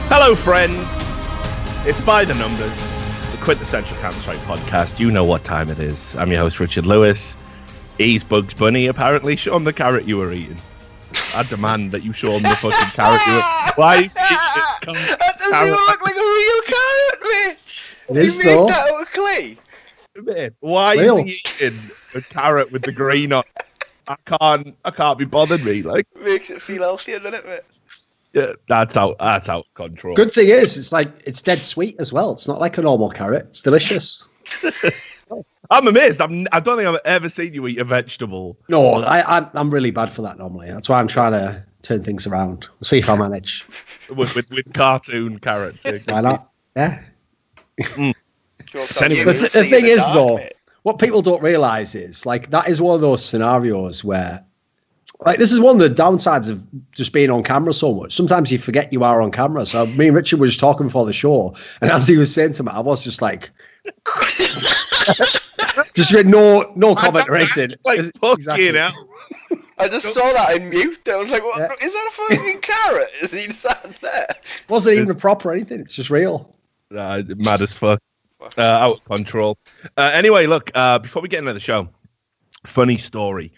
Hello, friends. It's By the Numbers, the quintessential Counter-Strike podcast. You know what time it is. I'm your host, Richard Lewis. He's Bugs Bunny, apparently. Show him the carrot you were eating. I demand that you show him the fucking carrot you were... Why is that doesn't even look like a real carrot, Mitch! It is, you made though. that out of clay? Man, why Real. is he eating a carrot with the green on? I can't be bothered, me. Like, Makes it feel healthier, doesn't it, mate? yeah, that's out of control. Good thing is, it's dead sweet as well. It's not like a normal carrot. It's delicious. I'm amazed. I don't think I've ever seen you eat a vegetable. No, I'm really bad for that normally. That's why I'm trying to turn things around. We'll see if I manage. with cartoon carrots. Why not? Yeah. Anyway, The thing is, though, what people don't realise is, like, that is one of those scenarios where, like, this is one of the downsides of just being on camera so much. Sometimes you forget you are on camera. So me and Richard were just talking before the show, and as he was saying to me, I was just like... just with no comment or anything. Like, fucking hell. I just saw that in mute. I was like, what? Is that a fucking carrot? Is he sat there? Wasn't even proper or anything. It's just real. Mad as fuck. Out of control. Anyway, look, before we get into the show, funny story.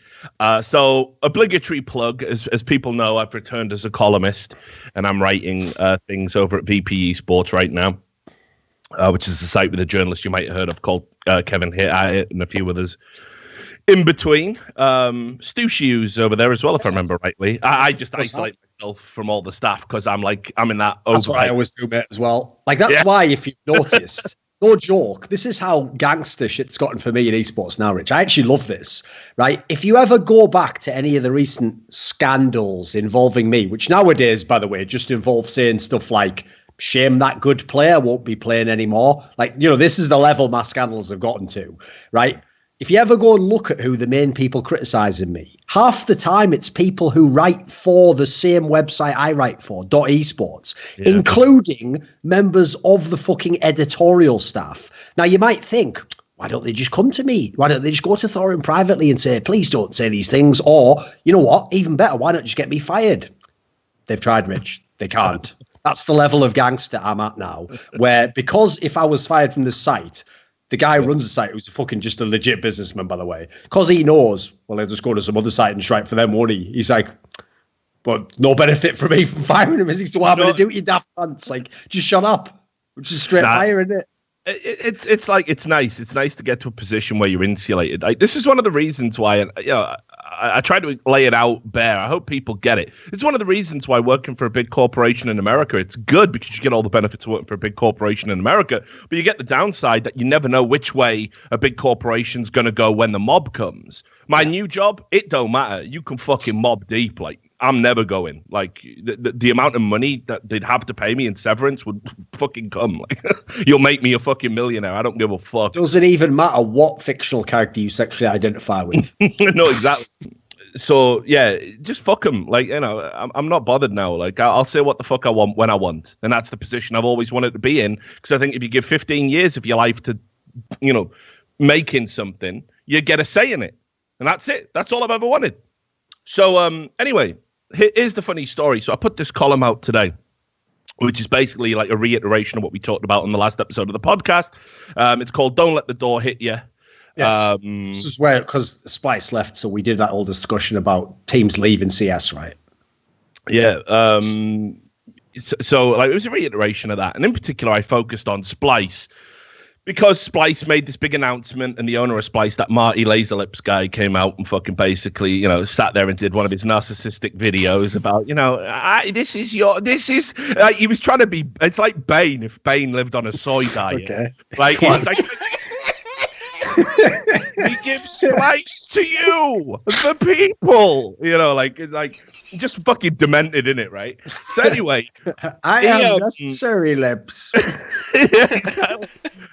So, obligatory plug, as people know, I've returned as a columnist, and I'm writing things over at VP ESports right now, which is the site with a journalist you might have heard of called Kevin Hitt and a few others in between. Stu Shoes over there as well, if I remember rightly. I just isolate myself from all the staff because I'm in that. That's what I always do, mate, as well. Like, that's why, if you've noticed, no joke, this is how gangster shit's gotten for me in esports now, Rich. I actually love this, right? If you ever go back to any of the recent scandals involving me, which nowadays, by the way, just involve saying stuff like, shame that good player won't be playing anymore. Like, you know, this is the level my scandals have gotten to, right? If you ever go and look at who the main people criticising me, half the time it's people who write for the same website I write for, .esports, including members of the fucking editorial staff. Now, you might think, why don't they just come to me? Why don't they just go to Thorin privately and say, please don't say these things? Or, you know what, even better, why not just get me fired? They've tried, Rich. They can't. That's the level of gangster I'm at now, where, because if I was fired from this site, the guy who runs the site, who's fucking just a legit businessman, by the way, because he knows, well, he'll just go to some other site and strike for them, won't he? He's like, but no benefit for me from firing him, is he? So what I'm going to do, you daft pants? Like, just shut up. Just straight fire, isn't it? It's like, it's nice. It's nice to get to a position where you're insulated. This is one of the reasons why, I try to lay it out bare. I hope people get it. It's one of the reasons why working for a big corporation in America, it's good because you get all the benefits of working for a big corporation in America, but you get the downside that you never know which way a big corporation's going to go when the mob comes. My new job, it don't matter. You can fucking mob deep. Like, I'm never going. Like, the amount of money that they'd have to pay me in severance would fucking come. Like, you'll make me a fucking millionaire. I don't give a fuck. Doesn't even matter what fictional character you sexually identify with. No, exactly. So, yeah, just fuck them. Like, you know, I'm not bothered now. Like, I'll say what the fuck I want when I want. And that's the position I've always wanted to be in. Because I think if you give 15 years of your life to, you know, making something, you get a say in it. And that's it. That's all I've ever wanted. So, anyway, here's the funny story. So I put this column out today, which is basically like a reiteration of what we talked about in the last episode of the podcast. It's called Don't Let the Door Hit You. Yes. This is where, because Splyce left, so we did that whole discussion about teams leaving CS, right? Yeah. So like, it was a reiteration of that. And in particular, I focused on Splyce because Splyce made this big announcement, and the owner of Splyce, that Marty Laserlips guy, came out and fucking basically, you know, sat there and did one of his narcissistic videos about, you know, he was trying to be, it's like Bane if Bane lived on a soy diet. Okay. Like, he's like, we give Splyce to you, the people, you know, like, it's like, just fucking demented in it, right? So anyway, I have necessary lips. Yeah, exactly.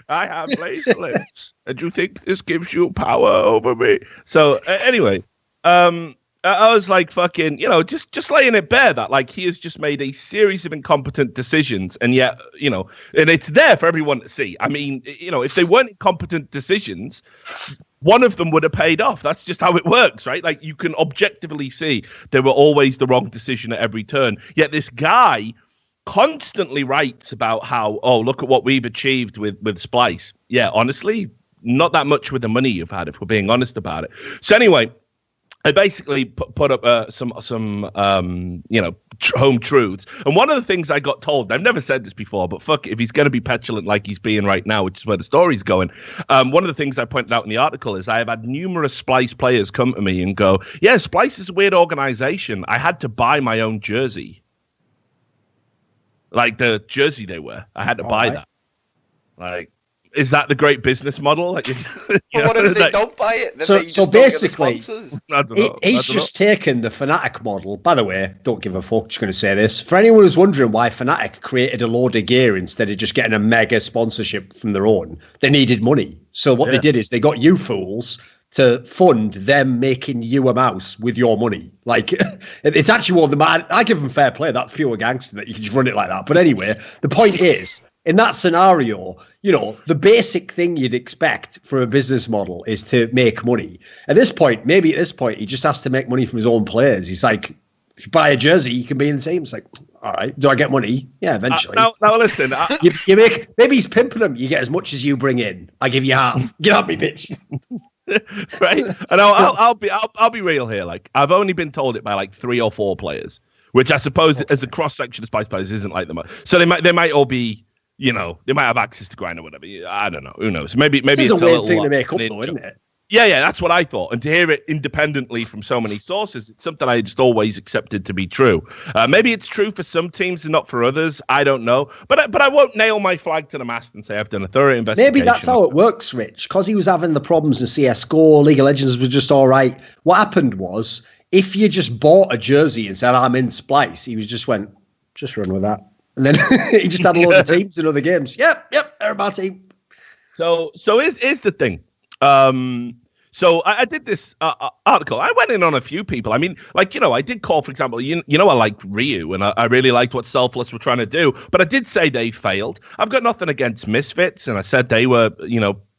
I have laser lips, and you think this gives you power over me? So anyway, I was like, fucking, you know, just laying it bare that, like, he has just made a series of incompetent decisions, and yet, you know, and it's there for everyone to see. I mean, you know, if they weren't incompetent decisions, one of them would have paid off. That's just how it works, right? Like, you can objectively see they were always the wrong decision at every turn. Yet this guy constantly writes about how, oh, look at what we've achieved with Splyce. Yeah, honestly, not that much with the money you've had, if we're being honest about it. So anyway, I basically put up some home truths. And one of the things I got told, I've never said this before, but fuck it, if he's going to be petulant like he's being right now, which is where the story's going. One of the things I pointed out in the article is I have had numerous Splyce players come to me and go, yeah, Splyce is a weird organization. I had to buy my own jersey. Like the jersey they wear. I had to buy that. Like, is that the great business model? Like, what if they don't buy it? Then so basically, he's just taken the Fnatic model. By the way, don't give a fuck, just going to say this. For anyone who's wondering why Fnatic created a load of gear instead of just getting a mega sponsorship from their own, they needed money. So what they did is they got you fools to fund them making you a mouse with your money. Like, it's actually one of the... I give them fair play. That's pure gangster that you can just run it like that. But anyway, the point is, in that scenario, the basic thing you'd expect from a business model is to make money. At this point, he just has to make money from his own players. He's like, if you buy a jersey, you can be in the team. It's like, all right, do I get money? Yeah, eventually. Now listen. You make, maybe he's pimping them. You get as much as you bring in. I give you half. Get at me, bitch. Right? And I'll be real here. Like, I've only been told it by like 3 or 4 players, which I suppose as a cross section of Splyce players isn't like them. So they might all be, they might have access to grind or whatever. I don't know. Who knows? Maybe it's a weird thing to make up, though, isn't it? Yeah, that's what I thought. And to hear it independently from so many sources, it's something I just always accepted to be true. Maybe it's true for some teams and not for others. I don't know. But I won't nail my flag to the mast and say I've done a thorough investigation. Maybe that's how it works, Rich. Because he was having the problems in CSGO, League of Legends was just all right. What happened was, if you just bought a jersey and said, I'm in Splyce, he just went, just run with that. And then he just had a load of teams in other games. Yep, they're my team. So here's the thing. So I did this article. I went in on a few people. I mean, like, I did call, for example, I like Ryu, and I really liked what Selfless were trying to do, but I did say they failed. I've got nothing against Misfits, and I said they were,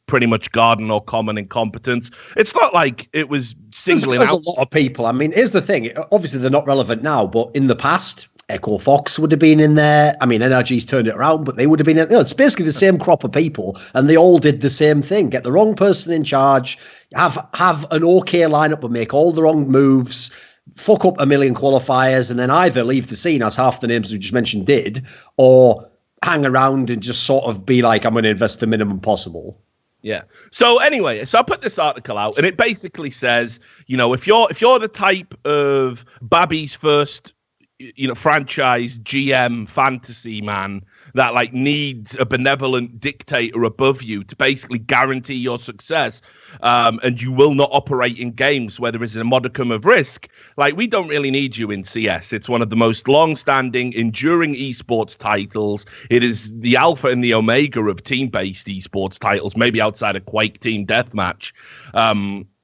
pretty much garden or common incompetence. It's not like it was singling out. There's a lot of people. I mean, here's the thing. Obviously, they're not relevant now, but in the past, Echo Fox would have been in there. I mean, NRG's turned it around, but they would have been in. It's basically the same crop of people, and they all did the same thing. Get the wrong person in charge, have an okay lineup, but make all the wrong moves, fuck up a million qualifiers, and then either leave the scene, as half the names we just mentioned did, or hang around and just sort of be like, I'm going to invest the minimum possible. Yeah. So anyway, I put this article out, and it basically says, if you're the type of Babby's first, franchise GM fantasy man that like needs a benevolent dictator above you to basically guarantee your success, and you will not operate in games where there is a modicum of risk, like, we don't really need you in CS. It's one of the most long-standing, enduring esports titles. It is the alpha and the omega of team-based esports titles, maybe outside of Quake Team Deathmatch.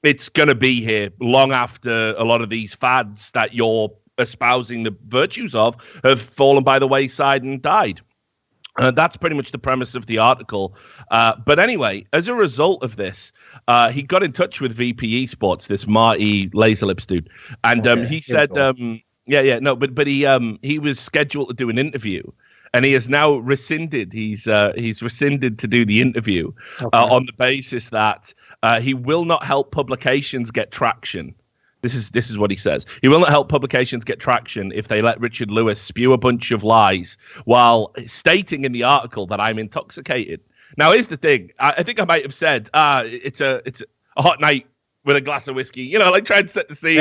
It's going to be here long after a lot of these fads that you're espousing the virtues of have fallen by the wayside and died. That's pretty much the premise of the article. But anyway, as a result of this, he got in touch with VP Esports, this Marty Laserlips dude, and he said, he was scheduled to do an interview, and he has now rescinded. He's rescinded to do the interview on the basis that he will not help publications get traction. This is what he says. He will not help publications get traction if they let Richard Lewis spew a bunch of lies while stating in the article that I'm intoxicated. Now, here's the thing. I think I might have said, it's a hot night with a glass of whiskey, like trying to set the scene,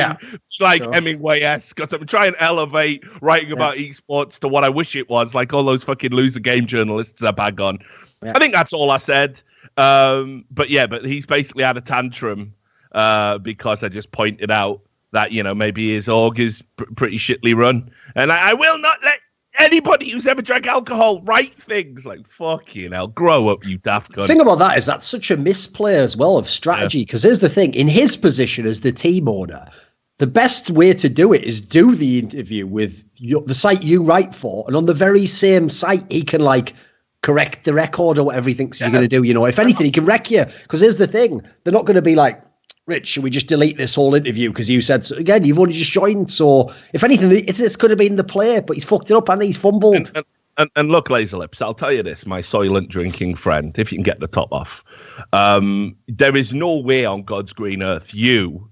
like sure. Hemingway-esque, because I'm trying to elevate writing about esports to what I wish it was, like all those fucking loser game journalists I bag on. Yeah. I think that's all I said. But he's basically had a tantrum because I just pointed out that, maybe his org is pretty shittily run. And I will not let anybody who's ever drank alcohol write things like, fucking hell, grow up, you daft cunt. The thing about that is that's such a misplay as well of strategy, because here's the thing. In his position as the team owner, the best way to do it is do the interview with the site you write for, and on the very same site, he can, correct the record or whatever he thinks he's going to do. If anything, he can wreck you. Because here's the thing. They're not going to be like, Rich, should we just delete this whole interview because you said so? Again, you've only just joined. So if anything, it's could have been the player, but he's fucked it up and he's fumbled. And look, Laserlips, I'll tell you this, my soylent drinking friend, if you can get the top off. There is no way on God's green earth you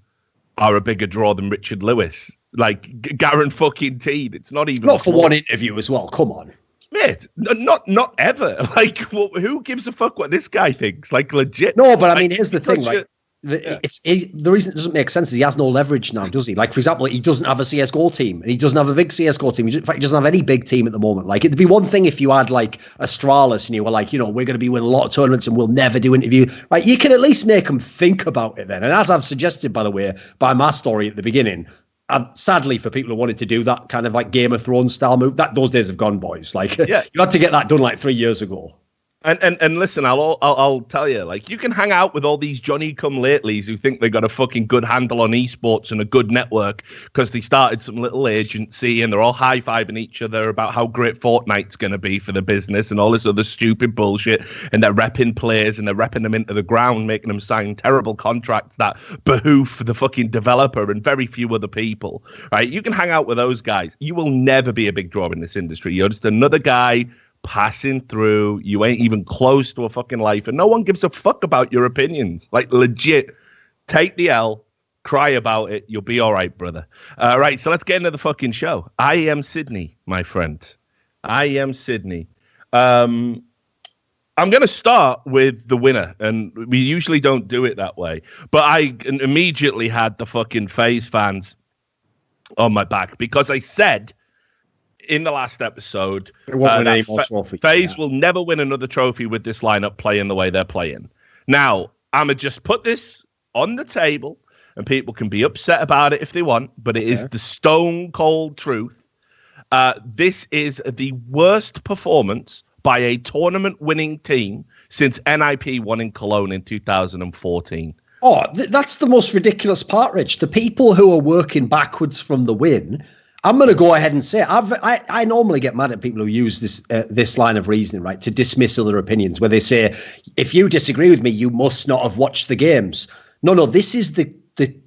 are a bigger draw than Richard Lewis. Like, Garen fucking Teen. It's not even... Not for one interview as well, come on. Mate, not ever. Like, who gives a fuck what this guy thinks? Like, legit. No, but I mean, here's the thing, right? The reason it doesn't make sense is he has no leverage now, does he? Like, for example, he doesn't have a CSGO team, and he doesn't have a big CSGO team. In fact, he doesn't have any big team at the moment. Like, it'd be one thing if you had, like, Astralis, and you were like, we're going to be winning a lot of tournaments, and we'll never do interview. Right? You can at least make them think about it then. And as I've suggested, by the way, by my story at the beginning, sadly for people who wanted to do that kind of like Game of Thrones style move, those days have gone, boys. Like, you had to get that done like 3 years ago. And listen, I'll tell you, like, you can hang out with all these Johnny-come-latelys who think they got a fucking good handle on esports and a good network because they started some little agency and they're all high-fiving each other about how great Fortnite's going to be for the business and all this other stupid bullshit. And they're repping players and they're repping them into the ground, making them sign terrible contracts that behoof the fucking developer and very few other people, right? You can hang out with those guys. You will never be a big draw in this industry. You're just another guy passing through. You ain't even close to a fucking life, and no one gives a fuck about your opinions. Like, legit, take the L, cry about it. You'll be all right, brother. Right, so let's get into the fucking show. I am Sydney, my friend. I am Sydney. I'm going to start with the winner, and we usually don't do it that way, but I immediately had the fucking FaZe fans on my back because I said in the last episode, FaZe will never win another trophy with this lineup playing the way they're playing. Now, I'm going to just put this on the table, and people can be upset about it if they want, but it is the stone cold truth. This is the worst performance by a tournament-winning team since NIP won in Cologne in 2014. Oh, that's the most ridiculous part, Rich. The people who are working backwards from the win... I'm going to go ahead and say I normally get mad at people who use this line of reasoning, right, to dismiss other opinions, where they say, if you disagree with me, you must not have watched the games. No, this is the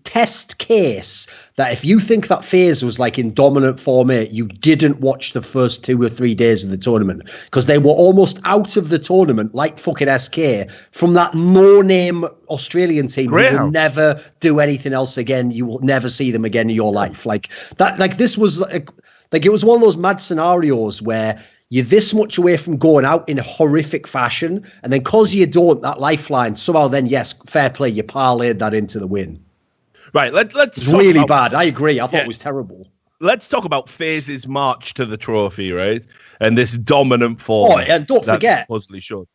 test case that if you think that FaZe was like in dominant form 8, you didn't watch the first 2 or 3 days of the tournament because they were almost out of the tournament like fucking SK from that no-name Australian team who will never do anything else again. You will never see them again in your life. Like that. Like this was like it was one of those mad scenarios where you're this much away from going out in a horrific fashion, and then because you don't, that lifeline somehow then yes, fair play, you parlayed that into the win. Right, let's. It's really bad. I agree. I thought it was terrible. Let's talk about FaZe's march to the trophy, right? And this dominant form. Oh, and don't forget, supposedly should.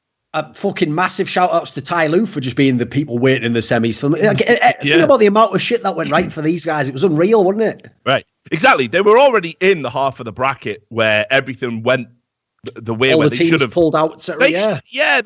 Fucking massive shout outs to ZywOo for just being the people waiting in the semis. Think about the amount of shit that went right for these guys. It was unreal, wasn't it? Right, exactly. They were already in the half of the bracket where everything went the way all where the they should have pulled out. They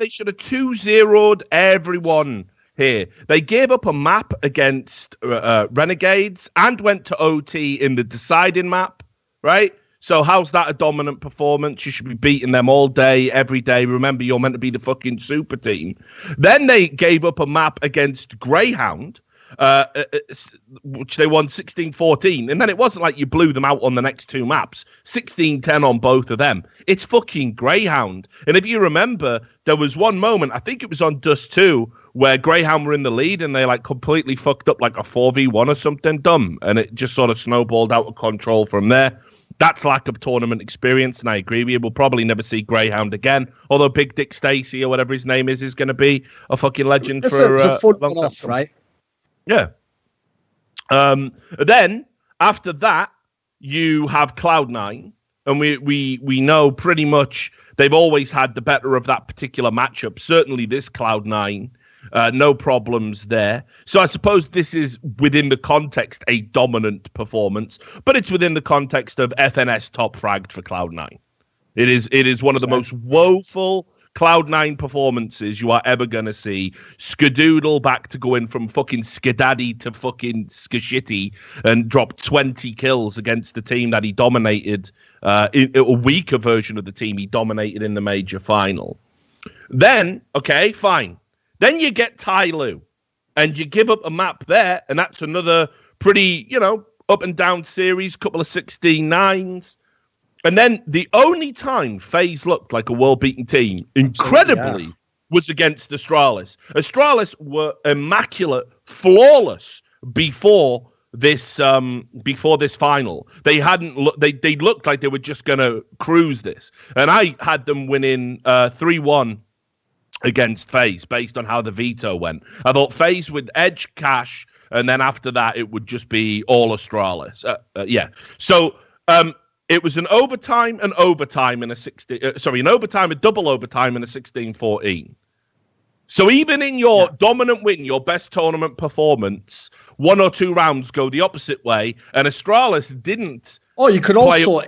should have 2-0'd everyone. Here, they gave up a map against Renegades and went to OT in the deciding map, right? So how's that a dominant performance? You should be beating them all day, every day. Remember, you're meant to be the fucking super team. Then they gave up a map against Greyhound, which they won 16-14. And then it wasn't like you blew them out on the next 2 maps. 16-10 on both of them. It's fucking Greyhound. And if you remember, there was one moment, I think it was on Dust 2, where Greyhound were in the lead and they like completely fucked up like a 4v1 or something dumb. And it just sort of snowballed out of control from there. That's lack of tournament experience. And I agree with you. We'll probably never see Greyhound again. Although Big Dick Stacy or whatever his name is going to be a fucking legend it's for a fun one off, right? Yeah. Then after that, you have Cloud9. And we know pretty much they've always had the better of that particular matchup. Certainly this Cloud9. No problems there. So I suppose this is within the context a dominant performance, but it's within the context of FNS top fragged for Cloud9. It is one of the most woeful Cloud9 performances you are ever going to see. Skadoodle back to going from fucking skidaddy to fucking skashitty and dropped 20 kills against the team that he dominated, in a weaker version of the team he dominated in the major final. Then, okay, fine. Then you get ZywOo, and you give up a map there, and that's another pretty, up and down series, couple of 16-9s. And then the only time FaZe looked like a world-beating team, incredibly, was against Astralis. Astralis were immaculate, flawless before this final. They hadn't they looked like they were just going to cruise this. And I had them winning 3-1 against FaZe based on how the veto went. I thought FaZe would edge cash, and then after that it would just be all Astralis. So it was an overtime, a double overtime, and a 16-14. So even in your dominant win, your best tournament performance, 1 or 2 rounds go the opposite way, and Astralis didn't. Oh, you could also.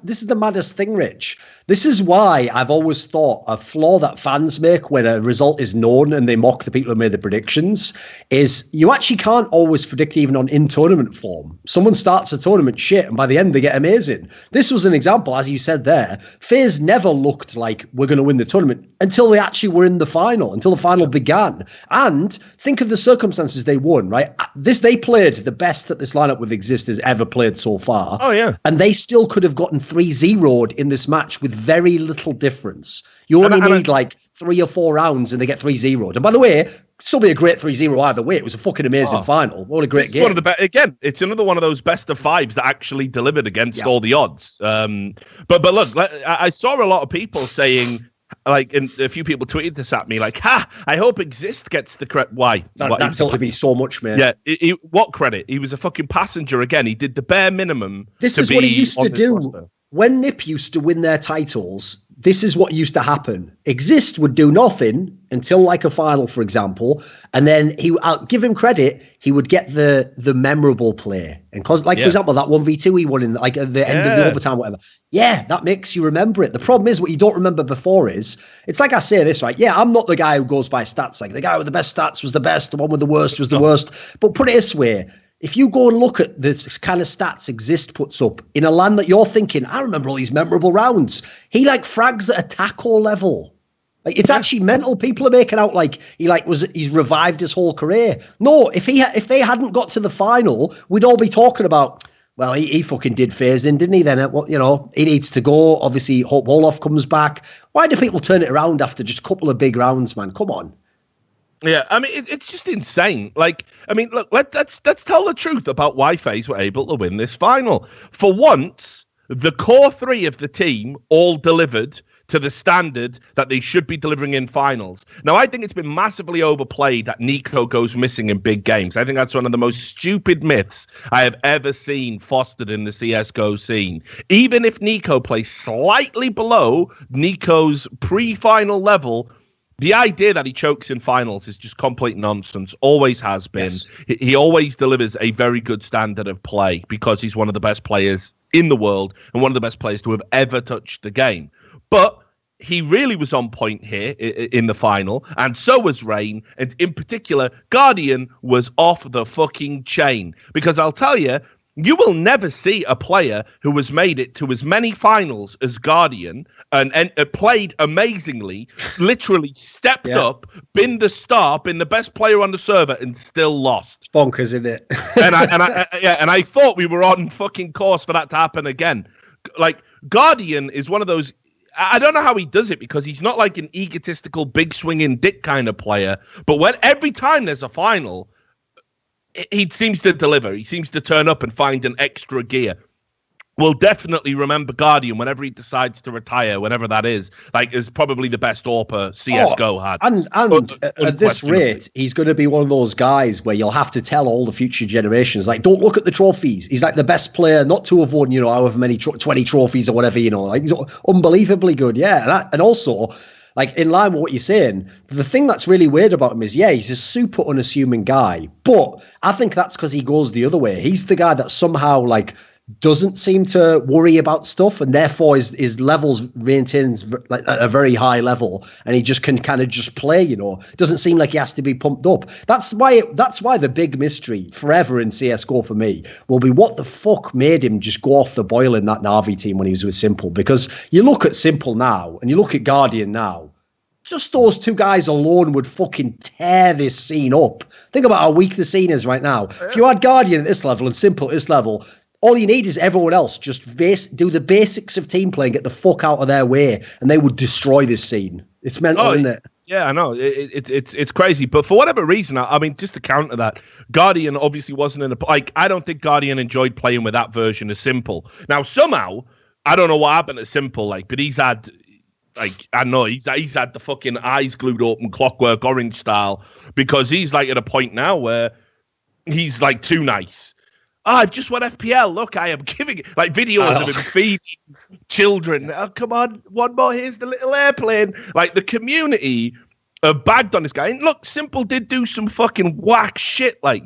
This is the maddest thing, Rich. This is why I've always thought a flaw that fans make when a result is known and they mock the people who made the predictions is you actually can't always predict even on in-tournament form. Someone starts a tournament shit and by the end they get amazing. This was an example, as you said there. FaZe never looked like we're going to win the tournament until they actually were in the final, until the final began. And think of the circumstances they won, right? They played the best that this lineup with Exist has ever played so far. Oh, yeah. And they still could have gotten 3-0'd in this match with very little difference. You only need like 3 or 4 rounds and they get 3-0'd. And by the way, still be a great 3-0 either way. It was a fucking amazing final. What a great game. One of the again, it's another one of those best of 5s that actually delivered against all the odds. But look, I saw a lot of people saying, like, and a few people tweeted this at me, like, I hope Exist gets the credit. Why? That's ought to be so much, man. Yeah, what credit? He was a fucking passenger again. He did the bare minimum. This is what he used to do. Roster. When Nip used to win their titles, this is what used to happen. Exist would do nothing until like a final, for example, and then I'll give him credit, he would get the memorable play. And cause for example, that 1v2 he won in like at the end of the overtime, whatever. Yeah, that makes you remember it. The problem is what you don't remember before is, it's like I say this, right? Yeah, I'm not the guy who goes by stats. Like the guy with the best stats was the best, the one with the worst was the worst. But put it this way, if you go and look at the kind of stats Exist puts up in a LAN that you're thinking, I remember all these memorable rounds. He like frags at a tackle level. Like it's actually mental. People are making out like he's revived his whole career. No, if they hadn't got to the final, we'd all be talking about, well, he fucking did FaZe in, didn't he? Then he needs to go. Obviously, Hope Olof comes back. Why do people turn it around after just a couple of big rounds, man? Come on. Yeah, I mean, it's just insane. Like, I mean, look, let's tell the truth about why FaZe were able to win this final. For once, the core 3 of the team all delivered to the standard that they should be delivering in finals. Now, I think it's been massively overplayed that Nico goes missing in big games. I think that's one of the most stupid myths I have ever seen fostered in the CSGO scene. Even if Nico plays slightly below Nico's pre-final level, the idea that he chokes in finals is just complete nonsense. Always has been. Yes. He always delivers a very good standard of play because he's one of the best players in the world and one of the best players to have ever touched the game. But he really was on point here in the final, and so was Rain. And in particular, Guardian was off the fucking chain. Because I'll tell you, you will never see a player who has made it to as many finals as Guardian and played amazingly, literally stepped up, been the star, been the best player on the server, and still lost. It's bonkers, isn't it? and I thought we were on fucking course for that to happen again. Like, Guardian is one of those. I don't know how he does it because he's not like an egotistical, big swinging dick kind of player. But every time there's a final, he seems to deliver. He seems to turn up and find an extra gear. We'll definitely remember Guardian whenever he decides to retire, whenever that is. Like, is probably the best AWPer CSGO had. And at this rate, he's going to be one of those guys where you'll have to tell all the future generations, like, don't look at the trophies. He's like the best player, not to have won, however many 20 trophies or whatever, like he's unbelievably good. Yeah. And also, like, in line with what you're saying, the thing that's really weird about him is, he's a super unassuming guy. But I think that's because he goes the other way. He's the guy that somehow, like, doesn't seem to worry about stuff, and therefore his levels maintains like at a very high level, and he just can kind of just play. Doesn't seem like he has to be pumped up. That's why the big mystery forever in CS:GO for me will be what the fuck made him just go off the boil in that Na'Vi team when he was with Simple. Because you look at Simple now and you look at Guardian now, just those two guys alone would fucking tear this scene up. Think about how weak the scene is right now. If you had Guardian at this level and Simple at this level, All you need is everyone else just do the basics of team playing, get the fuck out of their way, and they would destroy this scene. It's mental, isn't it? Yeah, I know. It's crazy. But for whatever reason, I mean, just to counter that, Guardian obviously wasn't in I don't think Guardian enjoyed playing with that version of Simple. Now, somehow, I don't know what happened to Simple, but he's had, I don't know, he's had the fucking eyes glued open, Clockwork Orange style, because he's, at a point now where he's, too nice. I've just won FPL. Look, I am giving videos of him feeding children. Oh, come on, one more. Here's the little airplane. The community have bagged on this guy. And look, Simple did do some fucking whack shit. I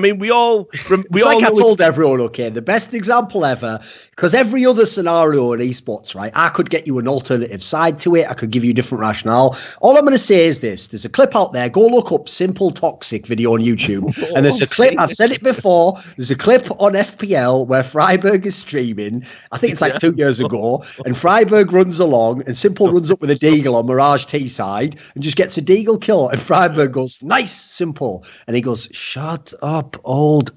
mean, we all. I told everyone, okay, the best example ever, because every other scenario in esports, right? I could get you an alternative side to it. I could give you a different rationale. All I'm going to say is this: there's a clip out there. Go look up Simple Toxic video on YouTube, and there's a clip. I've said it before. There's a clip on FPL where Freiburg is streaming. I think it's 2 years ago, and Freiburg runs along, and Simple runs up with a deagle on Mirage T side, and just gets a deagle kill, and Freiburg goes, "Nice, Simple," and he goes, "Shut up, old."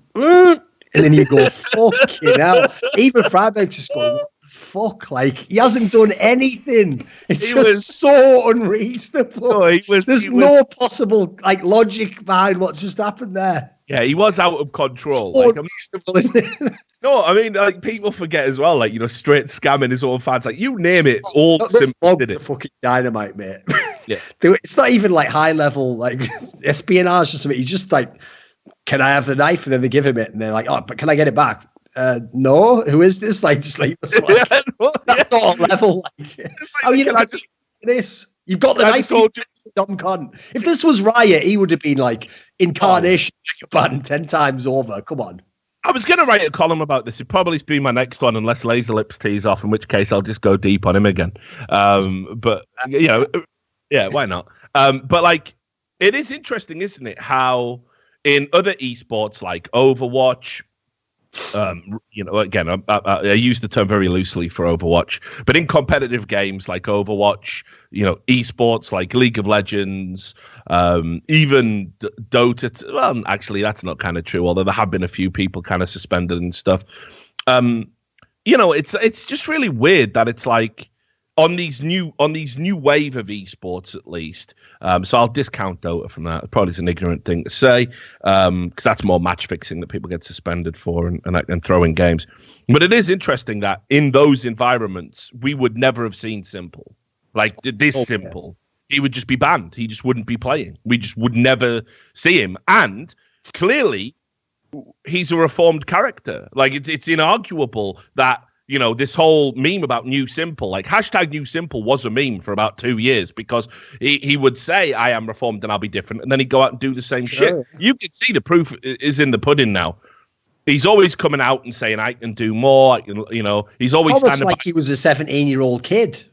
And then you go, fucking hell. Even Freiburg's just going, what the fuck? He hasn't done anything. It's so unreasonable. There's no possible logic behind what's just happened there. Yeah, he was out of control. So unreasonable. No, I mean, people forget as well, straight scamming his own fans. You name it, all Simple did it. Fucking dynamite, mate. Yeah. It's not even high level, espionage or something. He's just can I have the knife? And then they give him it, and they're oh, but can I get it back? No. Who is this? That's all level. How you know this? You've got the knife. You dumb cunt. If this was Riot, he would have been incarnation button 10 times over. Come on. I was going to write a column about this. It'd probably be my next one, unless Laser Lips tees off, in which case I'll just go deep on him again. But yeah, why not? But it is interesting, isn't it? How in other esports like Overwatch, again, I use the term very loosely for Overwatch, but in competitive games like Overwatch, esports like League of Legends, even Dota. Well, actually, that's not kind of true. Although there have been a few people kind of suspended and stuff. It's just really weird that it's on these new wave of esports, at least. So I'll discount Dota from that. It probably is an ignorant thing to say, because that's more match fixing that people get suspended for and throwing games. But it is interesting that in those environments, we would never have seen Simple. Simple. He would just be banned. He just wouldn't be playing. We just would never see him. And clearly, he's a reformed character. It's inarguable that this whole meme about New Simple, hashtag New Simple was a meme for about 2 years, because he would say, I am reformed and I'll be different. And then he'd go out and do the same shit. You can see the proof is in the pudding now. He's always coming out and saying, I can do more. He's always standing he was a 17-year-old kid.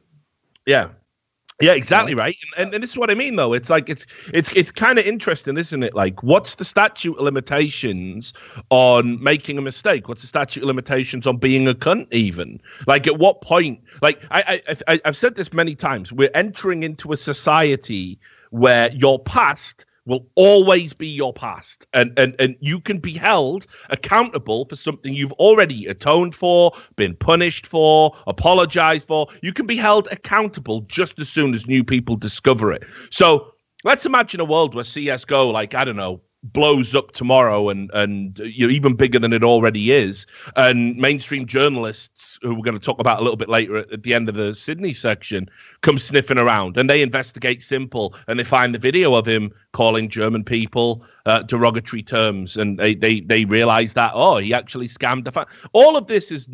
Yeah. Yeah, exactly right. And this is what I mean, though. It's it's kind of interesting, isn't it? What's the statute of limitations on making a mistake? What's the statute of limitations on being a cunt, even? At what point? I've said this many times. We're entering into a society where your past will always be your past, and you can be held accountable for something you've already atoned for, been punished for, apologized for. You can be held accountable just as soon as new people discover it. So let's imagine a world where CSGO, I don't know, blows up tomorrow and even bigger than it already is, and mainstream journalists, who we're going to talk about a little bit later at the end of the Sydney section, come sniffing around, and they investigate Simple, and they find the video of him calling German people derogatory terms, and they realize that, he actually scammed all of this is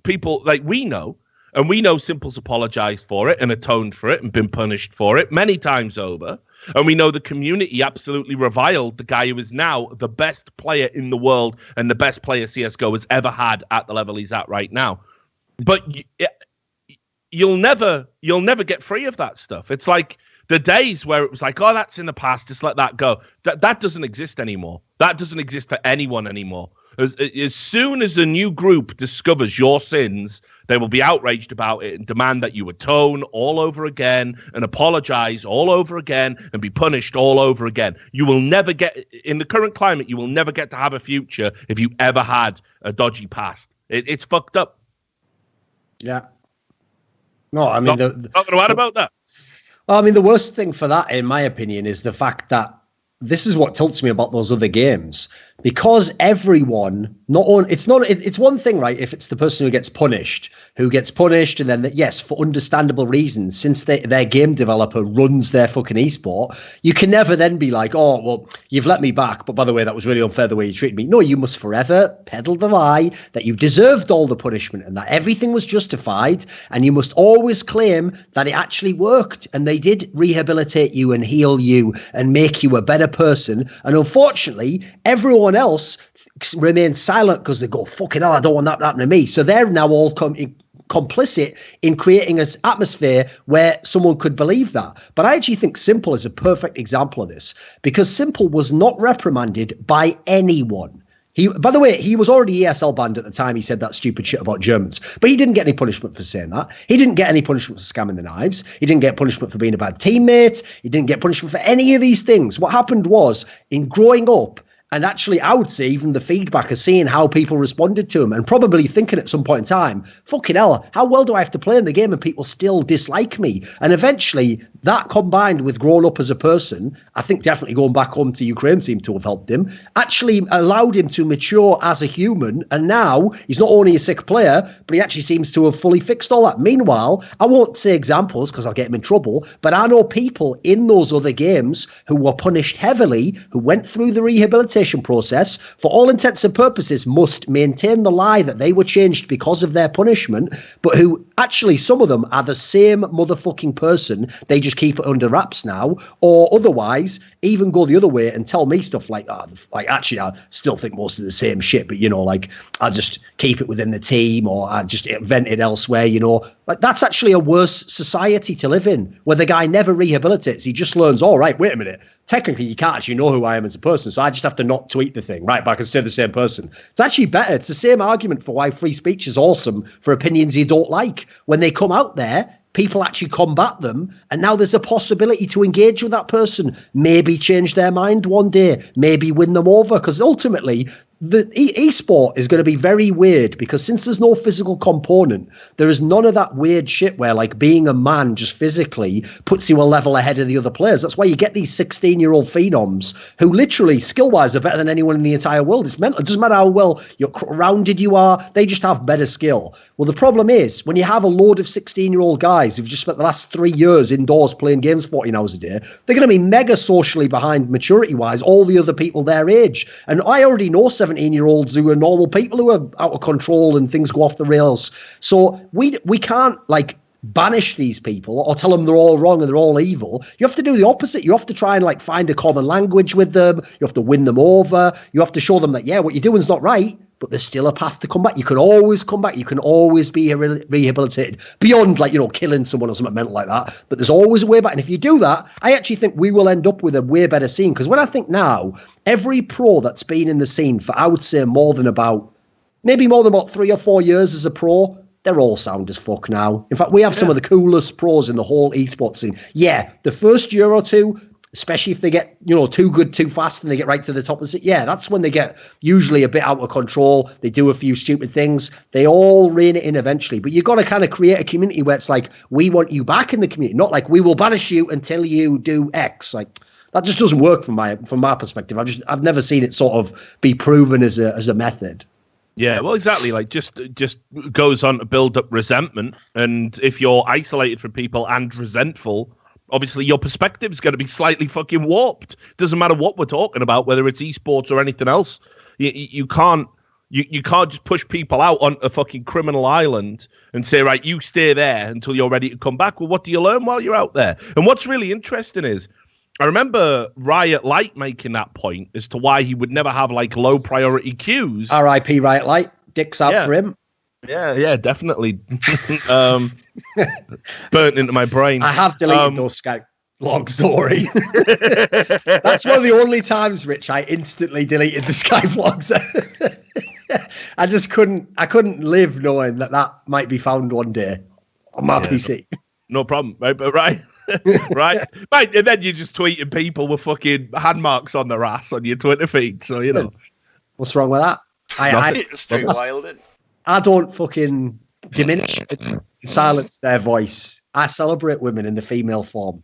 people we know. And we know Simple's apologized for it and atoned for it and been punished for it many times over. And we know the community absolutely reviled the guy who is now the best player in the world and the best player CSGO has ever had at the level he's at right now. But you'll never get free of that stuff. It's the days where it was that's in the past, just let that go. That doesn't exist anymore. That doesn't exist for anyone anymore. As soon as a new group discovers your sins, they will be outraged about it and demand that you atone all over again and apologize all over again and be punished all over again. You will never get, in the current climate, you will never get to have a future if you ever had a dodgy past. It's fucked up. Yeah. No, I mean, not going to add about that. Well, I mean, the worst thing for that, in my opinion, is the fact that this is what tilts me about those other games, because everyone, it's one thing, right? If it's the person who gets punished, and then, yes, for understandable reasons, since their game developer runs their fucking esport, you can never then be like, oh, well, you've let me back, but by the way, that was really unfair the way you treated me. No, you must forever peddle the lie that you deserved all the punishment and that everything was justified, and you must always claim that it actually worked and they did rehabilitate you and heal you and make you a better person. And unfortunately, everyone else remains silent because they go, fucking hell, I don't want that to happen to me. So they're now all complicit in creating an atmosphere where someone could believe that. But I actually think Simple is a perfect example of this, because Simple was not reprimanded by anyone. By the way, he was already ESL banned at the time he said that stupid shit about Germans, but he didn't get any punishment for saying that. He didn't get any punishment for scamming the knives. He didn't get punishment for being a bad teammate. He didn't get punishment for any of these things. What happened was, in growing up, and actually, I would say even the feedback of seeing how people responded to him and probably thinking at some point in time, fucking hell, how well do I have to play in the game and people still dislike me? And eventually, that combined with growing up as a person, I think definitely going back home to Ukraine seemed to have helped him, actually allowed him to mature as a human. And now he's not only a sick player, but he actually seems to have fully fixed all that. Meanwhile, I won't say examples because I'll get him in trouble, but I know people in those other games who were punished heavily, who went through the rehabilitation process, for all intents and purposes must maintain the lie that they were changed because of their punishment, but who actually, some of them are the same motherfucking person, they just keep it under wraps now, or otherwise even go the other way and tell me stuff like, actually I still think most of the same shit, but I'll just keep it within the team, or I just vent it elsewhere, like that's actually a worse society to live in, where the guy never rehabilitates. He just learns, all right, wait a minute, technically you can't actually know who I am as a person, so I just have to not tweet the thing, right? But I can stay the same person. It's actually better. It's the same argument for why free speech is awesome for opinions you don't like. When they come out there, people actually combat them, and now there's a possibility to engage with that person, maybe change their mind one day, maybe win them over, because ultimately the esport is going to be very weird, because since there's no physical component, there is none of that weird shit where like being a man just physically puts you a level ahead of the other players. That's why you get these 16-year-old phenoms who literally skill-wise are better than anyone in the entire world. It's mental. It doesn't matter how well you're rounded you are, they just have better skill. Well, the problem is when you have a load of 16-year-old guys who've just spent the last 3 years indoors playing games 14 hours a day, they're going to be mega socially behind maturity-wise all the other people their age. And I already know 17-year-olds who are normal people who are out of control and things go off the rails. So we can't like banish these people or tell them they're all wrong and they're all evil. You have to do the opposite. You have to try and like find a common language with them. You have to win them over. You have to show them that, yeah, what you're doing is not right, but there's still a path to come back. You can always come back. You can always be rehabilitated beyond like, killing someone or something mental like that. But there's always a way back. And if you do that, I actually think we will end up with a way better scene. Because when I think now, every pro that's been in the scene for, I would say more than about 3 or 4 years as a pro, they're all sound as fuck now. In fact, we have some of the coolest pros in the whole esports scene. Yeah, the first year or two, especially if they get, too good too fast and they get right to the top of the scene. Yeah, that's when they get usually a bit out of control. They do a few stupid things. They all rein it in eventually. But you've got to kind of create a community where it's like, we want you back in the community, not like we will banish you until you do X. Like that just doesn't work from my perspective. I've never seen it sort of be proven as a method. Yeah, well, exactly. Like, just goes on to build up resentment. And if you're isolated from people and resentful, obviously your perspective is going to be slightly fucking warped. Doesn't matter what we're talking about, whether it's esports or anything else. You can't just push people out on a fucking criminal island and say, right, you stay there until you're ready to come back. Well, what do you learn while you're out there? And what's really interesting is, I remember Riot Light making that point as to why he would never have like low priority queues. R.I.P. Riot Light. Dicks out for him. Yeah, definitely. Burnt into my brain. I have deleted those Skype logs, don't worry. That's one of the only times, Rich, I instantly deleted the Skype logs. I just couldn't live knowing that might be found one day on my PC. No problem, right? But right. Right, and then you're just tweeting people with fucking hand marks on their ass on your Twitter feed. So what's wrong with that? It's straight wild. I don't fucking diminish and silence their voice. I celebrate women in the female form.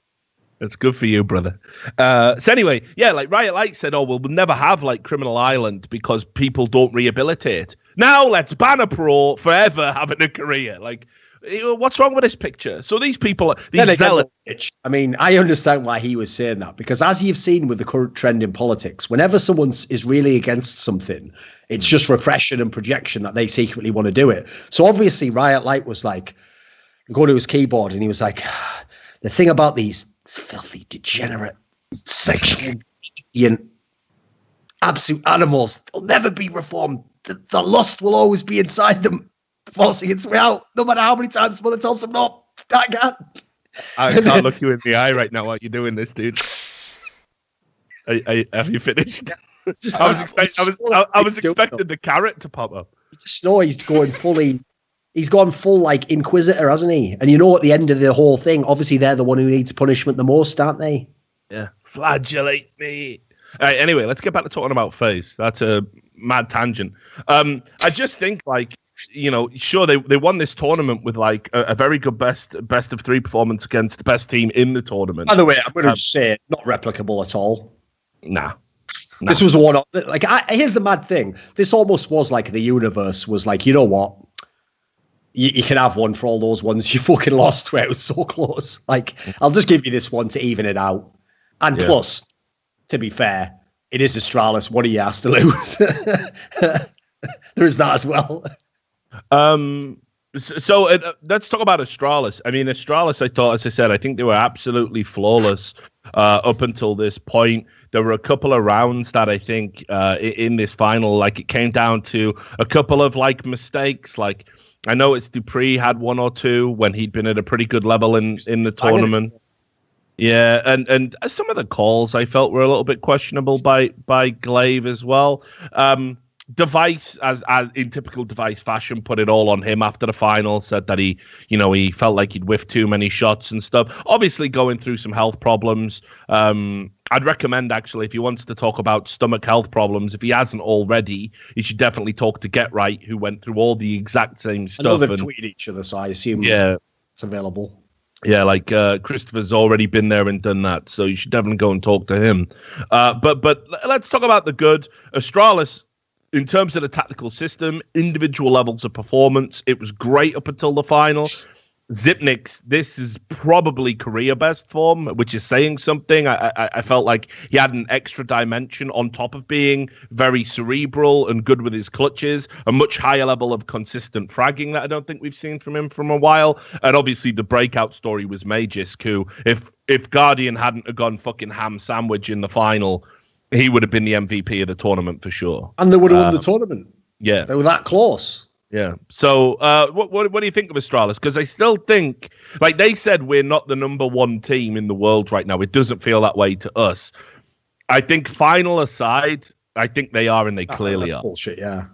That's good for you, brother. So anyway, like Riot Light said, we'll never have like Criminal Island because people don't rehabilitate. Now let's ban a pro forever having a career. Like, what's wrong with this picture? So these people, these zealots. I mean, I understand why he was saying that, because as you've seen with the current trend in politics, whenever someone is really against something, it's just repression and projection that they secretly want to do it. So obviously Riot Light was like, go to his keyboard and he was like, the thing about these filthy, degenerate, sexual, absolute animals, they'll never be reformed. The lust will always be inside them, forcing its way out, no matter how many times mother tells them no. I can't look you in the eye right now while you're doing this, dude. Have you finished? I was expecting the carrot to pop up. You just know he's gone full like Inquisitor, hasn't he? And you know, at the end of the whole thing, obviously they're the one who needs punishment the most, aren't they? Yeah. Flagellate me. All right, anyway, let's get back to talking about FaZe. That's a mad tangent. I just think, like, sure, they won this tournament with like a very good best of 3 performance against the best team in the tournament. By the way, I'm going to say not replicable at all. Nah. This was one of like. Here's the mad thing. This almost was like the universe was like, you know what? You can have one for all those ones you fucking lost where it was so close. Like, I'll just give you this one to even it out. And plus, to be fair, it is Astralis. What do you ask to lose? There is that as well. So let's talk about Astralis. I mean, Astralis, I thought, as I said, I think they were absolutely flawless up until this point. There were a couple of rounds that I think in this final, like, it came down to a couple of like mistakes. Like, I know it's Dupree had 1 or 2 when he'd been at a pretty good level in the tournament. Yeah, and some of the calls I felt were a little bit questionable by Glaive as well. Device, as in typical Device fashion, put it all on him after the final, said that he felt like he'd whiffed too many shots and stuff. Obviously going through some health problems. I'd recommend, actually, if he wants to talk about stomach health problems, if he hasn't already, he should definitely talk to Get Right, who went through all the exact same stuff. I know they've tweeted each other, so I assume it's available. Yeah, like Christopher's already been there and done that, so you should definitely go and talk to him. But let's talk about the good. Astralis, in terms of the tactical system, individual levels of performance, it was great up until the final. Zipnik's, this is probably career best form, which is saying something. I felt like he had an extra dimension on top of being very cerebral and good with his clutches, a much higher level of consistent fragging that I don't think we've seen from him from a while. And obviously the breakout story was Magisk, who, if Guardian hadn't have gone fucking ham sandwich in the final, he would have been the MVP of the tournament for sure. And they would have won the tournament. Yeah. They were that close. Yeah. So what do you think of Astralis? Because I still think, like they said, we're not the number 1 team in the world right now. It doesn't feel that way to us. I think final aside, I think they are, and they clearly are. Bullshit, yeah.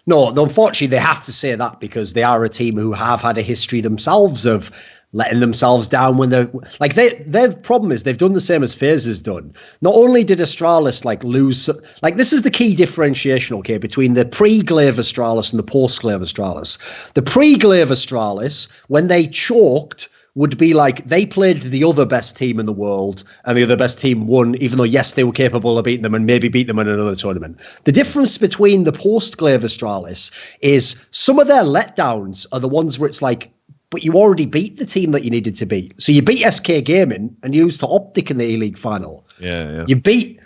No, unfortunately, they have to say that because they are a team who have had a history themselves of letting themselves down when they're like their problem is they've done the same as FaZe has done. Not only did Astralis like lose, like this is the key differentiation, okay, between the pre-Glaive Astralis and the post-Glaive Astralis. The pre-Glaive Astralis, when they choked, would be like they played the other best team in the world and the other best team won, even though, yes, they were capable of beating them and maybe beat them in another tournament. The difference between the post-Glaive Astralis is some of their letdowns are the ones where it's like, but you already beat the team that you needed to beat. So you beat SK Gaming and you used to Optic in the E-League final. Yeah. You beat,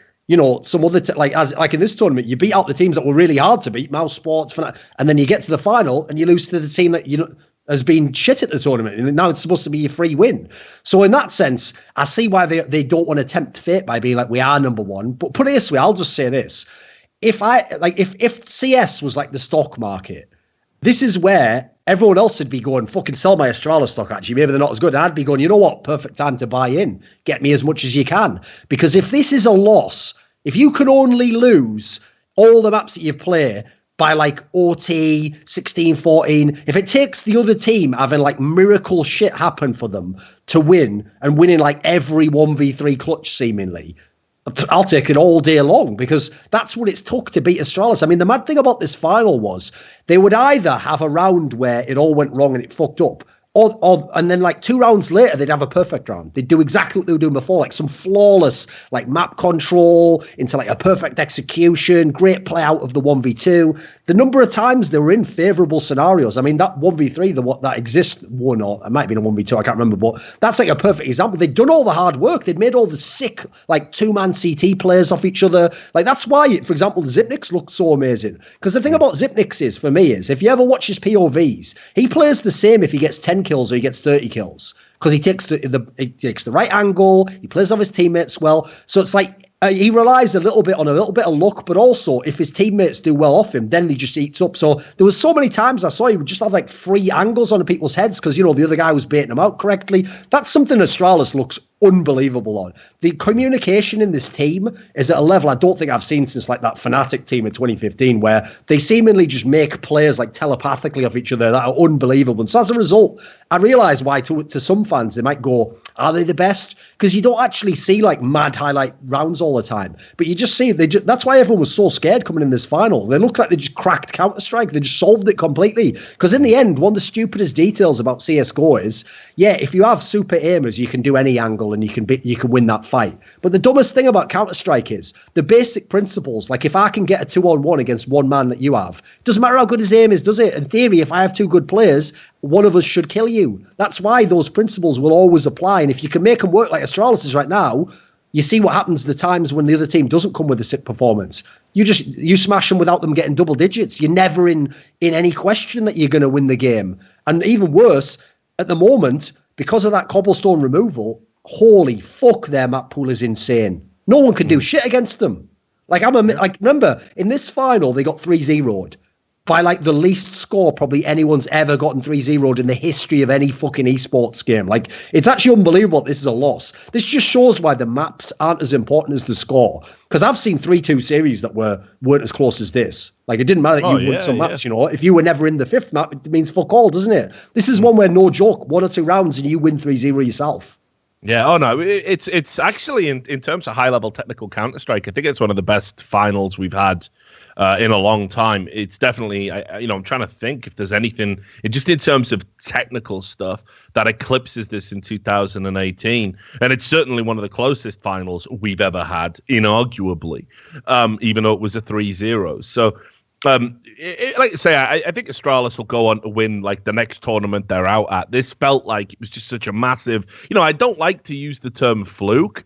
some other, like in this tournament, you beat out the teams that were really hard to beat, Mousesports, and then you get to the final and you lose to the team that, has been shit at the tournament. And now it's supposed to be a free win. So in that sense, I see why they don't want to tempt fate by being like, we are number 1. But put it this way, I'll just say this. If CS was like the stock market, this is where everyone else would be going, fucking sell my Astralis stock, actually. Maybe they're not as good. And I'd be going, you know what? Perfect time to buy in. Get me as much as you can. Because if this is a loss, if you can only lose all the maps that you've played by like OT 16-14, if it takes the other team having like miracle shit happen for them to win and winning like every 1v3 clutch seemingly, I'll take it all day long, because that's what it's took to beat Astralis. I mean, the mad thing about this final was they would either have a round where it all went wrong and it fucked up, and then like 2 rounds later, they'd have a perfect round. They'd do exactly what they were doing before, like some flawless like map control into like a perfect execution, great play out of the 1v2. The number of times they were in favourable scenarios. I mean, that 1v3, that exists, one, or it might be a 1v2, I can't remember, but that's like a perfect example. They'd done all the hard work. They'd made all the sick like 2-man CT players off each other. Like that's why, for example, the Zipniks looked so amazing. Because the thing about Zipniks is, for me, is if you ever watch his POVs, he plays the same if he gets 10 kills or he gets 30 kills, because he takes the right angle, he plays off his teammates well. So it's like he relies a little bit of luck, but also if his teammates do well off him, then he just eats up. So there was so many times I saw he would just have like 3 angles on people's heads because, you know, the other guy was baiting him out correctly. That's something Astralis looks unbelievable on. The communication in this team is at a level I don't think I've seen since like that Fnatic team in 2015, where they seemingly just make players like telepathically off each other that are unbelievable. And so as a result, I realise why to some fans they might go, are they the best? Because you don't actually see like mad highlight rounds all the time, but you just see that's why everyone was so scared coming in this final. They looked like they just cracked Counter-Strike. They just solved it completely. Because in the end, one of the stupidest details about CSGO is, yeah, if you have super aimers, you can do any angle and you can win that fight. But the dumbest thing about Counter-Strike is the basic principles. Like if I can get a 2-on-1 against one man that you have, it doesn't matter how good his aim is, does it? In theory, if I have 2 good players, one of us should kill you. That's why those principles will always apply. And if you can make them work like Astralis is right now, you see what happens the times when the other team doesn't come with a sick performance. You smash them without them getting double digits. You're never in any question that you're going to win the game. And even worse, at the moment, because of that cobblestone removal, holy fuck, their map pool is insane. No one can do shit against them. Like remember in this final they got 3-0'd by like the least score probably anyone's ever gotten 3-0'd in the history of any fucking esports game. Like it's actually unbelievable this is a loss. This just shows why the maps aren't as important as the score. Because I've seen 3-2 series that weren't as close as this. Like it didn't matter that you won some maps, you know. If you were never in the 5th map, it means fuck all, doesn't it? This is one where, no joke, 1 or 2 rounds and you win 3-0 yourself. Yeah, oh no, it's actually in terms of high-level technical Counter-Strike, I think it's one of the best finals we've had in a long time. It's definitely, I'm trying to think if there's anything, just in terms of technical stuff, that eclipses this in 2018. And it's certainly one of the closest finals we've ever had, inarguably, even though it was a 3-0. So, like I say, I think Astralis will go on to win like the next tournament they're out at. This felt like it was just such a massive, I don't like to use the term fluke,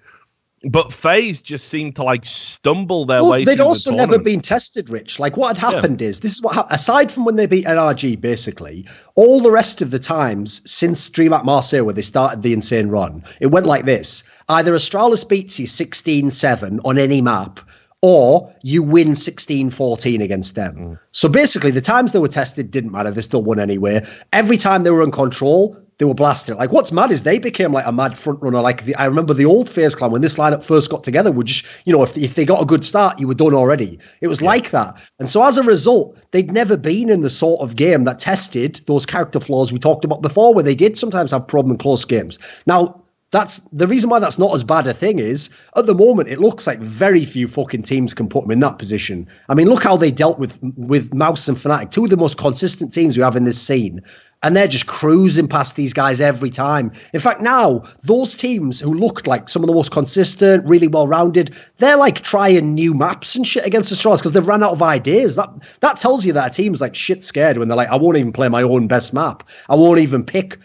but FaZe just seemed to like stumble their way through the tournament. They'd also never been tested, Rich. Like what had happened is, this is what happened. Aside from when they beat NRG, basically, all the rest of the times since DreamHack Marseille, where they started the insane run, it went like this. Either Astralis beats you 16-7 on any map, or you win 16-14 against them. So basically, the times they were tested didn't matter. They still won anyway. Every time they were in control, they were blasted. Like, what's mad is they became like a mad front runner. Like, I remember the old FaZe clan, when this lineup first got together, would just, if they got a good start, you were done already. It was like that. And so as a result, they'd never been in the sort of game that tested those character flaws we talked about before, where they did sometimes have problem in close games. Now, that's the reason why that's not as bad a thing is, at the moment, it looks like very few fucking teams can put them in that position. I mean, look how they dealt with Mouse and Fnatic, 2 of the most consistent teams we have in this scene. And they're just cruising past these guys every time. In fact, now, those teams who looked like some of the most consistent, really well-rounded, they're like trying new maps and shit against Astralis because they've run out of ideas. That tells you that a team's like shit scared when they're like, I won't even play my own best map. I won't even pick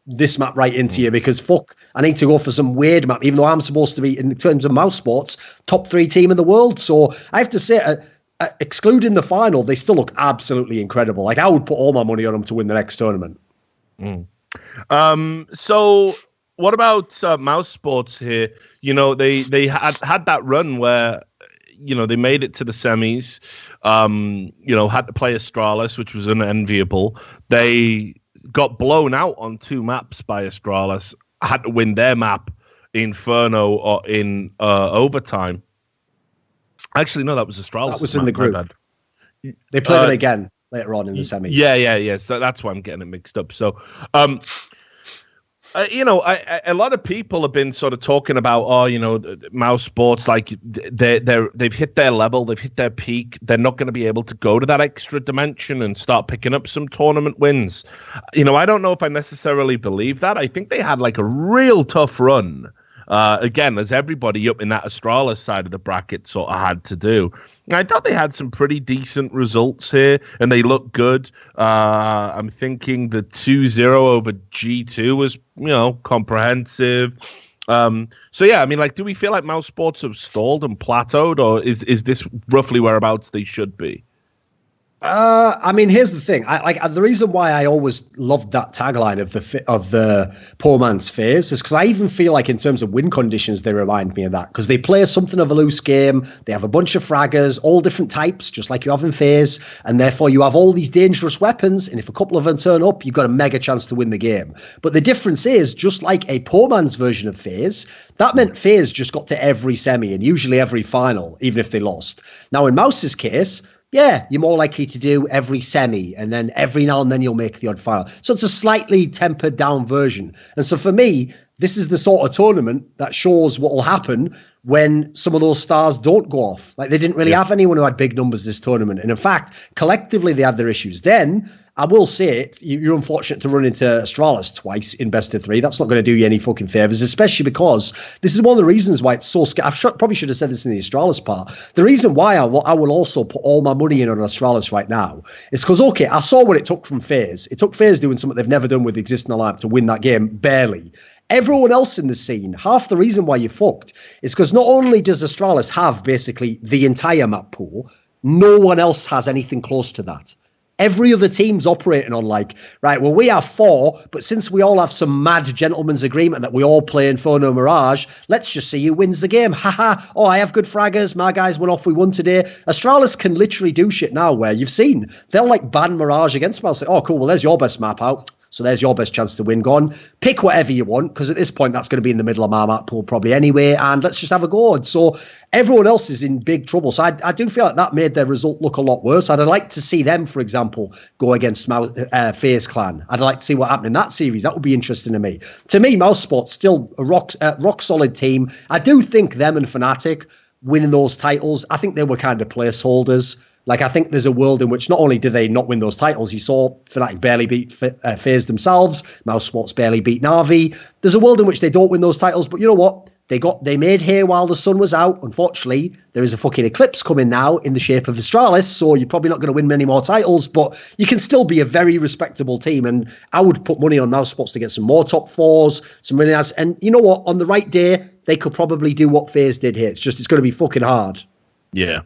this map right into you because fuck, I need to go for some weird map, even though I'm supposed to be, in terms of Mousesports, top 3 team in the world. So I have to say, excluding the final, they still look absolutely incredible. Like I would put all my money on them to win the next tournament. So what about Mousesports here? They had that run where they made it to the semis. Had to play Astralis, which was unenviable. They got blown out on 2 maps by Astralis. Had to win their map, Inferno, or in overtime. Actually, no, that was Astralis. That was in the group. They play them again later on in the semis. Yeah. So that's why I'm getting it mixed up. So, a lot of people have been sort of talking about, Mousesports, like they've hit their level, they've hit their peak. They're not going to be able to go to that extra dimension and start picking up some tournament wins. I don't know if I necessarily believe that. I think they had like a real tough run. Again, as everybody up in that Astralis side of the bracket sort of had to do. And I thought they had some pretty decent results here, and they look good. I'm thinking the 2-0 over G2 was, comprehensive. Do we feel like Mousesports have stalled and plateaued, or is this roughly whereabouts they should be? Here's the thing. The reason why I always loved that tagline of the poor man's FaZe is because I even feel like in terms of win conditions, they remind me of that, because they play something of a loose game. They have a bunch of fraggers, all different types, just like you have in FaZe, and therefore you have all these dangerous weapons. And if a couple of them turn up, you've got a mega chance to win the game. But the difference is, just like a poor man's version of FaZe, that meant FaZe just got to every semi and usually every final, even if they lost. Now in Mouse's case, yeah, you're more likely to do every semi, and then every now and then you'll make the odd final. So it's a slightly tempered down version. And so for me, this is the sort of tournament that shows what will happen when some of those stars don't go off. Like, they didn't really have anyone who had big numbers this tournament. And in fact, collectively, they had their issues. Then, I will say it, you're unfortunate to run into Astralis twice in best of 3. That's not going to do you any fucking favors, especially because this is one of the reasons why it's so scary. Probably should have said this in the Astralis part. The reason why I will also put all my money in on Astralis right now is because, okay, I saw what it took from FaZe. It took FaZe doing something they've never done with existing lineup to win that game, barely. Everyone else in the scene, half the reason why you're fucked is because not only does Astralis have basically the entire map pool, no one else has anything close to that. Every other team's operating on we have 4, but since we all have some mad gentleman's agreement that we all play Inferno Mirage, let's just see who wins the game. Haha, I have good fraggers, my guys went off, we won today. Astralis can literally do shit now where you've seen, they'll ban Mirage against Mouse. Cool, well, there's your best map out. So there's your best chance to win. Go on, pick whatever you want, because at this point, that's going to be in the middle of my map pool probably anyway, and let's just have a go. So everyone else is in big trouble. So I do feel like that made their result look a lot worse. I'd like to see them, for example, go against FaZe Clan. I'd like to see what happened in that series. That would be interesting to me. To me, Mousesports still a rock solid team. I do think them and Fnatic winning those titles, I think they were kind of placeholders. I think there's a world in which not only do they not win those titles, you saw Fnatic barely beat FaZe themselves, Mousesports barely beat Na'Vi. There's a world in which they don't win those titles, but you know what? They made hay while the sun was out. Unfortunately, there is a fucking eclipse coming now in the shape of Astralis, so you're probably not going to win many more titles, but you can still be a very respectable team, and I would put money on Mousesports to get some more top 4s, some really nice, and you know what? On the right day, they could probably do what FaZe did here. It's going to be fucking hard. Yeah.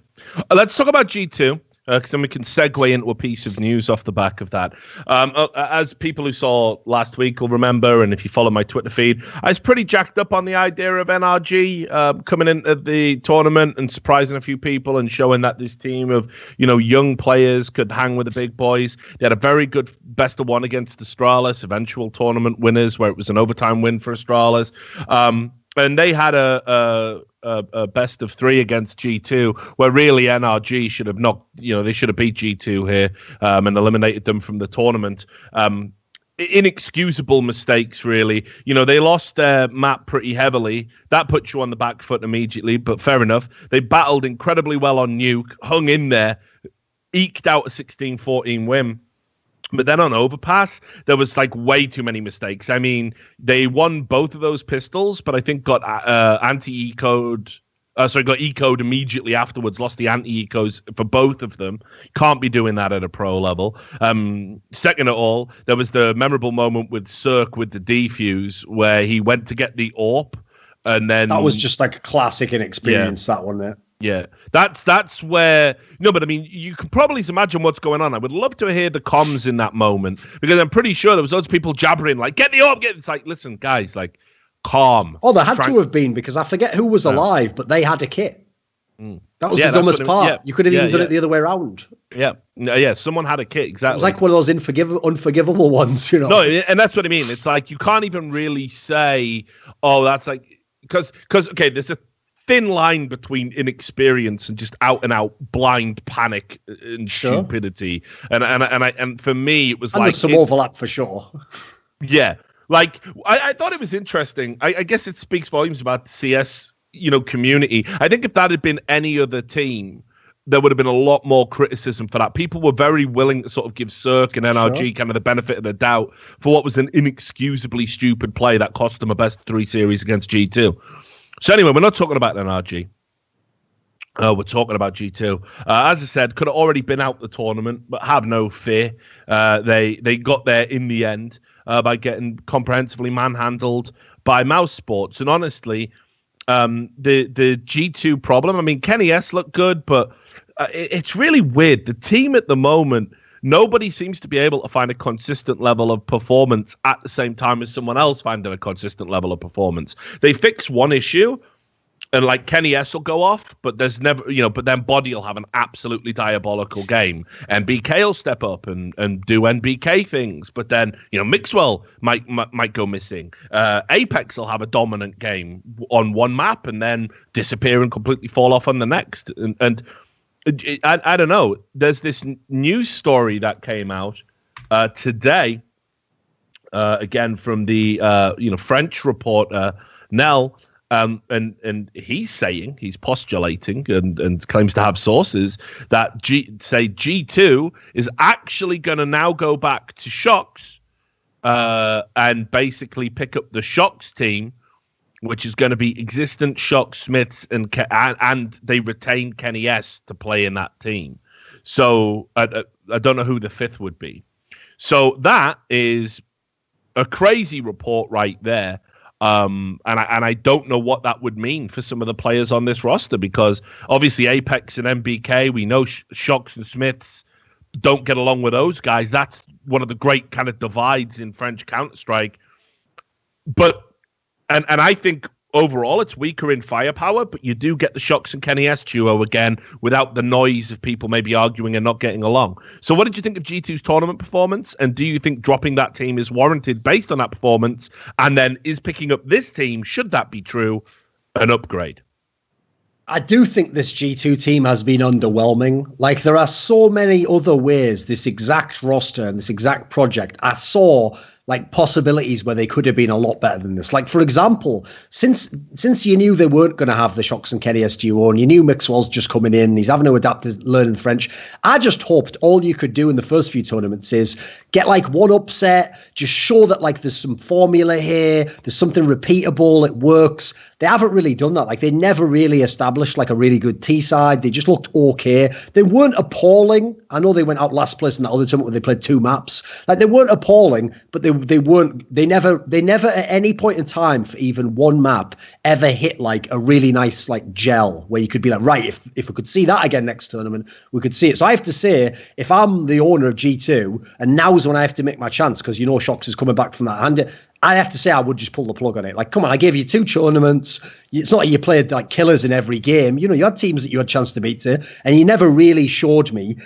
Let's talk about G2, because then we can segue into a piece of news off the back of that. As people who saw last week will remember, and if you follow my Twitter feed, I was pretty jacked up on the idea of NRG coming into the tournament and surprising a few people and showing that this team of, young players could hang with the big boys. They had a very good best of 1 against Astralis, eventual tournament winners, where it was an overtime win for Astralis. And they had a best of 3 against G2, where really NRG should have they should have beat G2 here and eliminated them from the tournament. Inexcusable mistakes, really. They lost their map pretty heavily. That puts you on the back foot immediately, but fair enough. They battled incredibly well on Nuke, hung in there, eked out a 16-14 win. But then on Overpass, there was way too many mistakes. I mean, they won both of those pistols, but I think got got eco'd immediately afterwards, lost the anti-ecos for both of them. Can't be doing that at a pro level. Second of all, there was the memorable moment with Cirque with the defuse, where he went to get the AWP, and then... That was just a classic inexperience, that one there. Yeah, that's where... No, but I mean, you can probably imagine what's going on. I would love to hear the comms in that moment, because I'm pretty sure there was loads of people jabbering, get the AWP, It's listen, guys, calm. Oh, there had to have been, because I forget who was alive, but they had a kit. That was the dumbest part. Yeah. You could have even done it the other way around. Yeah, someone had a kit, exactly. It was like one of those unforgivable ones, No, and that's what I mean. It's you can't even really say, oh, that's because okay, there's a thin line between inexperience and just out and out blind panic and stupidity. And for me, it was and like there's some overlap for sure. Yeah, like I thought it was interesting. I guess it speaks volumes about the CS, community. I think if that had been any other team, there would have been a lot more criticism for that. People were very willing to sort of give Cirque and NRG kind of the benefit of the doubt for what was an inexcusably stupid play that cost them a best 3 series against G2. So anyway, we're not talking about NRG. We're talking about G2. As I said, could have already been out the tournament, but have no fear. They got there in the end by getting comprehensively manhandled by Mousesports. And honestly, the G2 problem, I mean, Kenny S looked good, but it's really weird. The team at the moment, nobody seems to be able to find a consistent level of performance at the same time as someone else finding a consistent level of performance. They fix one issue, and like Kenny S will go off, but there's never, but then Body will have an absolutely diabolical game. NBK will step up and do NBK things, but then, Mixwell might go missing. Apex will have a dominant game on one map and then disappear and completely fall off on the next. And I don't know. There's this news story that came out today, again from the French reporter Nell, and he's postulating and claims to have sources that G2 is actually going to now go back to Shocks and basically pick up the Shocks team, which is going to be existent Shocks, Smiths, and they retain Kenny S to play in that team. So I don't know who the fifth would be. So that is a crazy report right there. And I don't know what that would mean for some of the players on this roster, because obviously Apex and MBK, we know Shocks and Smiths don't get along with those guys. That's one of the great kind of divides in French Counter-Strike. But and I think overall it's weaker in firepower, but you do get the Shocks and Kenny S duo again without the noise of people maybe arguing and not getting along. So what did you think of G2's tournament performance? And do you think dropping that team is warranted based on that performance? And then is picking up this team, should that be true, an upgrade? I do think this G2 team has been underwhelming. Like, there are so many other ways this exact roster and this exact project, I saw like possibilities where they could have been a lot better than this. Like, for example, since you knew they weren't going to have the Shocks and Kenny S duo, and you knew Mixwell's just coming in, he's having to adapt to learning French, I just hoped all you could do in the first few tournaments is get like one upset, just show that like there's some formula here, there's something repeatable, it works. They haven't really done that. Like, they never really established like a really good T side. They just looked okay. They weren't appalling. I know they went out last place in that other tournament where they played 2 maps. Like, they weren't appalling, but they never at any point in time for even one map ever hit like a really nice like gel where you could be like, right, if we could see that again next tournament, we could see it. So I have to say, if I'm the owner of G2 and now's when I have to make my chance, because Shocks is coming back from that hand, I have to say I would just pull the plug on it. Like, come on, I gave you 2 tournaments. It's not like you played like killers in every game. You had teams that you had a chance to beat to, and you never really showed me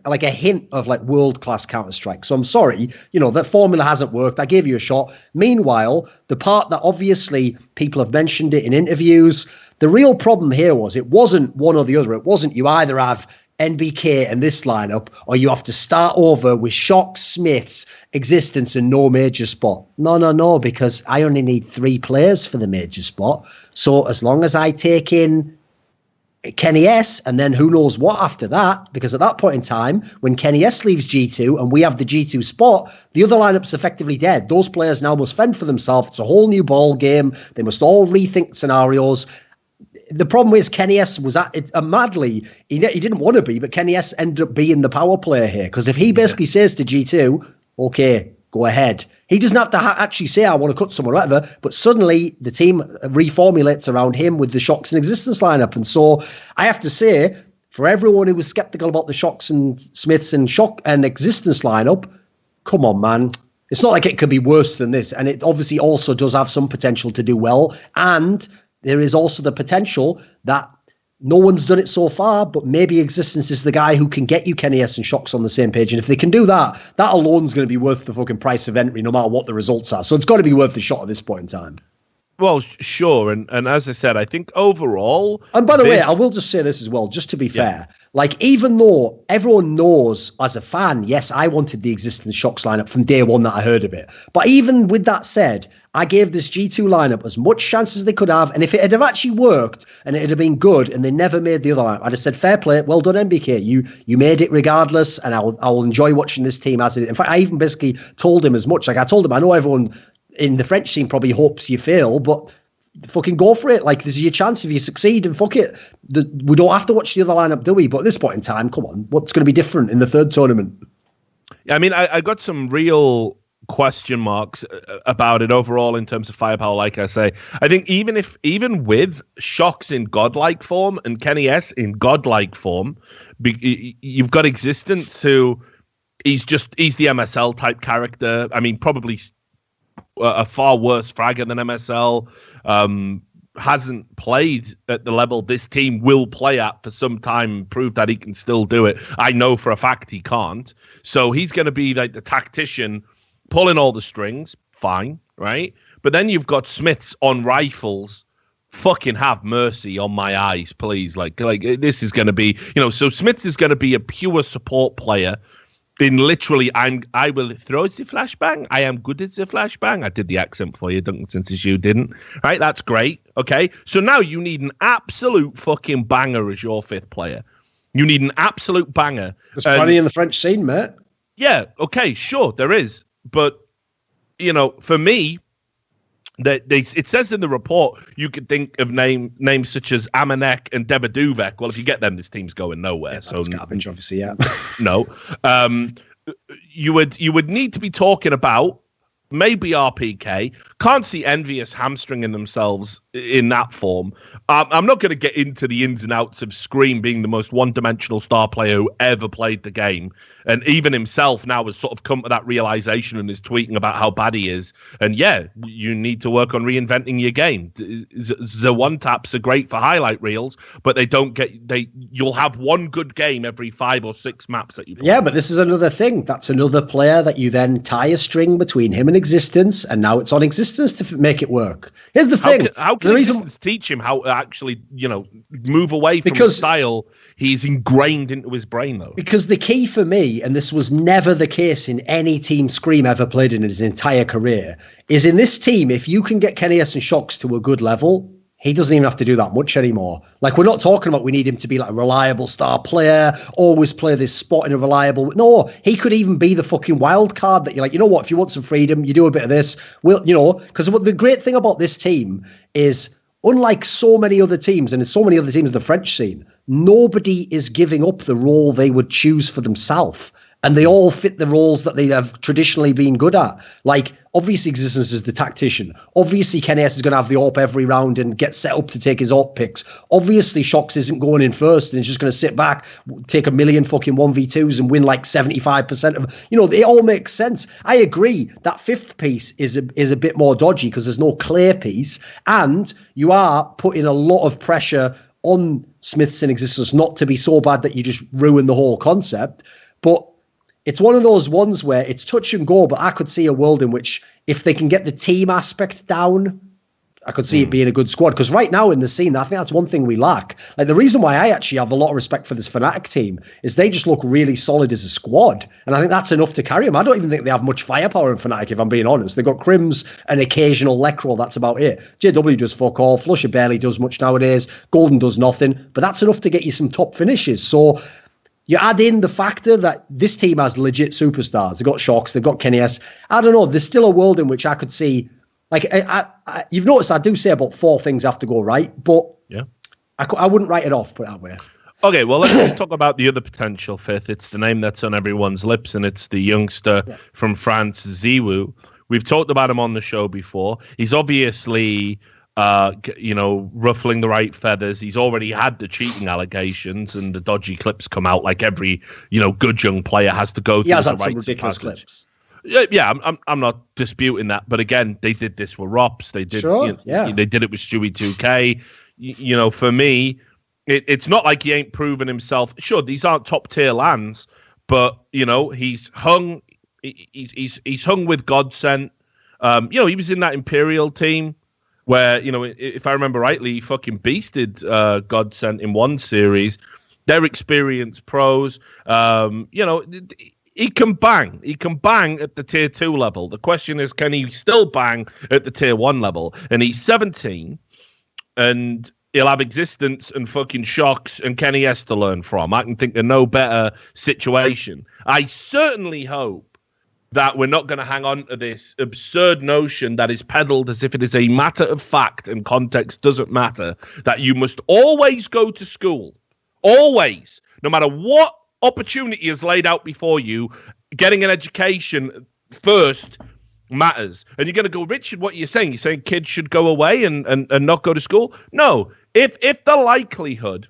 like a hint of like world-class Counter-Strike. So I'm sorry, that formula hasn't worked. I gave you a shot. Meanwhile, the part that obviously people have mentioned it in interviews, the real problem here was it wasn't one or the other. It wasn't you either have NBK and this lineup, or you have to start over with Shocks, Smiths, Existence, and no major spot. No, because I only need 3 players for the major spot. So as long as I take in Kenny S, and then who knows what after that, because at that point in time, when Kenny S leaves G2 and we have the G2 spot, the other lineup's effectively dead. Those players now must fend for themselves. It's a whole new ball game. They must all rethink scenarios. The problem is Kenny S was at it madly. He didn't want to be, but Kenny S ended up being the power player here. Because if he basically says to G2, okay, go ahead, he doesn't have to actually say, I want to cut someone or whatever. But suddenly the team reformulates around him with the Shocks and Existence lineup. And so I have to say, for everyone who was skeptical about the Shocks and Smiths and Shock and Existence lineup, come on, man. It's not like it could be worse than this. And it obviously also does have some potential to do well. And there is also the potential that no one's done it so far, but maybe Existence is the guy who can get you Kenny S and Shocks on the same page. And if they can do that, that alone is going to be worth the fucking price of entry, no matter what the results are. So it's got to be worth the shot at this point in time. Well, sure, and as I said, I think overall. And by the way, I will just say this as well, just to be fair. Like, even though everyone knows as a fan, yes, I wanted the existing Shocks lineup from day one that I heard of it. But even with that said, I gave this G2 lineup as much chance as they could have. And if it had have actually worked and it had been good and they never made the other lineup, I'd have said, fair play, well done, MBK. You made it regardless, and I'll enjoy watching this team as it. In fact, I even basically told him as much. Like, I told him, I know everyone in the French scene probably hopes you fail, but fucking go for it. Like, this is your chance if you succeed, and fuck it. We don't have to watch the other lineup, do we? But at this point in time, come on, what's going to be different in the third tournament? Yeah, I mean, I got some real question marks about it overall in terms of firepower. Like I say, I think even with Shocks in godlike form and Kenny S in godlike form, you've got Existence, who he's the MSL type character. I mean, probably a far worse fragger than MSL, hasn't played at the level this team will play at for some time, proved that he can still do it. I know for a fact he can't. So he's going to be like the tactician pulling all the strings, fine, right? But then you've got Smiths on rifles. Fucking have mercy on my eyes, please. Like this is going to be, so Smiths is going to be a pure support player. In literally, I will throw the flashbang. I am good at the flashbang. I did the accent for you, Duncan, since you didn't. Right, that's great. Okay, so now you need an absolute fucking banger as your fifth player. You need an absolute banger. There's plenty in the French scene, mate. Yeah, okay, sure, there is. But, for me, it says in the report you could think of names such as Amanek and Debaduvek. Well, if you get them, this team's going nowhere. Yeah, so garbage, obviously, yeah. No. You would need to be talking about maybe RPK. Can't see Envious hamstringing themselves in that form. I'm not going to get into the ins and outs of Scream being the most one-dimensional star player who ever played the game. And even himself now has sort of come to that realization and is tweeting about how bad he is. And yeah, you need to work on reinventing your game. The one-taps are great for highlight reels, but you'll have one good game every 5 or 6 maps that you play. Yeah, but this is another thing. That's another player that you then tie a string between him and Existence, and now it's on Existence to make it work. Here's the thing. How can Existence teach him how to actually, move away from the style he's ingrained into his brain, though? Because the key for me, and this was never the case in any team Scream ever played in his entire career, is in this team, if you can get Kenny S and Shocks to a good level, he doesn't even have to do that much anymore. Like, we're not talking about we need him to be like a reliable star player, always play this spot in a reliable... No, he could even be the fucking wild card that you're like, you know what, if you want some freedom, you do a bit of this. Because the great thing about this team is, unlike so many other teams, and there's so many other teams in the French scene, nobody is giving up the role they would choose for themselves. And they all fit the roles that they have traditionally been good at. Like, obviously, Existence is the tactician. Obviously, Kenny S is going to have the AWP every round and get set up to take his AWP picks. Obviously, Shocks isn't going in first and is just going to sit back, take a million fucking 1v2s and win like 75% of... it all makes sense. I agree. That fifth piece is a bit more dodgy because there's no clear piece. And you are putting a lot of pressure on Smiths and Existence not to be so bad that you just ruin the whole concept. But... it's one of those ones where it's touch and go, but I could see a world in which if they can get the team aspect down, I could see it being a good squad. Because right now in the scene, I think that's one thing we lack. Like, the reason why I actually have a lot of respect for this Fnatic team is they just look really solid as a squad. And I think that's enough to carry them. I don't even think they have much firepower in Fnatic, if I'm being honest. They've got Crims and occasional Lekroll, that's about it. JW does fuck all. Flusher barely does much nowadays. Golden does nothing. But that's enough to get you some top finishes. So... you add in the factor that this team has legit superstars. They've got Shocks, they've got Kenny S. I don't know. There's still a world in which I could see, like, you've noticed I do say about 4 things have to go right, but yeah, I wouldn't write it off, put it that way. Okay, well, let's just talk about the other potential fifth. It's the name that's on everyone's lips, and it's the youngster from France, ZywOo. We've talked about him on the show before. He's obviously... ruffling the right feathers. He's already had the cheating allegations and the dodgy clips come out like every, good young player has to go through. He has had some ridiculous clips. Yeah, I'm not disputing that. But again, they did this with Rops. They did, they did it with Stewie 2K. For me, it's not like he ain't proven himself. Sure, these aren't top tier lands, but he's hung. He's hung with Godsent. He was in that Imperial team. where, you know, if I remember rightly, he fucking beasted Godsent in one series. They're experienced pros. You know, he can bang. He can bang at the tier 2 level. The question is, can he still bang at the tier 1 level? And he's 17, and he'll have existence and fucking shocks, and Kenny has to learn from. I can think of no better situation. I certainly hope that we're not going to hang on to this absurd notion that is peddled as if it is a matter of fact and context doesn't matter, that you must always go to school. Always. No matter what opportunity is laid out before you, getting an education first matters. And you're going to go, Richard, what are you saying? You're saying kids should go away and not go to school? No. If the likelihood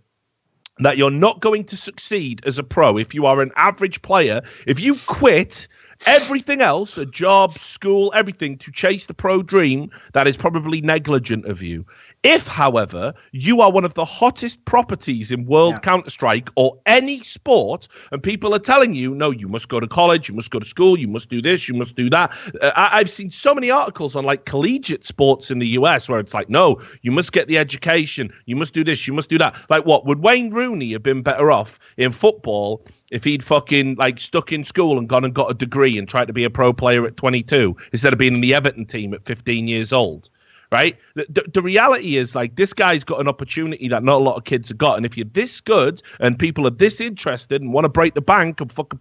that you're not going to succeed as a pro, if you are an average player, if you quit everything else, a job, school, everything, to chase the pro dream, that is probably negligent of you. If, however, you are one of the hottest properties in World Counter-Strike or any sport, and people are telling you, no, you must go to college, you must go to school, you must do this, you must do that. I've seen so many articles on like collegiate sports in the US where it's like, no, you must get the education, you must do this, you must do that. Like what? Would Wayne Rooney have been better off in football if he'd fucking like stuck in school and gone and got a degree and tried to be a pro player at 22 instead of being in the Everton team at 15 years old? Right? The reality is, like, this guy's got an opportunity that not a lot of kids have got. And if you're this good and people are this interested and want to break the bank and fucking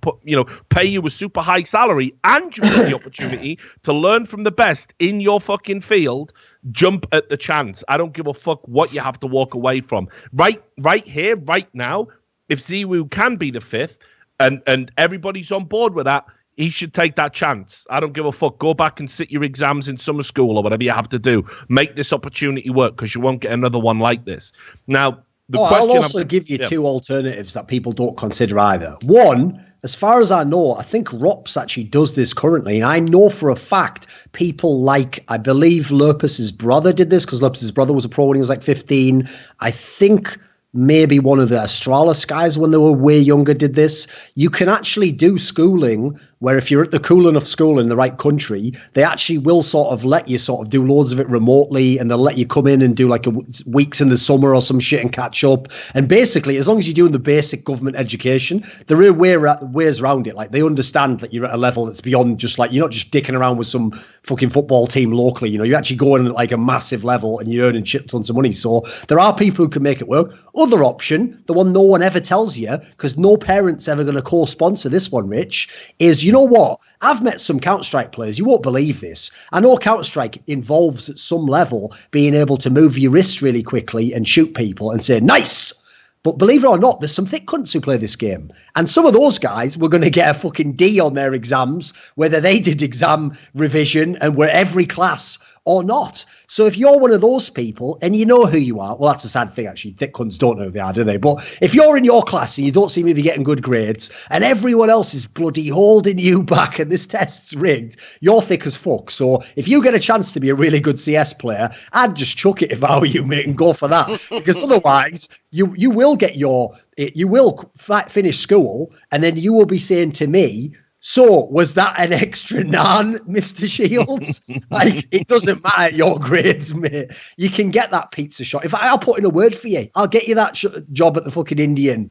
pay you a super high salary, and you've got the opportunity to learn from the best in your fucking field, jump at the chance. I don't give a fuck what you have to walk away from. Right here, right now, if ZywOo can be the 5th and everybody's on board with that, he should take that chance. I don't give a fuck. Go back and sit your exams in summer school or whatever you have to do. Make this opportunity work, because you won't get another one like this. Now, I'll also give you two alternatives that people don't consider either. One, as far as I know, I think ROPS actually does this currently. And I know for a fact people like, I believe Lurpus's brother did this, because Lurpus's brother was a pro when he was like 15. I think maybe one of the Astralis guys when they were way younger did this. You can actually do schooling where if you're at the cool enough school in the right country, they actually will sort of let you sort of do loads of it remotely, and they'll let you come in and do like weeks in the summer or some shit and catch up. And basically, as long as you're doing the basic government education, there are ways around it. Like, they understand that you're at a level that's beyond just like, you're not just dicking around with some fucking football team locally. You know, you're actually going at like a massive level and you're earning shit tons of money. So there are people who can make it work. Other option, the one no one ever tells you, because no parent's ever going to co-sponsor this one, Rich, is, you know what? I've met some Counter-Strike players. You won't believe this. I know Counter-Strike involves at some level being able to move your wrist really quickly and shoot people and say, nice. But believe it or not, there's some thick cunts who play this game. And some of those guys were going to get a fucking D on their exams, whether they did exam revision and were every class or not. So if you're one of those people and you know who you are, well, that's a sad thing, actually. Thick cunts don't know who they are, do they? But if you're in your class and you don't seem to be getting good grades and everyone else is bloody holding you back and this test's rigged, you're thick as fuck. So if you get a chance to be a really good CS player, I'd just chuck it if I were you, mate, and go for that. Because otherwise, you will get you will finish school, and then you will be saying to me, so, was that an extra nan, Mr. Shields? Like, it doesn't matter your grades, mate. You can get that pizza shop. If I'll put in a word for you, I'll get you that job at the fucking Indian.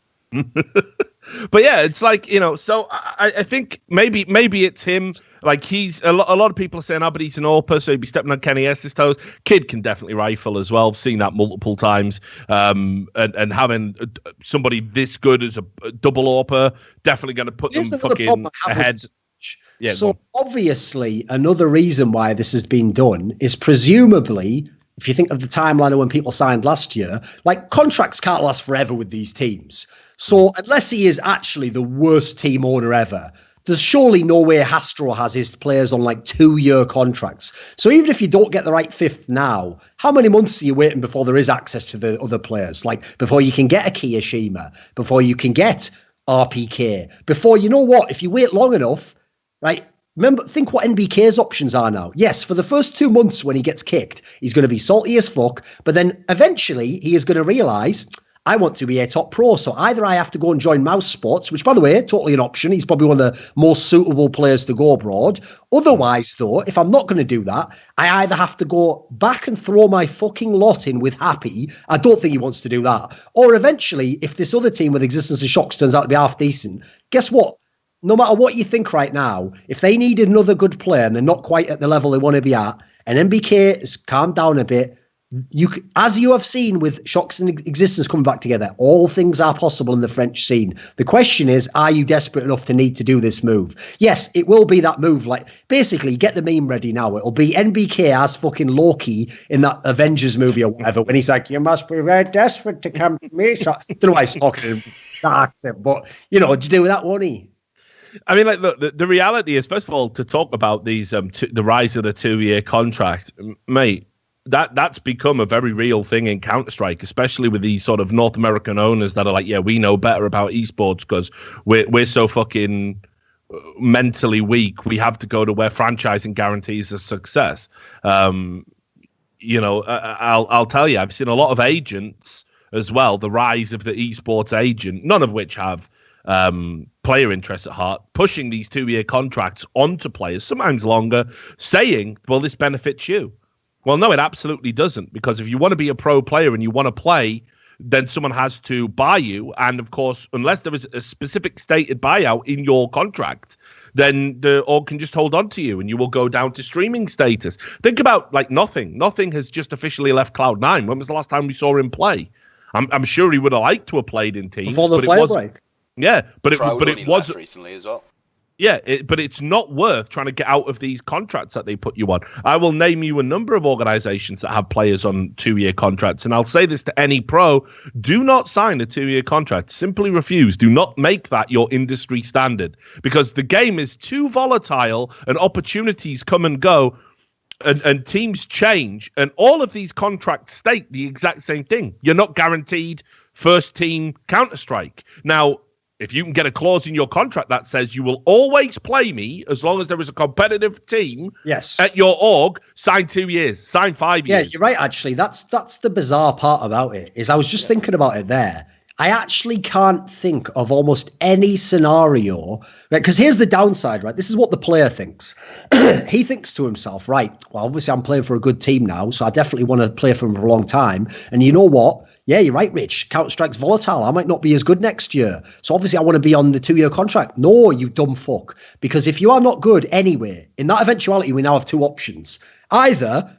But yeah, it's like, you know, so I think maybe it's him. Like, he's a lot of people are saying, but he's an AWPer, so he'd be stepping on Kenny S's toes. Kid can definitely rifle as well. I've seen that multiple times. And having somebody this good as a double AWPer, definitely going to put them fucking ahead. Yeah, so obviously, another reason why this has been done is presumably, if you think of the timeline of when people signed last year, like, contracts can't last forever with these teams. So unless he is actually the worst team owner ever, there's surely no way Hastro has his players on like 2-year contracts. So even if you don't get the right 5th now, how many months are you waiting before there is access to the other players? Like, before you can get a Kiyashima, before you can get RPK, before, you know what, if you wait long enough, right? Remember, think what NBK's options are now. Yes, for the first 2 months when he gets kicked, he's going to be salty as fuck. But then eventually he is going to realise, I want to be a top pro. So either I have to go and join Mousesports, which, by the way, totally an option. He's probably one of the most suitable players to go abroad. Otherwise, though, if I'm not going to do that, I either have to go back and throw my fucking lot in with Happy. I don't think he wants to do that. Or eventually, if this other team with Existence of Shocks turns out to be half decent, guess what? No matter what you think right now, if they need another good player and they're not quite at the level they want to be at, and MBK has calmed down a bit, as you have seen with Shocks and Existence coming back together, all things are possible in the French scene. The question is, are you desperate enough to need to do this move? Yes, it will be that move. Like, basically, get the meme ready now. It'll be NBK as fucking Loki in that Avengers movie or whatever, when he's like, you must be very desperate to come to me. So, I don't know why he's talking in that accent, but, you know, just do that, won't he? I mean, like, look, the reality is, first of all, to talk about these, the rise of the 2-year contract, mate, that's become a very real thing in Counter-Strike, especially with these sort of North American owners that are like, yeah, we know better about esports because we're so fucking mentally weak. We have to go to where franchising guarantees a success. You know, I'll tell you, I've seen a lot of agents as well, the rise of the esports agent, none of which have player interests at heart, pushing these 2-year contracts onto players, sometimes longer, saying, well, this benefits you. Well, no, it absolutely doesn't, because if you want to be a pro player and you want to play, then someone has to buy you. And of course, unless there is a specific stated buyout in your contract, then the org can just hold on to you and you will go down to streaming status. Think about like Nothing. Nothing has just officially left Cloud9. When was the last time we saw him play? I'm sure he would have liked to have played in teams. Before the player break. Yeah, but it was recently as well. Yeah, but it's not worth trying to get out of these contracts that they put you on. I will name you a number of organizations that have players on 2-year contracts, and I'll say this to any pro: do not sign a 2-year contract. Simply refuse. Do not make that your industry standard, because the game is too volatile and opportunities come and go. And teams change, and all of these contracts state the exact same thing. You're not guaranteed first team Counter-Strike. Now, if you can get a clause in your contract that says you will always play me as long as there is a competitive team at your org, sign 2 years, sign 5 years. Yeah, you're right, actually. That's the bizarre part about it, is I was just thinking about it there. I actually can't think of almost any scenario, right? Because here's the downside, right? This is what the player thinks. He thinks to himself, right, well, obviously I'm playing for a good team now, so I definitely want to play for him for a long time. And you know what? Yeah, you're right, Rich. Counter-Strike's volatile. I might not be as good next year. So obviously I want to be on the 2-year contract. No, you dumb fuck. Because if you are not good anyway, in that eventuality, we now have two options. Either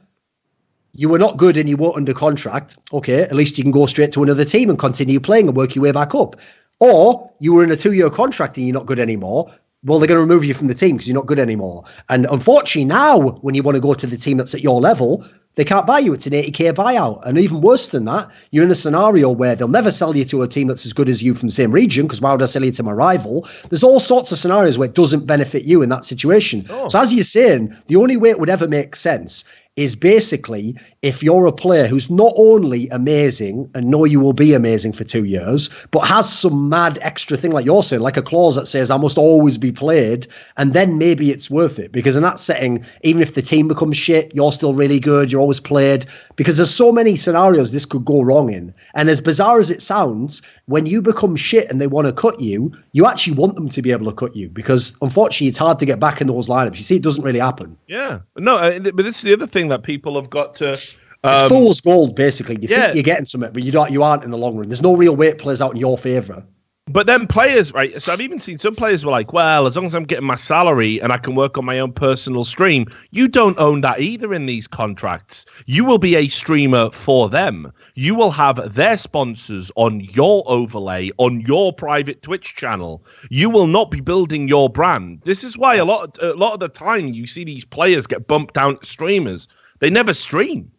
you were not good and you weren't under contract. Okay, at least you can go straight to another team and continue playing and work your way back up. Or you were in a 2-year contract and you're not good anymore. Well, they're going to remove you from the team because you're not good anymore. And unfortunately now, when you want to go to the team that's at your level, they can't buy you. It's an 80k buyout. And even worse than that, you're in a scenario where they'll never sell you to a team that's as good as you from the same region, because why would I sell you to my rival? There's all sorts of scenarios where it doesn't benefit you in that situation. Oh. So as you're saying, the only way it would ever make sense is basically if you're a player who's not only amazing and know you will be amazing for 2 years, but has some mad extra thing like you're saying, like a clause that says I must always be played, and then maybe it's worth it. Because in that setting, even if the team becomes shit, you're still really good, you're always played, because there's so many scenarios this could go wrong in. And as bizarre as it sounds, when you become shit and they want to cut you, you actually want them to be able to cut you, because unfortunately it's hard to get back in those lineups. You see, it doesn't really happen. Yeah. No, but this is the other thing that people have got to... it's fool's gold, basically. You think you're getting something, but you aren't in the long run. There's no real way it plays out in your favour. But then players, right? So I've even seen some players were like, well, as long as I'm getting my salary and I can work on my own personal stream, you don't own that either in these contracts. You will be a streamer for them. You will have their sponsors on your overlay, on your private Twitch channel. You will not be building your brand. This is why a lot of the time you see these players get bumped down to streamers. They never stream.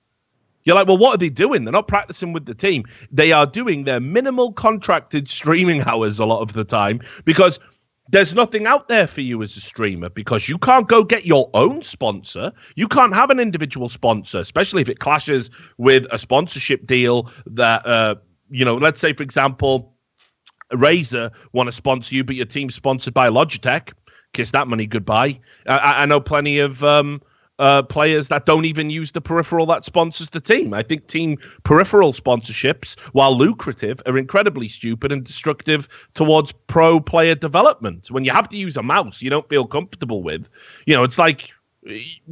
You're like, well, what are they doing? They're not practicing with the team. They are doing their minimal contracted streaming hours a lot of the time, because there's nothing out there for you as a streamer, because you can't go get your own sponsor. You can't have an individual sponsor, especially if it clashes with a sponsorship deal that, let's say, for example, Razer want to sponsor you, but your team's sponsored by Logitech. Kiss that money goodbye. I know plenty of players that don't even use the peripheral that sponsors the team. I think team peripheral sponsorships, while lucrative, are incredibly stupid and destructive towards pro player development. When you have to use a mouse you don't feel comfortable with, it's like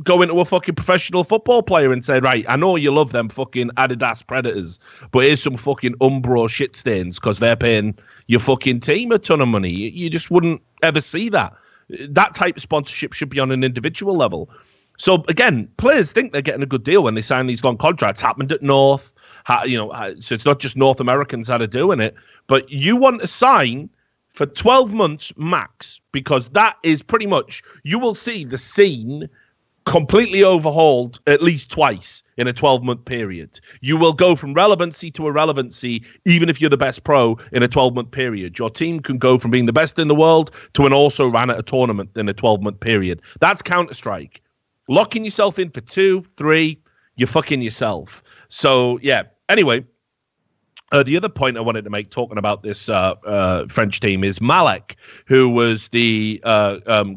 going to a fucking professional football player and say, right, I know you love them fucking Adidas Predators, but here's some fucking Umbro shit stains because they're paying your fucking team a ton of money. You just wouldn't ever see that. That type of sponsorship should be on an individual level. So again, players think they're getting a good deal when they sign these long contracts. Happened at North, so it's not just North Americans that are doing it, but you want to sign for 12 months max, because that is pretty much, you will see the scene completely overhauled at least twice in a 12-month period. You will go from relevancy to irrelevancy, even if you're the best pro in a 12-month period. Your team can go from being the best in the world to an also ran at a tournament in a 12-month period. That's Counter-Strike. Locking yourself in for 2, 3, you're fucking yourself. So, yeah. Anyway, the other point I wanted to make talking about this French team is Malek, who was the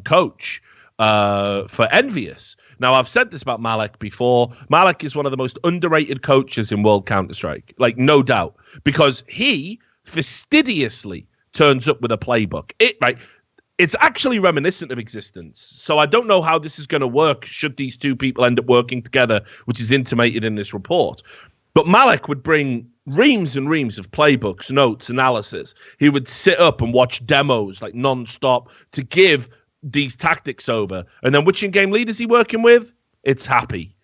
coach for Envious. Now, I've said this about Malek before. Malek is one of the most underrated coaches in World Counter-Strike, like no doubt, because he fastidiously turns up with a playbook. It's actually reminiscent of Existence. So I don't know how this is going to work should these two people end up working together, which is intimated in this report. But Malek would bring reams and reams of playbooks, notes, analysis. He would sit up and watch demos like non-stop to give these tactics over. And then which in-game lead is he working with? It's Happy.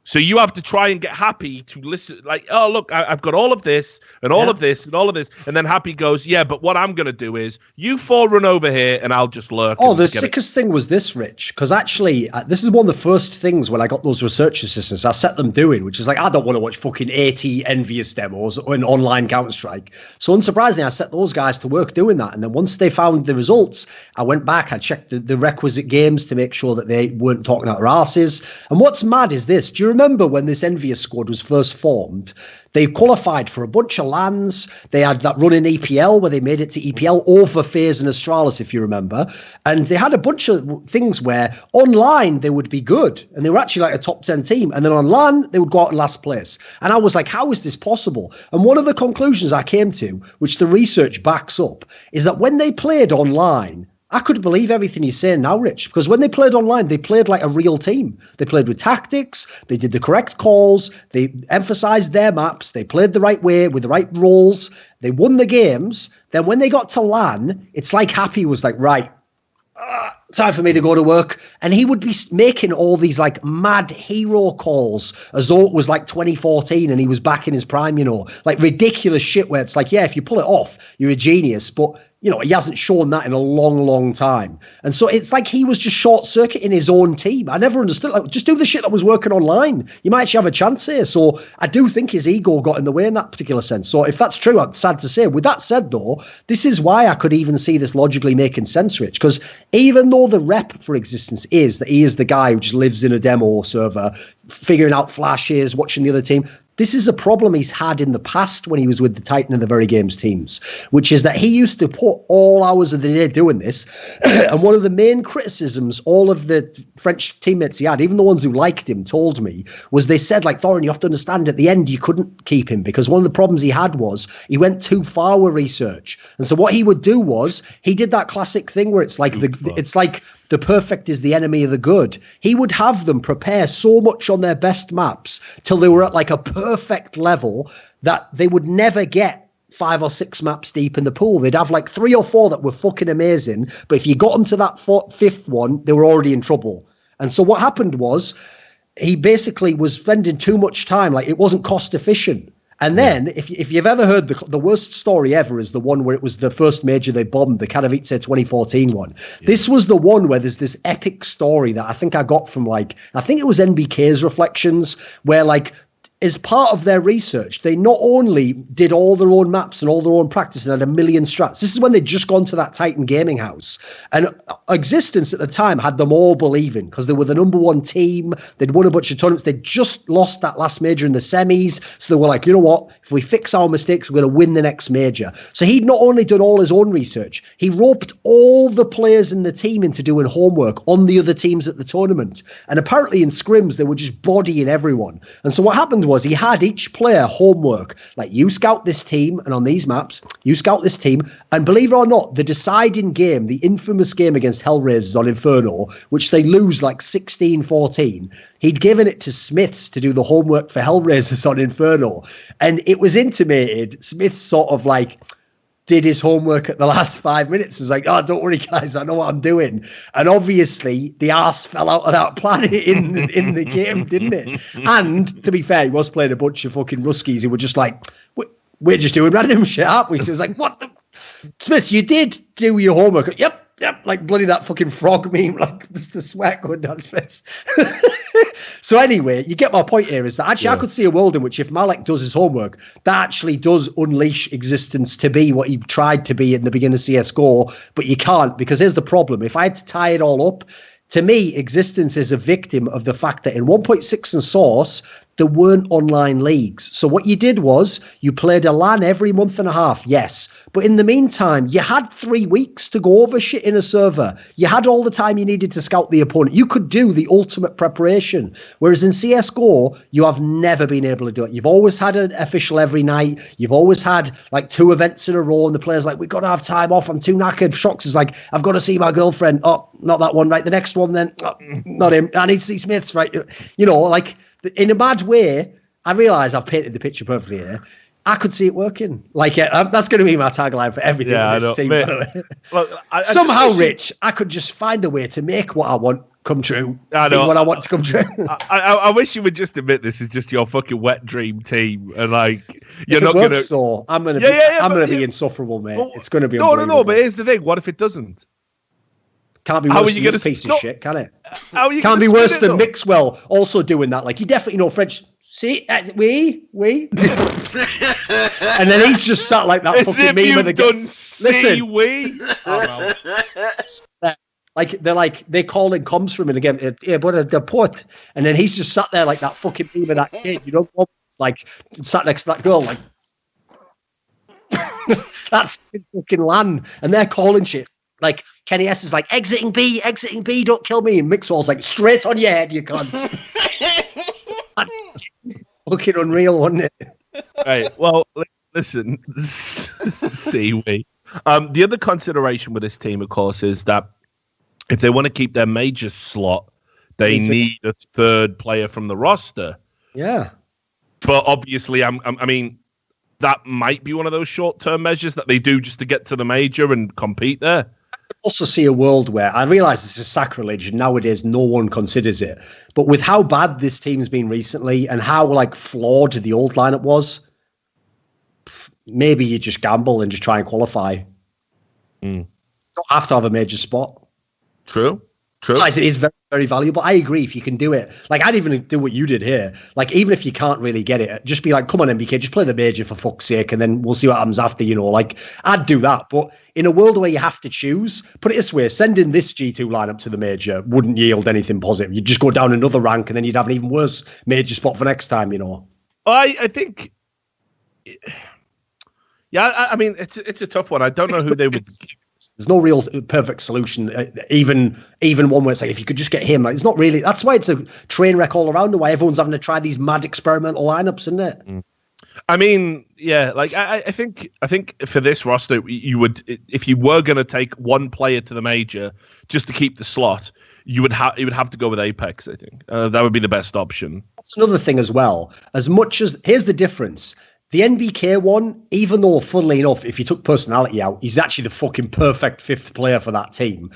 So you have to try and get Happy to listen, like, oh, look, I've got all of this and all of this and all of this. And then Happy goes, yeah, but what I'm going to do is you 4 run over here and I'll just lurk. Oh, the sickest thing was this, Rich, because actually this is one of the first things when I got those research assistants, I set them doing, which is like, I don't want to watch fucking 80 Envious demos in online Counter-Strike. So unsurprisingly, I set those guys to work doing that. And then once they found the results, I went back, I checked the requisite games to make sure that they weren't talking out their asses. And what's mad is this. Do you remember when this Envious squad was first formed? They qualified for a bunch of LANs. They had that run in EPL where they made it to EPL over FaZe and Astralis, if you remember. And they had a bunch of things where online they would be good and they were actually like a top 10 team. And then on LAN, they would go out in last place. And I was like, how is this possible? And one of the conclusions I came to, which the research backs up, is that when they played online, I couldn't believe everything you're saying now, Rich, because when they played online, they played like a real team. They played with tactics. They did the correct calls. They emphasized their maps. They played the right way with the right roles. They won the games. Then when they got to LAN, it's like Happy was like, right, time for me to go to work. And he would be making all these like mad hero calls as though it was like 2014 and he was back in his prime, like ridiculous shit where it's like, yeah, if you pull it off, you're a genius. But he hasn't shown that in a long, long time. And so it's like he was just short-circuiting his own team. I never understood. Like, just do the shit that was working online. You might actually have a chance here. So I do think his ego got in the way in that particular sense. So if that's true, I'm sad to say. With that said, though, this is why I could even see this logically making sense, Rich. Because even though the rep for Existence is that he is the guy who just lives in a demo server, figuring out flashes, watching the other team, this is a problem he's had in the past when he was with the Titan and the Very Games teams, which is that he used to put all hours of the day doing this. And one of the main criticisms all of the French teammates he had, even the ones who liked him, told me, was they said, like, Thorin, you have to understand at the end you couldn't keep him because one of the problems he had was he went too far with research. And so what he would do was he did that classic thing where it's like the perfect is the enemy of the good. He would have them prepare so much on their best maps till they were at like a perfect level that they would never get 5 or 6 maps deep in the pool. They'd have like 3 or 4 that were fucking amazing. But if you got them to that 5th one, they were already in trouble. And so what happened was he basically was spending too much time. Like it wasn't cost efficient. And then, if you've ever heard the worst story ever is the one where it was the first major they bombed, the Katowice 2014 one. Yeah. This was the one where there's this epic story that I think I got from I think it was NBK's Reflections, where as part of their research, they not only did all their own maps and all their own practice and had a million strats. This is when they'd just gone to that Titan gaming house. And Existence at the time had them all believing, because they were the number one team. They'd won a bunch of tournaments. They'd just lost that last major in the semis. So they were like, you know what? If we fix our mistakes, we're going to win the next major. So he'd not only done all his own research, he roped all the players in the team into doing homework on the other teams at the tournament. And apparently in scrims, they were just bodying everyone. And so what happened was he had each player homework, like, you scout this team, and on these maps, you scout this team. And believe it or not, the deciding game, the infamous game against Hellraisers on Inferno, which they lose like 16-14, he'd given it to Smiths to do the homework for Hellraisers on Inferno. And it was intimated. Smiths sort of like did his homework at the last 5 minutes. It was like, oh, don't worry, guys, I know what I'm doing. And obviously, the arse fell out of that planet in the game, didn't it? And to be fair, he was playing a bunch of fucking Ruskies who were just like, we're just doing random shit, aren't we? So it was like, what the? Smiths, you did do your homework. Yep, like bloody that fucking frog meme, like just the sweat going down his face. So anyway, you get my point here, is that actually I could see a world in which if Malek does his homework, that actually does unleash Existence to be what he tried to be in the beginning of CSGO, but you can't, because here's the problem. If I had to tie it all up, to me, Existence is a victim of the fact that in 1.6 and Source, there weren't online leagues. So what you did was you played a LAN every month and a half, yes. But in the meantime, you had 3 weeks to go over shit in a server. You had all the time you needed to scout the opponent. You could do the ultimate preparation. Whereas in CSGO, you have never been able to do it. You've always had an official every night. You've always had like 2 events in a row, and the player's like, we've got to have time off. I'm too knackered. Shox is like, I've got to see my girlfriend. Oh, not that one, right? The next one then. Oh, not him. I need to see Smiths, right? You know, like, in a bad way, I realise I've painted the picture perfectly here. I could see it working. Like, that's going to be my tagline for everything in this team. Look, somehow, Rich, I could just find a way to make what I want come true. I know what I want to come true. I wish you would just admit this is just your fucking wet dream team, and like you're not going to. So I'm going to be insufferable, mate. Well, it's going to be no. But here's the thing: what if it doesn't? Can't be worse than this piece of shit, can it? Can't be worse than Mixwell also doing that. Like, you definitely know French. See, we. And then he's just sat like that fucking meme of the game. Listen, we. Like they're calling comms from him again. Yeah, but the put, and then he's just sat there like that fucking meme of that kid. You know, like sat next to that girl, like that's fucking LAN, and they're calling shit. Like, Kenny S is like, exiting B, don't kill me. And Mixwell's like, straight on your head, you cunt. Fucking unreal, wasn't it? Right, well, listen, see we. The other consideration with this team, of course, is that if they want to keep their major slot, they need a third player from the roster. Yeah. But obviously, I mean, that might be one of those short-term measures that they do just to get to the major and compete there. Also see a world where I realize this is sacrilege and nowadays no one considers it, but with how bad this team's been recently and how like flawed the old lineup was, maybe you just gamble and just try and qualify. You don't have to have a major spot. True. It is very, very valuable. I agree if you can do it. Like, I'd even do what you did here. Like, even if you can't really get it, just be like, come on, MBK, just play the major for fuck's sake, and then we'll see what happens after, you know. Like, I'd do that. But in a world where you have to choose, put it this way, sending this G2 lineup to the major wouldn't yield anything positive. You'd just go down another rank, and then you'd have an even worse major spot for next time, you know. I think... Yeah, I mean, it's a tough one. I don't know who they would... There's no real perfect solution. Even one where it's like, if you could just get him, like, it's not really. That's why it's a train wreck all around, and why everyone's having to try these mad experimental lineups, isn't it? I mean, yeah, like I think for this roster, you would, if you were going to take one player to the major just to keep the slot, you would have to go with Apex. I think that would be the best option. That's another thing as well. As much as here's the difference. The NBK one, even though, funnily enough, if you took personality out, he's actually the fucking perfect fifth player for that team.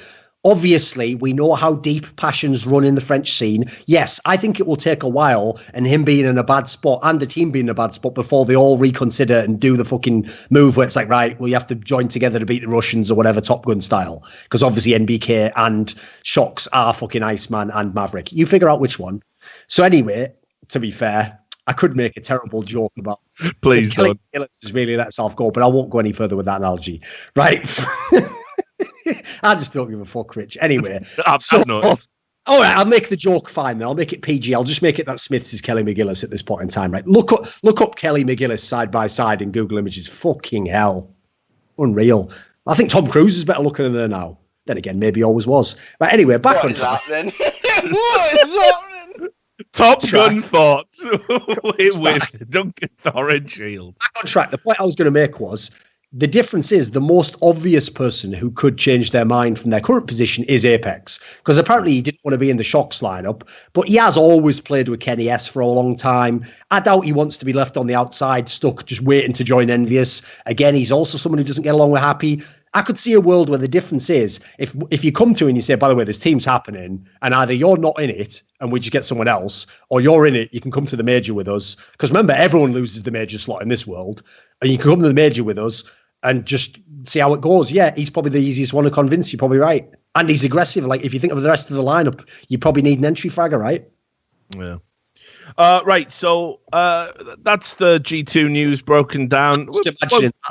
Obviously, we know how deep passions run in the French scene. Yes, I think it will take a while, and him being in a bad spot and the team being in a bad spot before they all reconsider and do the fucking move where it's like, right, well, you have to join together to beat the Russians or whatever, Top Gun style. Because obviously NBK and Shox are fucking Iceman and Maverick. You figure out which one. So anyway, to be fair, I could make a terrible joke about. Please Kelly don't. McGillis has really let self go, but I won't go any further with that analogy. Right? I just don't give a fuck, Rich. Anyway, I've noticed. All right, I'll make the joke fine then. I'll make it PG. I'll just make it that Smiths is Kelly McGillis at this point in time, right? Look up Kelly McGillis side by side in Google Images. Fucking hell. Unreal. I think Tom Cruise is better looking than her now. Then again, maybe he always was. But anyway, back on track. What is happening? Top Gun thoughts with Duncan Thornhill. Back on track. The point I was going to make was, the difference is the most obvious person who could change their mind from their current position is Apex, because apparently he didn't want to be in the Shocks lineup, but he has always played with Kenny S for a long time. I doubt he wants to be left on the outside, stuck, just waiting to join Envious. Again, he's also someone who doesn't get along with Happy. I could see a world where the difference is if you come to and you say, by the way, this team's happening, and either you're not in it and we just get someone else, or you're in it, you can come to the major with us. Because remember, everyone loses the major slot in this world, and you can come to the major with us and just see how it goes. Yeah, he's probably the easiest one to convince. You're probably right. And he's aggressive. Like, if you think of the rest of the lineup, you probably need an entry fragger, right? Yeah. Right, so that's the G2 news broken down.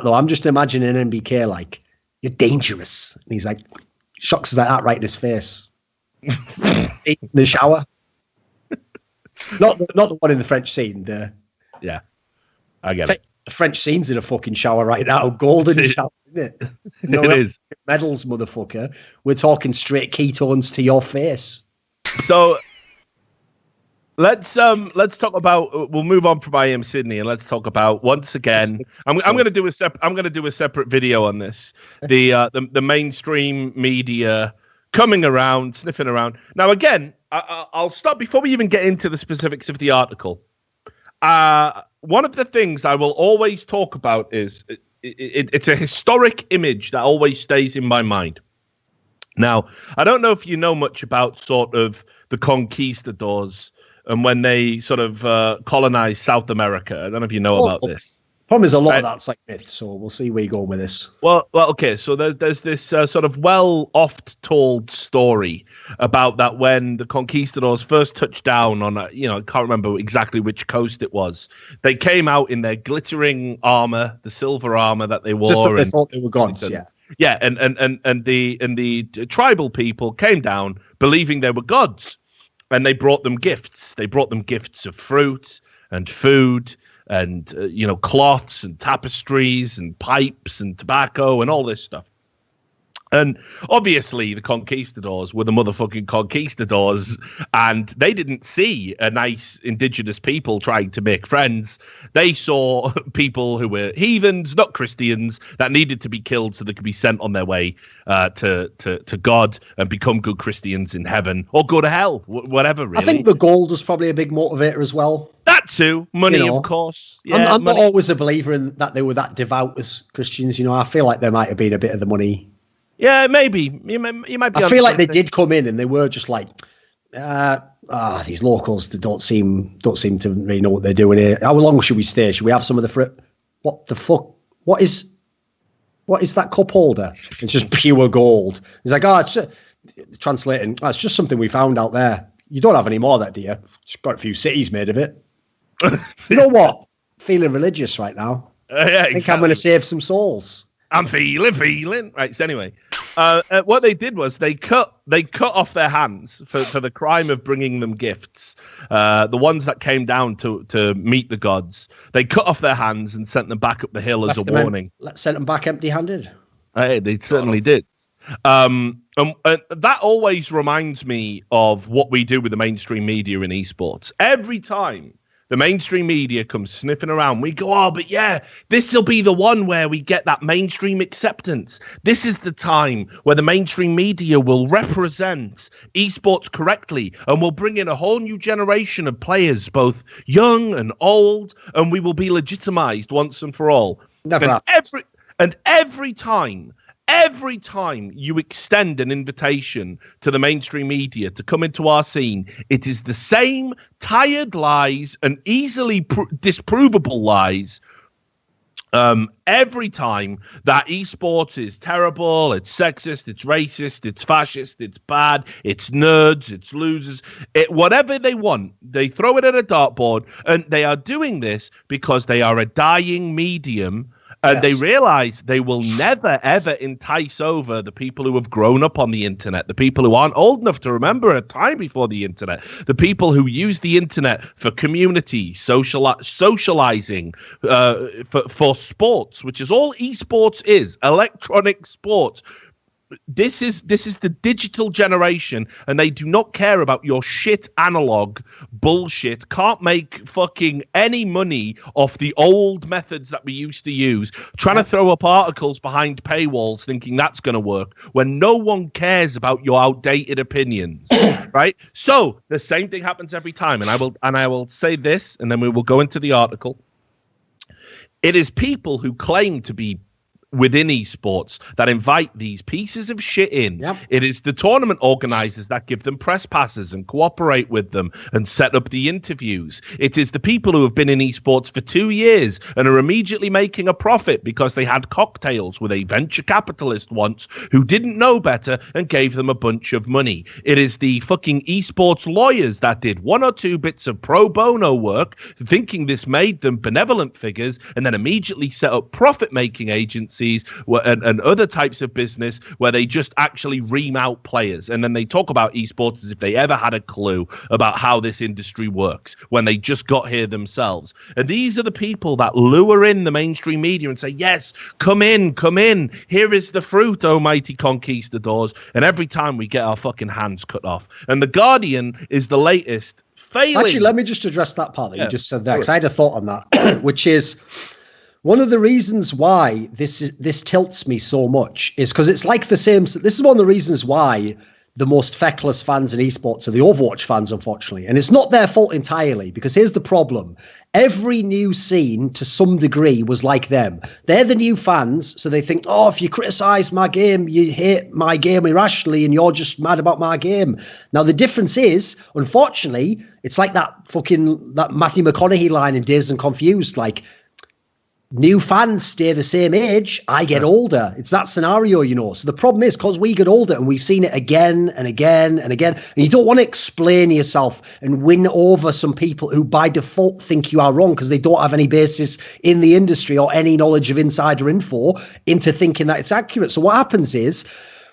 I'm just imagining NBK like, you're dangerous. And he's like, shocks like that right in his face. In the shower. Not the one in the French scene. Yeah, I get it. The French scene's in a fucking shower right now. Golden shower, isn't it? No, it is. Medals, motherfucker. We're talking straight ketones to your face. So let's talk about. We'll move on from IM Sydney and let's talk about, once again. I'm going to do a separate video on this. The mainstream media coming around, sniffing around. Now again, I'll stop before we even get into the specifics of the article. One of the things I will always talk about is it's a historic image that always stays in my mind. Now, I don't know if you know much about sort of the conquistadors and when they sort of colonized South America. I don't know if you know about this. Problem is, a lot of that's like myth, so we'll see where you go with this. Well, okay. So there's this sort of oft-told story about that when the conquistadors first touched down on I can't remember exactly which coast it was. They came out in their glittering armor, the silver armor that they wore. Just that they thought they were gods, yeah. Yeah, and the tribal people came down believing they were gods, and they brought them gifts. They brought them gifts of fruit and food, and cloths and tapestries and pipes and tobacco and all this stuff. And obviously the conquistadors were the motherfucking conquistadors, and they didn't see a nice indigenous people trying to make friends. They saw people who were heathens, not Christians, that needed to be killed so they could be sent on their way to God and become good Christians in heaven, or go to hell, whatever, really. I think the gold was probably a big motivator as well. That too. Money, of course. Yeah, I'm not always a believer in that they were that devout as Christians. I feel like there might have been a bit of the money. Yeah, maybe. You might be. I feel like they did come in and they were just like, these locals don't seem to really know what they're doing here. How long should we stay? Should we have some of the fruit? What the fuck? What is that cup holder? It's just pure gold. He's like, it's just, translating. It's just something we found out there. You don't have any more of that, do you? It's got a few cities made of it. You know what? Feeling religious right now. Yeah, I think I'm going to save some souls. I'm feeling. Right. So anyway, what they did was they cut off their hands for the crime of bringing them gifts. The ones that came down to meet the gods, they cut off their hands and sent them back up the hill as a warning. Sent them back empty-handed. Hey, they certainly did. That always reminds me of what we do with the mainstream media in esports. Every time the mainstream media comes sniffing around, we go, but yeah, this will be the one where we get that mainstream acceptance. This is the time where the mainstream media will represent esports correctly, and we'll bring in a whole new generation of players, both young and old, and we will be legitimized once and for all. Every time you extend an invitation to the mainstream media to come into our scene, it is the same tired lies and easily disprovable lies Every time that esports is terrible, it's sexist, it's racist, it's fascist, it's bad, it's nerds, it's losers, whatever they want, they throw it at a dartboard, and they are doing this because they are a dying medium. And they realize they will never, ever entice over the people who have grown up on the internet, the people who aren't old enough to remember a time before the internet, the people who use the internet for community, socializing, for sports, which is all esports is, electronic sports. This is the digital generation, and they do not care about your shit analog bullshit. Can't make fucking any money off the old methods that we used to use. Trying to throw up articles behind paywalls, thinking that's going to work when no one cares about your outdated opinions, right? So the same thing happens every time, and I will say this, and then we will go into the article. It is people who claim to be within esports that invite these pieces of shit in. Yep. It is the tournament organizers that give them press passes and cooperate with them and set up the interviews. It is the people who have been in esports for 2 years and are immediately making a profit because they had cocktails with a venture capitalist once who didn't know better and gave them a bunch of money. It is the fucking esports lawyers that did 1 or 2 bits of pro bono work thinking this made them benevolent figures and then immediately set up profit-making agencies and other types of business where they just actually ream out players, and then they talk about esports as if they ever had a clue about how this industry works when they just got here themselves. And these are the people that lure in the mainstream media and say, yes, come in, here is the fruit, oh mighty conquistadors. And every time we get our fucking hands cut off. And the Guardian is the latest failing. Actually, let me just address that part that you just said there, because I had a thought on that, which is one of the reasons why this tilts me so much is because it's like the same. This is one of the reasons why the most feckless fans in esports are the Overwatch fans, unfortunately. And it's not their fault entirely, because here's the problem. Every new scene, to some degree, was like them. They're the new fans, so they think, oh, if you criticize my game, you hate my game irrationally, and you're just mad about my game. Now, the difference is, unfortunately, it's like that Matthew McConaughey line in Dazed and Confused, like, new fans stay the same age, I get older. It's that scenario, you know. So the problem is, because we get older, and we've seen it again and again and again, and you don't want to explain yourself and win over some people who by default think you are wrong because they don't have any basis in the industry or any knowledge of insider info into thinking that it's accurate. So what happens is,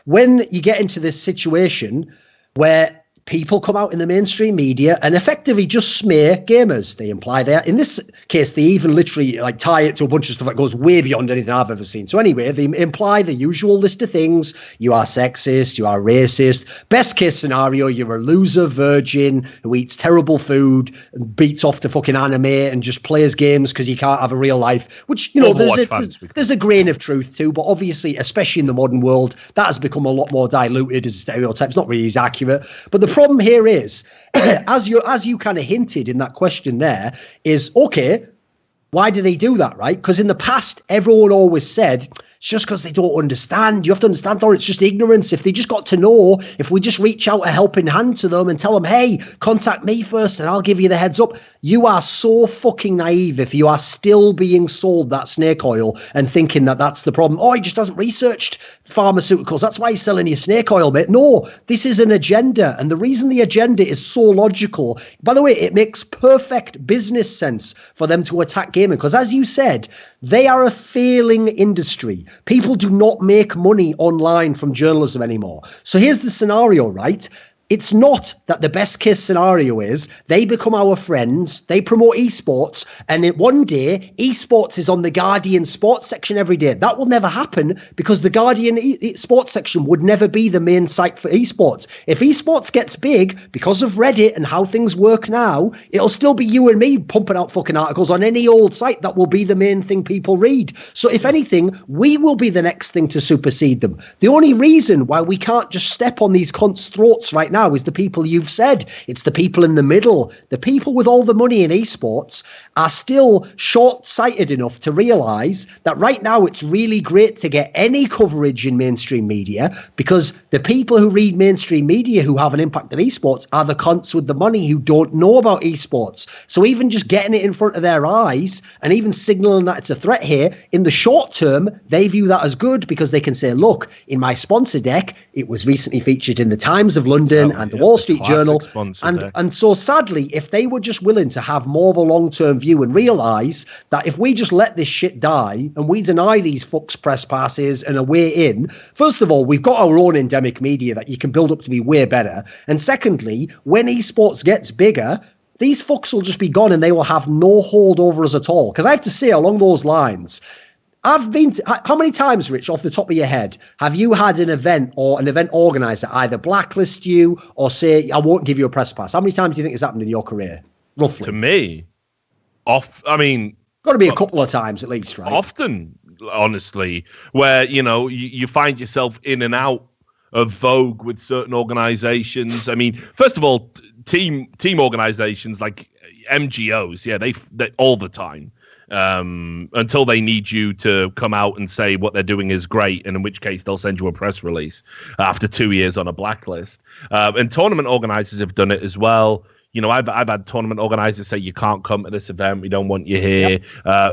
when you get into this situation where people come out in the mainstream media and effectively just smear gamers. They imply that. In this case, they even literally like tie it to a bunch of stuff that goes way beyond anything I've ever seen. So anyway, they imply the usual list of things. You are sexist. You are racist. Best case scenario, you're a loser virgin who eats terrible food and beats off to fucking anime and just plays games because you can't have a real life, which, you know, there's a grain of truth too. But obviously, especially in the modern world, that has become a lot more diluted as a stereotype. It's not really as accurate. But the problem here is, as you kind of hinted in that question there, is, okay, why do they do that, right? Because in the past, everyone always said, it's just because they don't understand. You have to understand, or it's just ignorance. If they just got to know, if we just reach out a helping hand to them and tell them, hey, contact me first and I'll give you the heads up. You are so fucking naive if you are still being sold that snake oil and thinking that that's the problem. Oh, he just hasn't researched pharmaceuticals. That's why he's selling you snake oil, mate. No, this is an agenda. And the reason the agenda is so logical, by the way, it makes perfect business sense for them to attack gaming. Because as you said, they are a failing industry. People do not make money online from journalism anymore. So here's the scenario, right? It's not that the best case scenario is they become our friends, they promote esports, and one day esports is on the Guardian sports section every day. That will never happen because the Guardian sports section would never be the main site for esports. If esports gets big because of Reddit and how things work now, it'll still be you and me pumping out fucking articles on any old site. That will be the main thing people read. So if anything, we will be the next thing to supersede them. The only reason why we can't just step on these cunts' throats right now is the people you've said. It's the people in the middle. The people with all the money in esports are still short-sighted enough to realize that right now it's really great to get any coverage in mainstream media, because the people who read mainstream media who have an impact on esports are the cunts with the money who don't know about esports. So even just getting it in front of their eyes and even signaling that it's a threat here, in the short term, they view that as good, because they can say, look, in my sponsor deck, it was recently featured in the Times of London and the Wall Street Journal. And so sadly, if they were just willing to have more of a long-term view and realize that if we just let this shit die and we deny these fucks press passes and a way in, first of all, we've got our own endemic media that you can build up to be way better. And secondly, when esports gets bigger, these fucks will just be gone and they will have no hold over us at all. Because I have to say, along those lines, how many times, Rich, off the top of your head, have you had an event or an event organizer either blacklist you or say, I won't give you a press pass? How many times do you think it's happened in your career, roughly? To me, got to be a couple of times at least, right? Often, honestly, where, you find yourself in and out of vogue with certain organizations. I mean, first of all, team organizations like MGOs, they all the time. Until they need you to come out and say what they're doing is great, and in which case they'll send you a press release after 2 years on a blacklist. And tournament organizers have done it as well. I've had tournament organizers say, you can't come to this event, we don't want you here. Yep.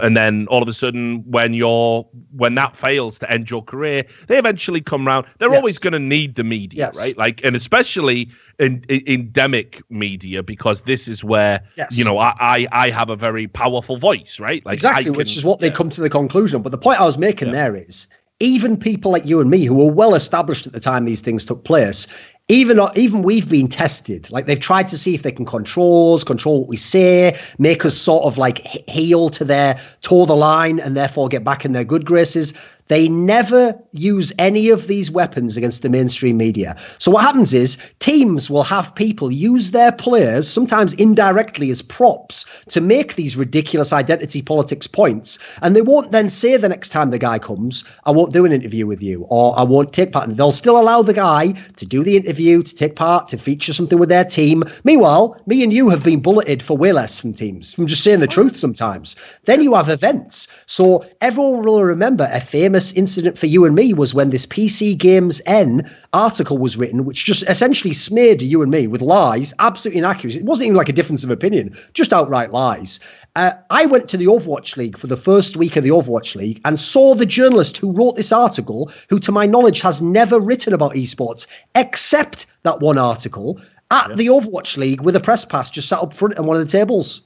And then all of a sudden, when that fails to end your career, they eventually come around. They're always going to need the media, right? And especially in endemic media, because this is where I have a very powerful voice, right? Exactly, which is what they come to the conclusion. But the point I was making there is, even people like you and me who were well established at the time these things took place, even we've been tested. Like, they've tried to see if they can control what we say, make us sort of like heel to their toe the line and therefore get back in their good graces. They never use any of these weapons against the mainstream media. So what happens is teams will have people use their players, sometimes indirectly as props, to make these ridiculous identity politics points. And they won't then say the next time the guy comes, I won't do an interview with you, or I won't take part. And they'll still allow the guy to do the interview, to take part, to feature something with their team. Meanwhile, me and you have been bulleted for way less from teams, from just saying the truth sometimes. Then you have events. So everyone will remember a famous incident for you and me was when this PC Games N article was written, which just essentially smeared you and me with lies, absolutely inaccurate. It wasn't even like a difference of opinion, just outright lies. I went to the Overwatch League for the first week of the Overwatch League and saw the journalist who wrote this article, who to my knowledge has never written about esports except that one article, at the Overwatch League with a press pass just sat up front on one of the tables.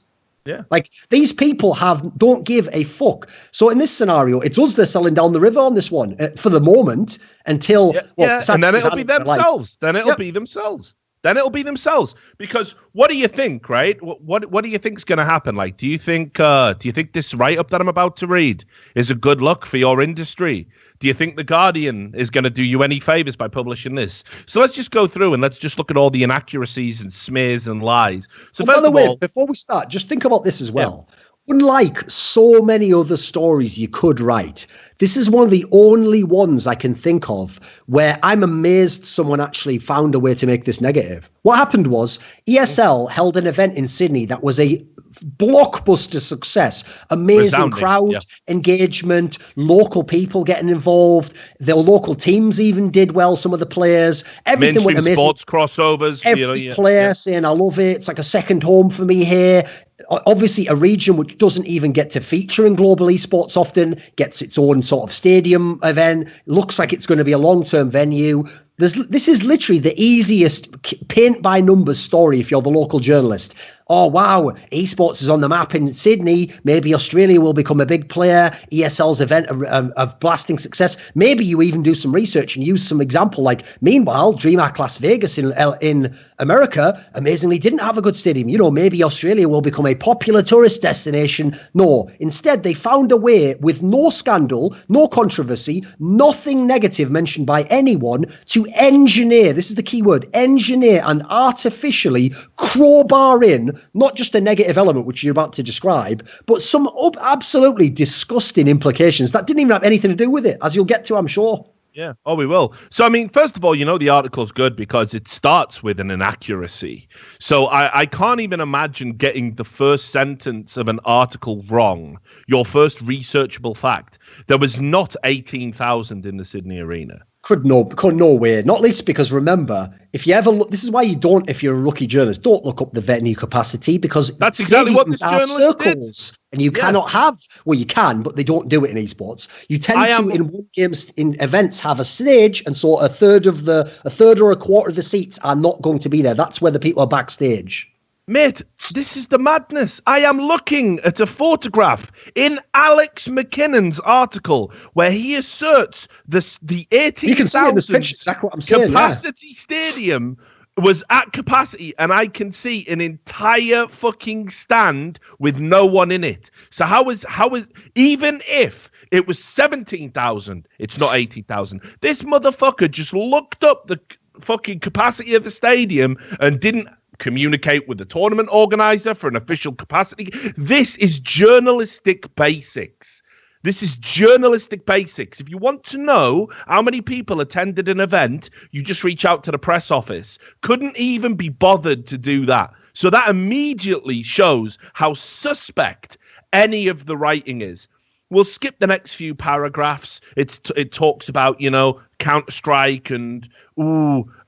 Yeah. Like, these people don't give a fuck. So in this scenario, it's us they're selling down the river on this one for the moment until and then it'll be themselves. Then it'll be themselves. Then it'll be themselves. Because what do you think, right? What do you think's going to happen? Like, do you think this write-up that I'm about to read is a good look for your industry? Do you think The Guardian is going to do you any favors by publishing this? So let's just go through and let's just look at all the inaccuracies and smears and lies. So by the way, before we start, just think about this as well. Unlike so many other stories you could write, this is one of the only ones I can think of where I'm amazed someone actually found a way to make this negative. What happened was ESL held an event in Sydney that was a blockbuster success, amazing crowd engagement, local people getting involved, the local teams even did well, some of the players, everything went amazing. Sports crossovers, every player saying I love it, it's like a second home for me here. Obviously a region which doesn't even get to feature in global esports often gets its own sort of stadium event, looks like it's going to be a long-term venue. This is literally the easiest paint by numbers story if you're the local journalist. Oh, wow, esports is on the map in Sydney. Maybe Australia will become a big player. ESL's event of blasting success. Maybe you even do some research and use some example. Like, meanwhile, DreamHack Las Vegas in America amazingly didn't have a good stadium. Maybe Australia will become a popular tourist destination. No, instead, they found a way with no scandal, no controversy, nothing negative mentioned by anyone to engineer, this is the key word, engineer and artificially crowbar in not just a negative element, which you're about to describe, but some absolutely disgusting implications that didn't even have anything to do with it, as you'll get to, I'm sure. Yeah. Oh, we will. So, I mean, first of all, the article's good because it starts with an inaccuracy. So I can't even imagine getting the first sentence of an article wrong. Your first researchable fact. There was not 18,000 in the Sydney Arena. Could no way. Not least because remember, if you ever look, this is why you don't, if you're a rookie journalist, don't look up the venue capacity because that's exactly what this journalist circles did. And you cannot have, well, you can, but they don't do it in esports. You tend to in one games in events have a stage, and so a third or a quarter of the seats are not going to be there. That's where the people are backstage. Mate, this is the madness. I am looking at a photograph in Alex McKinnon's article where he asserts the 18,000 you can see in this picture exactly what I'm saying, capacity stadium was at capacity, and I can see an entire fucking stand with no one in it. So how is even if it was 17,000, it's not 18,000. This motherfucker just looked up the fucking capacity of the stadium and didn't communicate with the tournament organizer for an official capacity. This is journalistic basics. This is journalistic basics. If you want to know how many people attended an event, you just reach out to the press office. Couldn't even be bothered to do that. So that immediately shows how suspect any of the writing is. We'll skip the next few paragraphs. It talks about, Counter-Strike and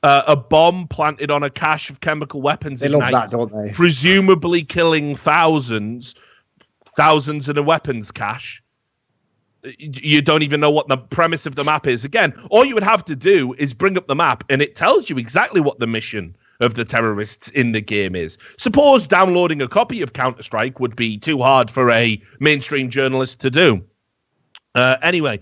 a bomb planted on a cache of chemical weapons. They love that, don't they? Presumably killing thousands in a weapons cache. You don't even know what the premise of the map is. Again, all you would have to do is bring up the map, and it tells you exactly what the mission of the terrorists in the game is. Suppose downloading a copy of Counter-Strike would be too hard for a mainstream journalist to do. Anyway,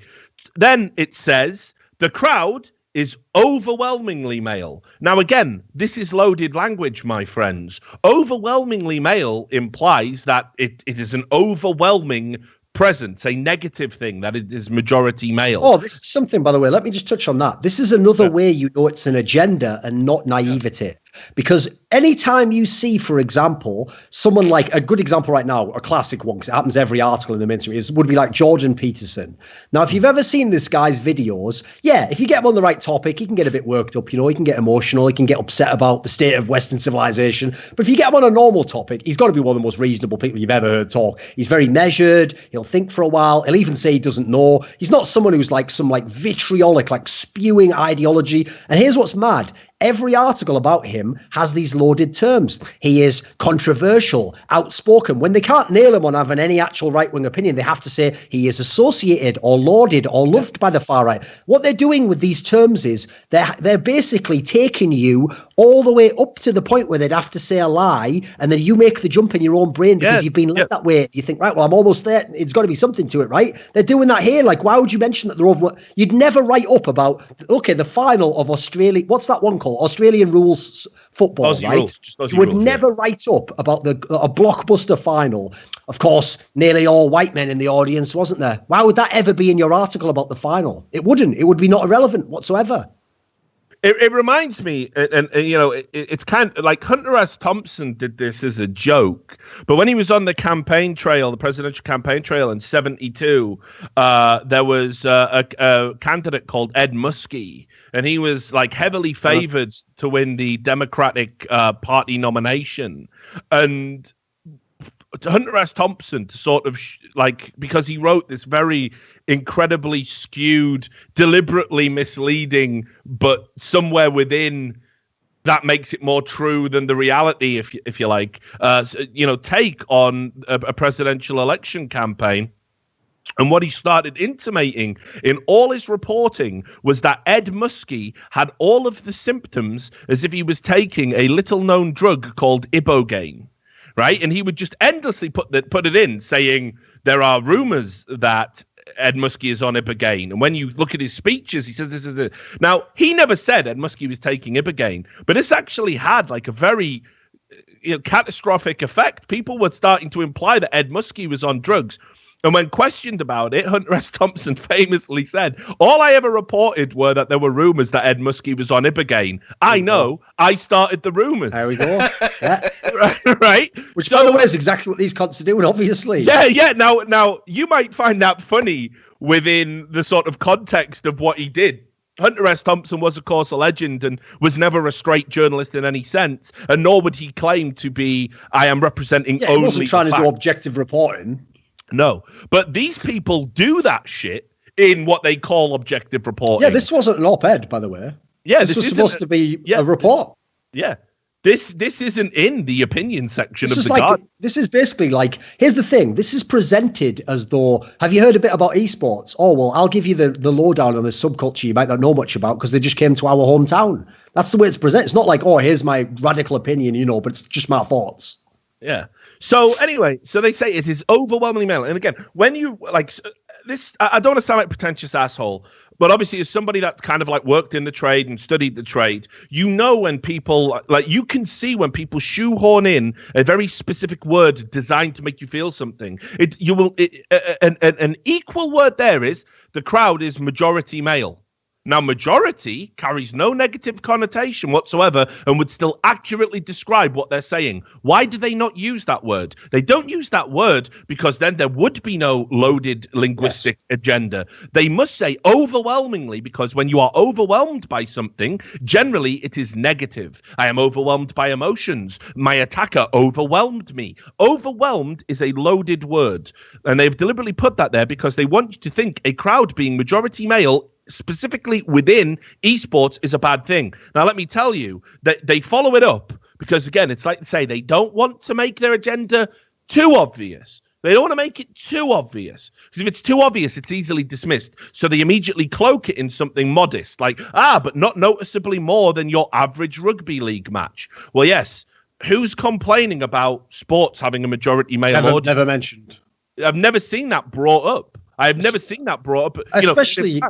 then it says the crowd is overwhelmingly male. Now, again, this is loaded language, my friends. Overwhelmingly male implies that it is an overwhelming presence, a negative thing, that it is majority male. Oh, this is something, by the way, let me just touch on that. This is another way you know it's an agenda and not naivety. Because anytime you see, for example, someone like a good example right now, a classic one, because it happens every article in the mainstream, would be like Jordan Peterson. Now, if you've ever seen this guy's videos, if you get him on the right topic, he can get a bit worked up, he can get emotional, he can get upset about the state of Western civilization. But if you get him on a normal topic, he's got to be one of the most reasonable people you've ever heard talk. He's very measured, he'll think for a while, he'll even say he doesn't know. He's not someone who's like some like vitriolic, like spewing ideology. And here's what's mad. Every article about him has these loaded terms. He is controversial, outspoken. When they can't nail him on having any actual right-wing opinion, they have to say he is associated or lauded or loved by the far right. What they're doing with these terms is they're basically taking you all the way up to the point where they'd have to say a lie, and then you make the jump in your own brain because you've been led that way. You think, right, well, I'm almost there. It's got to be something to it, right? They're doing that here. Like, why would you mention that they're over? You'd never write up about, the final of Australia. What's that one called? Australian rules football, Aussie right? Rules, you would never write up about a blockbuster final. Of course, nearly all white men in the audience, wasn't there? Why would that ever be in your article about the final? It wouldn't. It would be not irrelevant whatsoever. It reminds me, and it's kind of like Hunter S. Thompson did this as a joke, but when he was on the campaign trail, the presidential campaign trail in '72, there was a candidate called Ed Muskie, and he was like heavily favored to win the Democratic Party nomination, and Hunter S. Thompson to sort of because he wrote this very incredibly skewed, deliberately misleading, but somewhere within that makes it more true than the reality, if you like, take on a presidential election campaign. And what he started intimating in all his reporting was that Ed Muskie had all of the symptoms as if he was taking a little-known drug called Ibogaine. Right, and he would just endlessly put it in, saying there are rumors that Ed Muskie is on Ibogaine, and when you look at his speeches, he says this is it. Now he never said Ed Muskie was taking Ibogaine, but this actually had like a very catastrophic effect. People were starting to imply that Ed Muskie was on drugs. And when questioned about it, Hunter S. Thompson famously said, all I ever reported were that there were rumors that Ed Muskie was on Ibogaine. I know. I started the rumors. There we go. Yeah. Right? Which, by the way, is exactly what these cunts are doing, obviously. Yeah. Now, you might find that funny within the sort of context of what he did. Hunter S. Thompson was, of course, a legend and was never a straight journalist in any sense, and nor would he claim to be, I am representing only he wasn't trying to facts. do objective reporting. No, but these people do that shit in what they call objective reporting. Yeah, this wasn't an op-ed, by the way. Yeah, this was supposed to be a report. Yeah. This isn't in the opinion section of the Guardian. This is basically like, here's the thing. This is presented as though, have you heard a bit about esports? Oh, well, I'll give you the lowdown on this subculture you might not know much about because they just came to our hometown. That's the way it's presented. It's not like, oh, here's my radical opinion, but it's just my thoughts. Yeah. So anyway, so they say it is overwhelmingly male. And again, when you like this, I don't want to sound like a pretentious asshole, but obviously as somebody that's kind of like worked in the trade and studied the trade, when people you can see when people shoehorn in a very specific word designed to make you feel something. An equal word there is the crowd is majority male. Now, majority carries no negative connotation whatsoever and would still accurately describe what they're saying. Why do they not use that word? They don't use that word because then there would be no loaded linguistic agenda. They must say overwhelmingly, because when you are overwhelmed by something, generally it is negative. I am overwhelmed by emotions. My attacker overwhelmed me. Overwhelmed is a loaded word. And they've deliberately put that there because they want you to think a crowd being majority male specifically within esports is a bad thing. Now, let me tell you that they follow it up because, again, it's like to say they don't want to make their agenda too obvious. They don't want to make it too obvious because if it's too obvious, it's easily dismissed. So they immediately cloak it in something modest like, but not noticeably more than your average rugby league match. Well, yes. Who's complaining about sports having a majority male audience? Never mentioned. I've never seen that brought up. I've never seen that brought up. Especially...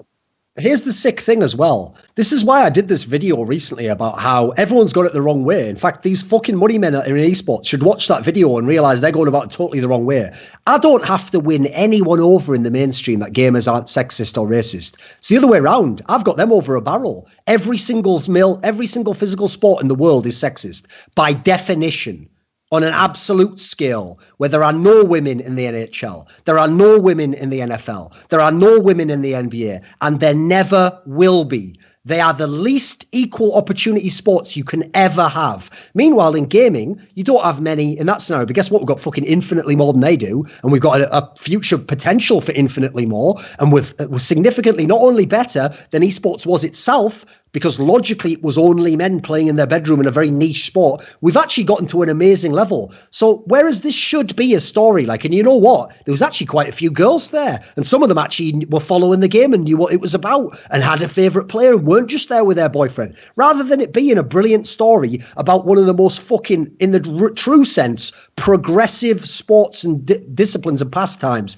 Here's the sick thing as well. This is why I did this video recently about how everyone's got it the wrong way. In fact, these fucking money men in esports should watch that video and realize they're going about it totally the wrong way. I don't have to win anyone over in the mainstream that gamers aren't sexist or racist. It's the other way around. I've got them over a barrel. Every single physical sport in the world is sexist by definition. On an absolute scale, where there are no women in the NHL, there are no women in the NFL, there are no women in the NBA, and there never will be. They are the least equal opportunity sports you can ever have. Meanwhile, in gaming, you don't have many in that scenario. But guess what? We've got fucking infinitely more than they do. And we've got a future potential for infinitely more. And we're significantly not only better than esports was itself, because logically it was only men playing in their bedroom in a very niche sport. We've actually gotten to an amazing level. So whereas this should be a story, and you know what? There was actually quite a few girls there. And some of them actually were following the game and knew what it was about and had a favourite player and weren't just there with their boyfriend. Rather than it being a brilliant story about one of the most fucking, in the true sense, progressive sports and disciplines and pastimes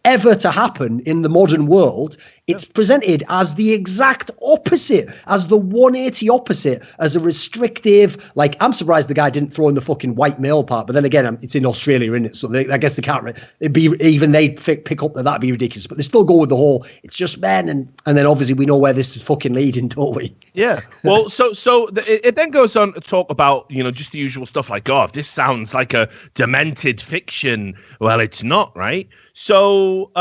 ever to happen in the modern world, it's presented as the exact opposite, as the 180 opposite, as a restrictive, I'm surprised the guy didn't throw in the fucking white male part, but then again, it's in Australia, isn't it? So I guess they can't, they'd pick up that'd be ridiculous, but they still go with the whole, it's just men, and then obviously we know where this is fucking leading, don't we? Yeah, well, it then goes on to talk about, just the usual stuff like, if this sounds like a demented fiction, well, it's not, right? So,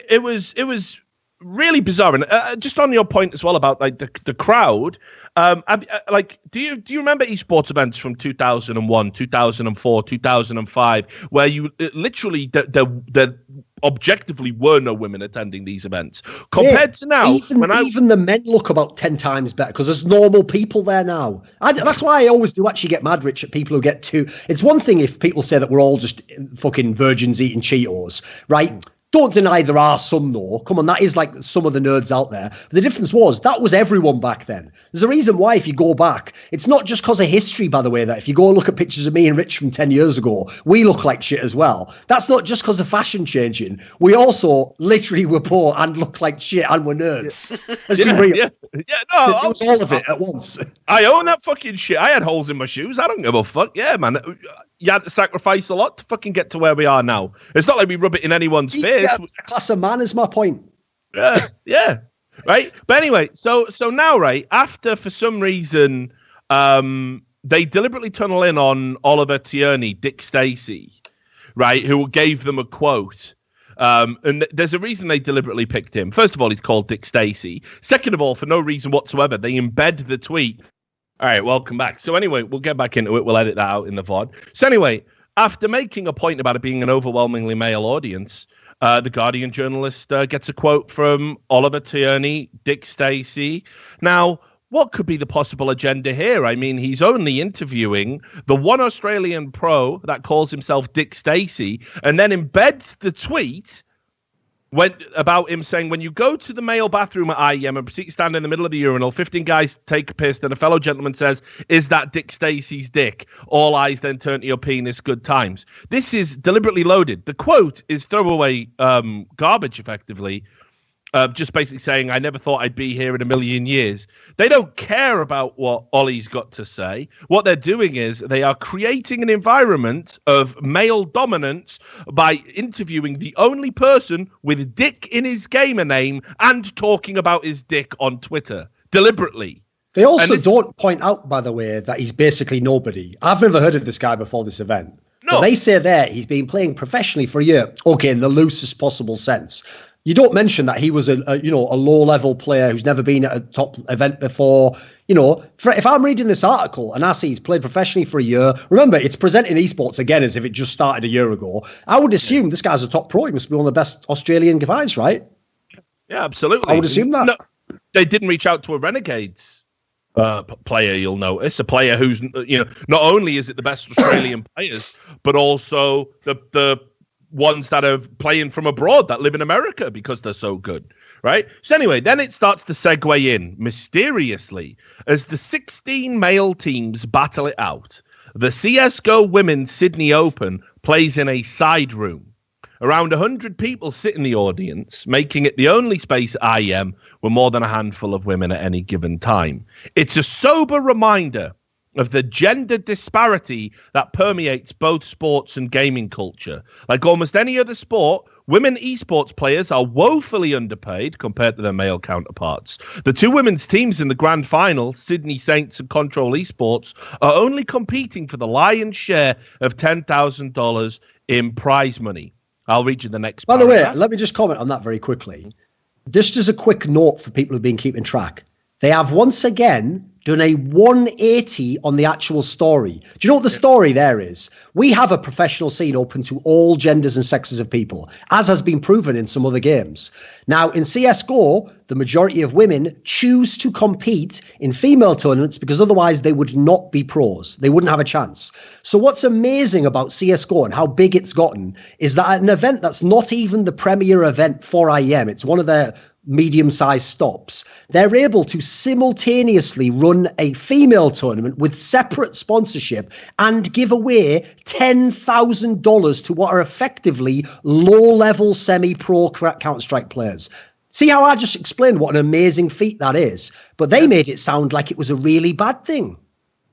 it was really bizarre, and just on your point as well about the crowd. Do you remember esports events from 2001, 2004, 2005, where you literally there objectively were no women attending these events compared to now? Even the men look about 10 times better because there's normal people there now. That's why I always do actually get mad, Rich, at people who get too. It's one thing if people say that we're all just fucking virgins eating Cheetos, right? Don't deny there are some, though. Come on, that is like some of the nerds out there. But the difference was that was everyone back then. There's a reason why, if you go back, it's not just because of history, by the way, that if you go and look at pictures of me and Rich from 10 years ago, we look like shit as well. That's not just because of fashion changing. We also literally were poor and looked like shit and were nerds. Let's be real. Yeah, no. It was all of it at once. I own that fucking shit. I had holes in my shoes. I don't give a fuck. Yeah, man. You had to sacrifice a lot to fucking get to where we are now. It's not like we rub it in anyone's face. Yeah, a class of man is my point. Yeah. Right. But anyway, so now, right, after for some reason, they deliberately tunnel in on Oliver Tierney, Dick Stacey, right, who gave them a quote. And there's a reason they deliberately picked him. First of all, he's called Dick Stacey. Second of all, for no reason whatsoever, they embed the tweet. All right, welcome back. So anyway, we'll get back into it. We'll edit that out in the VOD. So anyway, after making a point about it being an overwhelmingly male audience, the Guardian journalist gets a quote from Oliver Tierney, Dick Stacey. Now, what could be the possible agenda here? I mean, he's only interviewing the one Australian pro that calls himself Dick Stacey and then embeds the tweet about him saying, when you go to the male bathroom at IEM and stand in the middle of the urinal, 15 guys take a piss, then a fellow gentleman says, is that Dick Stacey's dick? All eyes then turn to your penis, good times. This is deliberately loaded. The quote is throwaway garbage, effectively. Just basically saying, I never thought I'd be here in a million years. They don't care about what Ollie's got to say. What they're doing is they are creating an environment of male dominance by interviewing the only person with dick in his gamer name and talking about his dick on Twitter deliberately. They also don't point out, by the way, that he's basically nobody. I've never heard of this guy before this event. No. But they say there he's been playing professionally for a year. Okay, in the loosest possible sense. You don't mention that he was a low-level player who's never been at a top event before. You know, if I'm reading this article and I see he's played professionally for a year, remember, it's presenting esports again as if it just started a year ago. I would assume this guy's a top pro. He must be one of the best Australian guys, right? Yeah, absolutely. I would assume that. No, they didn't reach out to a Renegades player, you'll notice. A player who's, not only is it the best Australian players, but also the ones that are playing from abroad that live in America because they're so good, right? So anyway, then it starts to segue in mysteriously as the 16 male teams battle it out. The CSGO Women's Sydney Open plays in a side room. Around 100 people sit in the audience, making it the only space at IEM with more than a handful of women at any given time. It's a sober reminder of the gender disparity that permeates both sports and gaming culture. Like almost any other sport, women esports players are woefully underpaid compared to their male counterparts. The two women's teams in the grand final, Sydney Saints and Control Esports, are only competing for the lion's share of $10,000 in prize money. I'll read you the next By the way, let me just comment on that very quickly. Just as a quick note for people who've been keeping track. They have once again done a 180 on the actual story. Do you know what the story there is? We have a professional scene open to all genders and sexes of people, as has been proven in some other games. Now, in CSGO, the majority of women choose to compete in female tournaments because otherwise they would not be pros. They wouldn't have a chance. So what's amazing about CSGO and how big it's gotten is that at an event that's not even the premier event for IEM, it's one of their medium-sized stops, they're able to simultaneously run a female tournament with separate sponsorship and give away $10,000 to what are effectively low-level semi-pro Counter-Strike players. See how I just explained what an amazing feat that is? But they made it sound like it was a really bad thing.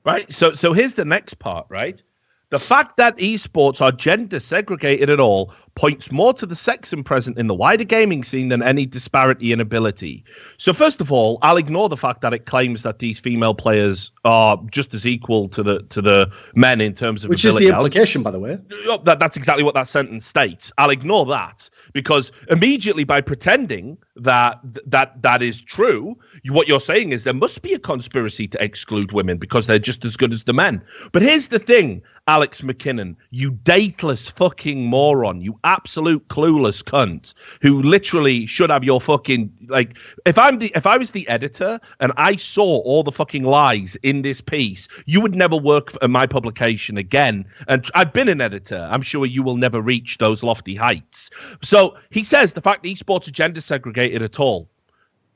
Right, so here's the next part, right? The fact that esports are gender segregated at all points more to the sexism present in the wider gaming scene than any disparity in ability. So first of all, I'll ignore the fact that it claims that these female players are just as equal to the men in terms of Which ability. Is the implication, by the way. That's exactly what that sentence states. I'll ignore that because immediately by pretending that is true, what you're saying is there must be a conspiracy to exclude women because they're just as good as the men. But here's the thing, Alex McKinnon, you dateless fucking moron, you absolute clueless cunt who literally should have your fucking, like, if I was the editor and I saw all the fucking lies in this piece, you would never work for my publication again. And I've been an editor. I'm sure you will never reach those lofty heights. So he says the fact that esports are gender segregated at all.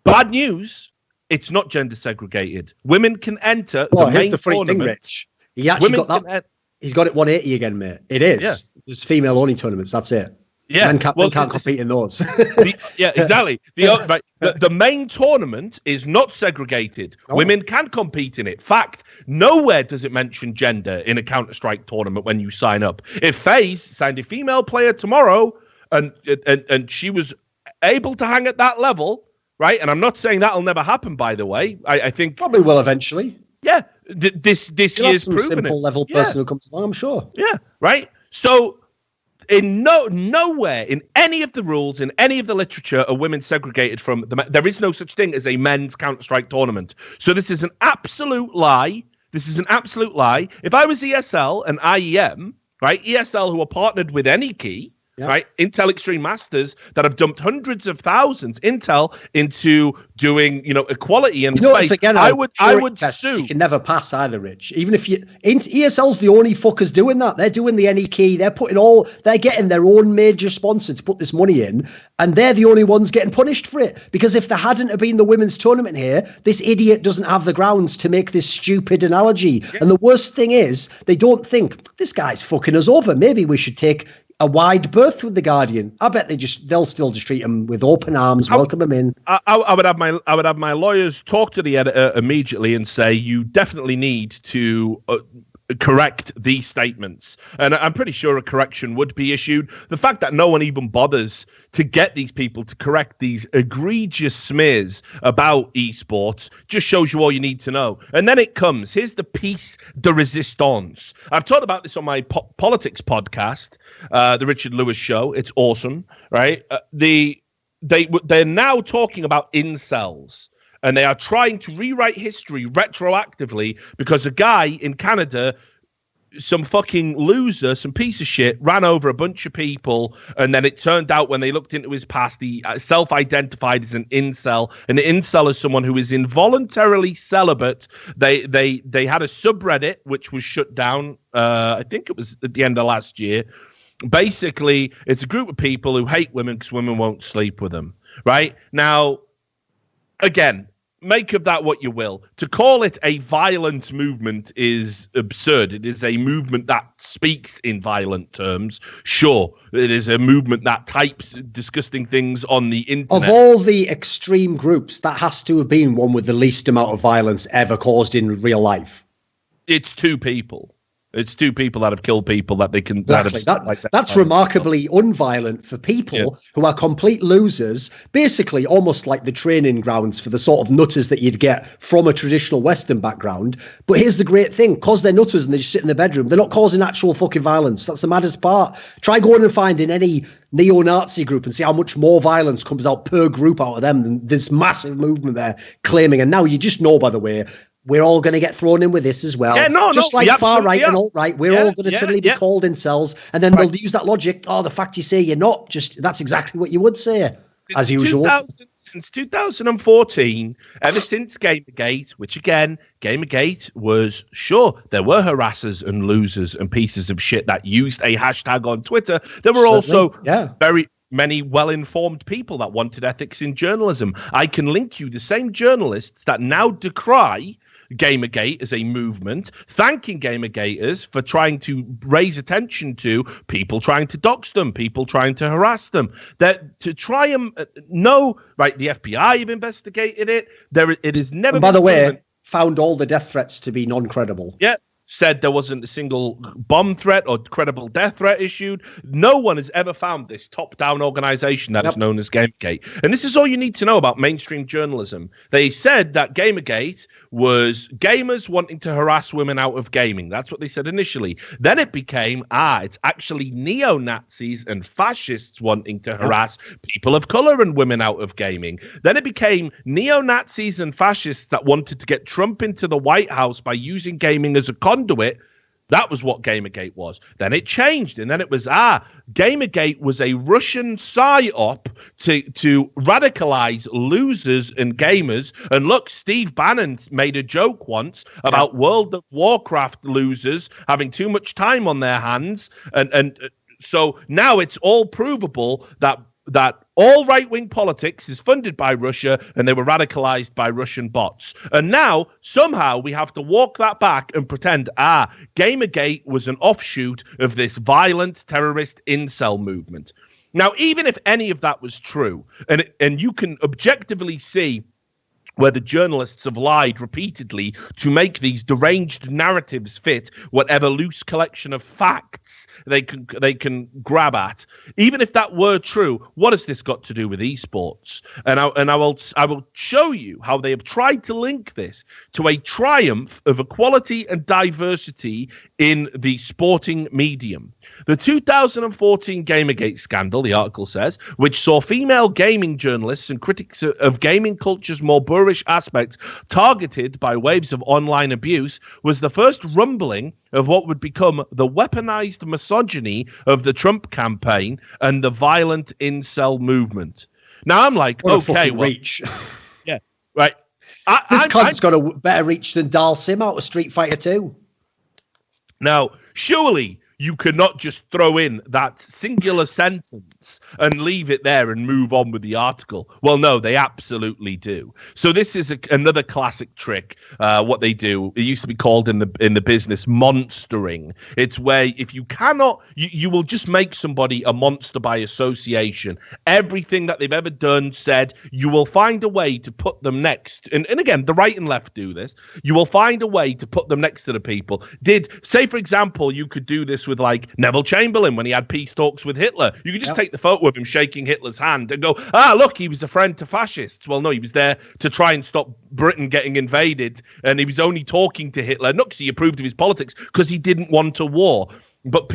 Bad news, it's not gender segregated. Women can enter the main tournament. Rich. He actually got that. He's got it 180 again, mate. It is. Yeah. There's female-only tournaments. That's it. Yeah. Men can't compete in those. Yeah, exactly. The main tournament is not segregated. Oh. Women can compete in it. Fact, nowhere does it mention gender in a Counter-Strike tournament when you sign up. If FaZe signed a female player tomorrow and she was able to hang at that level, right? And I'm not saying that'll never happen, by the way. I think... Probably will eventually. Yeah. This year's proven simple it. level person who comes along, I'm sure. Yeah, right. So Nowhere in any of the rules, in any of the literature, are women segregated from there is no such thing as a men's Counter-Strike tournament. So this is an absolute lie. This is an absolute lie. If I was ESL and IEM, right, ESL who are partnered with any key, right, Intel Extreme Masters that have dumped hundreds of thousands Intel into doing, equality in space. Again, I would sue. You can never pass either, Rich. Even if ESL's the only fuckers doing that. They're doing the any key. They're getting their own major sponsor to put this money in, and they're the only ones getting punished for it. Because if there hadn't have been the women's tournament here, this idiot doesn't have the grounds to make this stupid analogy. Yeah. And the worst thing is, they don't think this guy's fucking us over. Maybe we should take a wide berth with the Guardian. I bet they'll still just treat him with open arms, welcome him in. I would have my lawyers talk to the editor immediately and say, you definitely need to correct these statements. And I'm pretty sure a correction would be issued. The fact that no one even bothers to get these people to correct these egregious smears about esports just shows you all you need to know. And then it comes, here's the piece de resistance. I've talked about this on my politics podcast, the Richard Lewis show. It's awesome, right? They're now talking about incels. And they are trying to rewrite history retroactively because a guy in Canada, some fucking loser, some piece of shit, ran over a bunch of people. And then it turned out when they looked into his past, he self-identified as an incel. An incel is someone who is involuntarily celibate. They had a subreddit, which was shut down. I think it was at the end of last year. Basically, it's a group of people who hate women because women won't sleep with them. Right? Now, again, make of that what you will. To call it a violent movement is absurd. It is a movement that speaks in violent terms. Sure, it is a movement that types disgusting things on the internet. Of all the extreme groups, that has to have been one with the least amount of violence ever caused in real life. It's two people. It's two people that have killed people that they can. Exactly. That's remarkably unviolent for people who are complete losers, basically almost like the training grounds for the sort of nutters that you'd get from a traditional Western background. But here's the great thing, because they're nutters and they just sit in the bedroom, they're not causing actual fucking violence. That's the maddest part. Try going and finding any neo-Nazi group and see how much more violence comes out per group out of them than this massive movement they're claiming. And now you just know, by the way, we're all going to get thrown in with this as well. Just like far right and alt right, we're all going to suddenly be called incels, and then they'll use that logic. Oh, the fact you say you're not, that's exactly what you would say, as usual. Since 2014, ever since Gamergate, which again, Gamergate was, sure, there were harassers and losers and pieces of shit that used a hashtag on Twitter. There were also very many well-informed people that wanted ethics in journalism. I can link you the same journalists that now decry Gamergate as a movement, thanking Gamergaters for trying to raise attention to people trying to dox them, people trying to harass them. That to try and right? The FBI have investigated it. It is never. And by the way, found all the death threats to be non-credible. Yeah. Said there wasn't a single bomb threat or credible death threat issued. No one has ever found this top-down organization that is known as Gamergate. And this is all you need to know about mainstream journalism. They said that Gamergate was gamers wanting to harass women out of gaming. That's what they said initially. Then it became, it's actually neo-Nazis and fascists wanting to harass people of color and women out of gaming. Then it became neo-Nazis and fascists that wanted to get Trump into the White House by using gaming as a conduit. That was what Gamergate was. Then it changed, and then it was Gamergate was a Russian psyop to radicalize losers and gamers. And look, Steve Bannon made a joke once about World of Warcraft losers having too much time on their hands, and so now it's all provable that all right-wing politics is funded by Russia and they were radicalized by Russian bots. And now, somehow, we have to walk that back and pretend, Gamergate was an offshoot of this violent terrorist incel movement. Now, even if any of that was true, and you can objectively see where the journalists have lied repeatedly to make these deranged narratives fit whatever loose collection of facts they can grab at. Even if that were true, what has this got to do with esports? And I will show you how they have tried to link this to a triumph of equality and diversity in the sporting medium. The 2014 Gamergate scandal, the article says, which saw female gaming journalists and critics of gaming culture's more boorish aspects targeted by waves of online abuse, was the first rumbling of what would become the weaponized misogyny of the Trump campaign and the violent incel movement. Now I'm like, okay, well, reach. Yeah, right. This cunt's got a better reach than Dalsim out of Street Fighter 2. Now, surely you cannot just throw in that singular sentence and leave it there and move on with the article. Well, no, they absolutely do. So this is another classic trick. What they do, it used to be called in the business monstering. It's where if you cannot, you will just make somebody a monster by association. Everything that they've ever done, said, you will find a way to put them next. And again, the right and left do this. You will find a way to put them next to the people. Say, for example, you could do this with like Neville Chamberlain when he had peace talks with Hitler. You could just take the photo of him shaking Hitler's hand and go, look, he was a friend to fascists. Well, no, he was there to try and stop Britain getting invaded, and he was only talking to Hitler, not because he approved of his politics, because he didn't want a war. But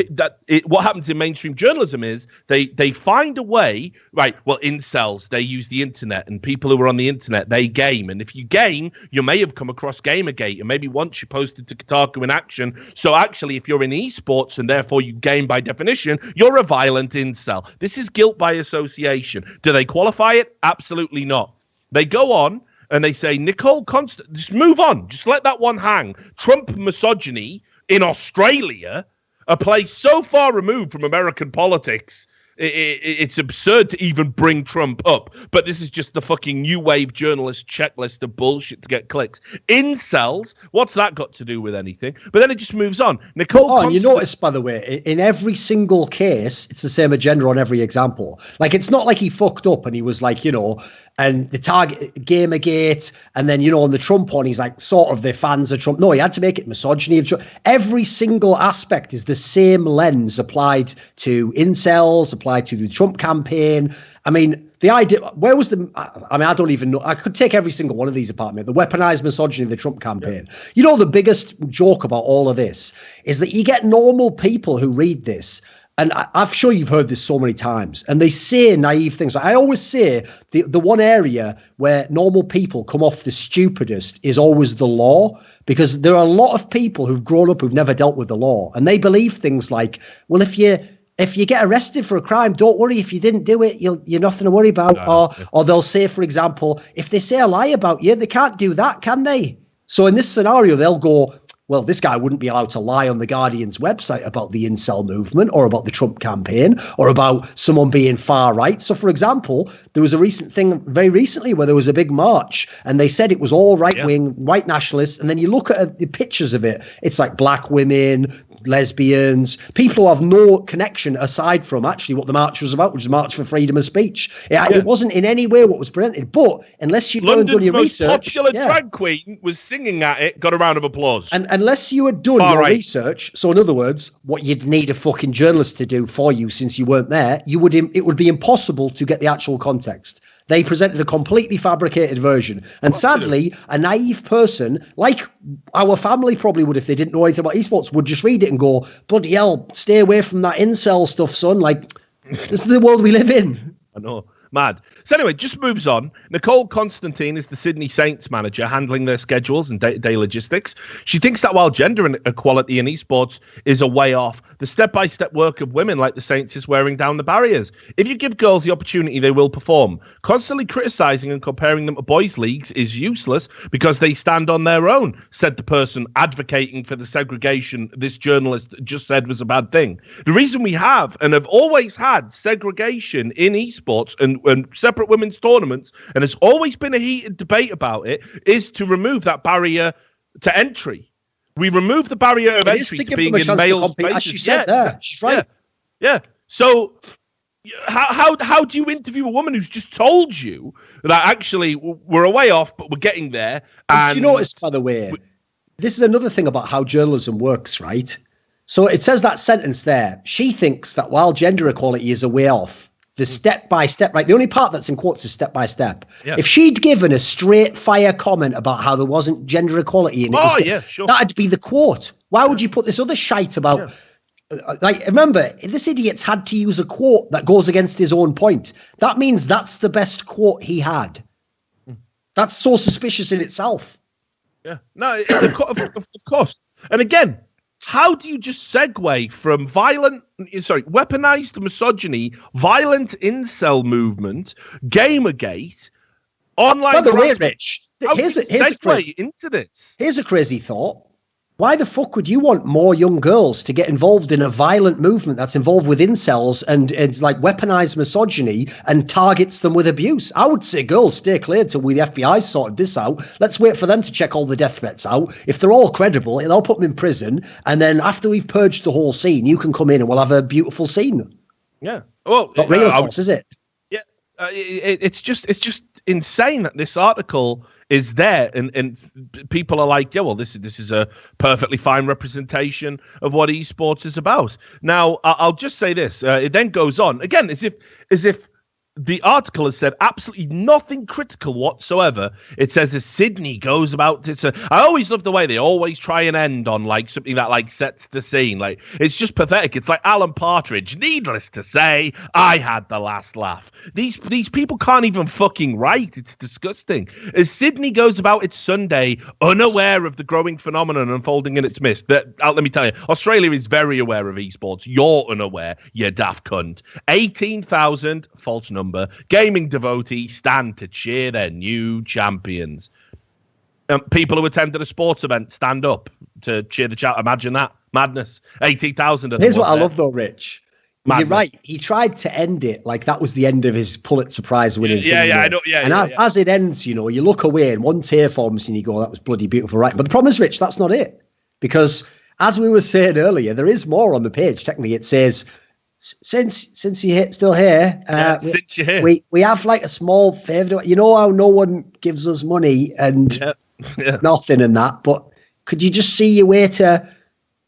what happens in mainstream journalism is they find a way, right? Well, incels, they use the internet, and people who are on the internet, they game. And if you game, you may have come across Gamergate, and maybe once you posted to Kotaku in Action. So actually, if you're in esports and therefore you game by definition, you're a violent incel. This is guilt by association. Do they qualify it? Absolutely not. They go on and they say, Nicole Constant, just move on. Just let that one hang. Trump misogyny in Australia, a place so far removed from American politics, it's absurd to even bring Trump up. But this is just the fucking new wave journalist checklist of bullshit to get clicks. Incels, what's that got to do with anything? But then it just moves on. Nicole, and you notice, by the way, in every single case, it's the same agenda on every example. Like, it's not like he fucked up and he was like, and the target Gamergate, and then, on the Trump one, he's like, sort of the fans of Trump. No, he had to make it misogyny of Trump. Every single aspect is the same lens applied to incels, applied to the Trump campaign. I mean, the idea, where was I don't even know. I could take every single one of these apart, mate. The weaponized misogyny of the Trump campaign. Yeah. The biggest joke about all of this is that you get normal people who read this, and I'm sure you've heard this so many times, and they say naive things. I always say the one area where normal people come off the stupidest is always the law, because there are a lot of people who've grown up who've never dealt with the law, and they believe things like, well, if you get arrested for a crime, don't worry. If you didn't do it, you're nothing to worry about. Or they'll say, for example, if they say a lie about you, they can't do that, can they? So in this scenario, they'll go, well, this guy wouldn't be allowed to lie on the Guardian's website about the incel movement or about the Trump campaign or about someone being far right. So, for example, there was a recent thing very recently where there was a big march and they said it was all right-wing, white nationalists. And then you look at the pictures of it, it's like black women, lesbians, people who have no connection aside from actually what the march was about, which is March for Freedom of Speech. It wasn't in any way what was presented. But unless you'd done your research, most popular drag queen was singing at it, got a round of applause. And unless you had done your research, so in other words, what you'd need a fucking journalist to do for you since you weren't there, it would be impossible to get the actual context. They presented a completely fabricated version. And sadly, a naive person, like our family probably would if they didn't know anything about esports, would just read it and go, bloody hell, stay away from that incel stuff, son. Like, this is the world we live in. I know. Mad. So anyway, just moves on. Nicole Constantine is the Sydney Saints manager handling their schedules and day-to-day logistics. She thinks that while gender equality in esports is a way off, the step-by-step work of women like the Saints is wearing down the barriers. If you give girls the opportunity, they will perform. Constantly criticizing and comparing them to boys' leagues is useless because they stand on their own, said the person advocating for the segregation this journalist just said was a bad thing. The reason we have and have always had segregation in esports and separate women's tournaments, and there's always been a heated debate about it, is to remove that barrier to entry. We remove the barrier of entry to being in male spaces. As she said there, she's right. Yeah. So how do you interview a woman who's just told you that actually we're a way off, but we're getting there? And do you notice, by the way, this is another thing about how journalism works, right? So it says that sentence there. She thinks that while gender equality is a way off, the step-by-step, right? The only part that's in quotes is step-by-step. Yeah. If she'd given a straight-fire comment about how there wasn't gender equality in it, that'd be the quote. Why would you put this other shite about... Like, remember, this idiot's had to use a quote that goes against his own point. That means that's the best quote he had. That's so suspicious in itself. Yeah. No, of course. And again, how do you just segue from weaponized misogyny, violent incel movement, Gamergate, online... By the way, Rich, here's into this. Here's a crazy thought. Why the fuck would you want more young girls to get involved in a violent movement that's involved with incels and it's like weaponized misogyny and targets them with abuse? I would say girls stay clear till the FBI sorted this out. Let's wait for them to check all the death threats out. If they're all credible, they'll put them in prison. And then after we've purged the whole scene, you can come in and we'll have a beautiful scene. Yeah. Well, not real, of course, is it? Yeah. It's just insane that this article is there and people are like, yeah, well, this is a perfectly fine representation of what esports is about. Now, I'll just say this. It then goes on again, as if the article has said absolutely nothing critical whatsoever. It says as Sydney goes about I always love the way they always try and end on like something that like sets the scene. Like, it's just pathetic. It's like Alan Partridge. Needless to say, I had the last laugh. These people can't even fucking write. It's disgusting. As Sydney goes about its Sunday, unaware of the growing phenomenon unfolding in its midst. Let me tell you, Australia is very aware of esports. You're unaware, you daft cunt. 18,000, false number. Gaming devotees stand to cheer their new champions. People who attended a sports event stand up to cheer the champ. Imagine that madness. 18,000. Here's what I love, though, Rich. Madness. You're right. He tried to end it like that was the end of his Pulitzer Prize winning. I know. Yeah. And as it ends, you look away and one tear forms and you go, "That was bloody beautiful, right?" But the problem is, Rich, that's not it, because as we were saying earlier, there is more on the page. Technically, it says. Since you're still here, since you're here, we have like a small favour. You know how no one gives us money and nothing and that, but could you just see your way to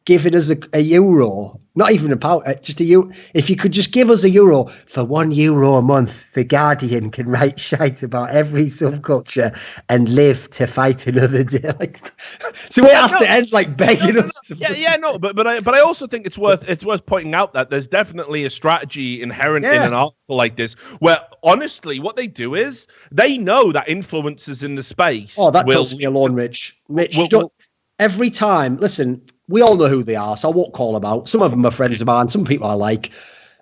giving us a euro? Not even a pound, just a euro. If you could just give us a euro for €1 a month, The Guardian can write shite about every subculture and live to fight another day. Like, so it has to end like begging us. But I also think it's worth pointing out that there's definitely a strategy inherent in an article like this, where honestly, what they do is they know that influencers in the space. Oh, that tells me alone, Rich. Every time, listen. We all know who they are, so I won't call them out. Some of them are friends of mine. Some people I like.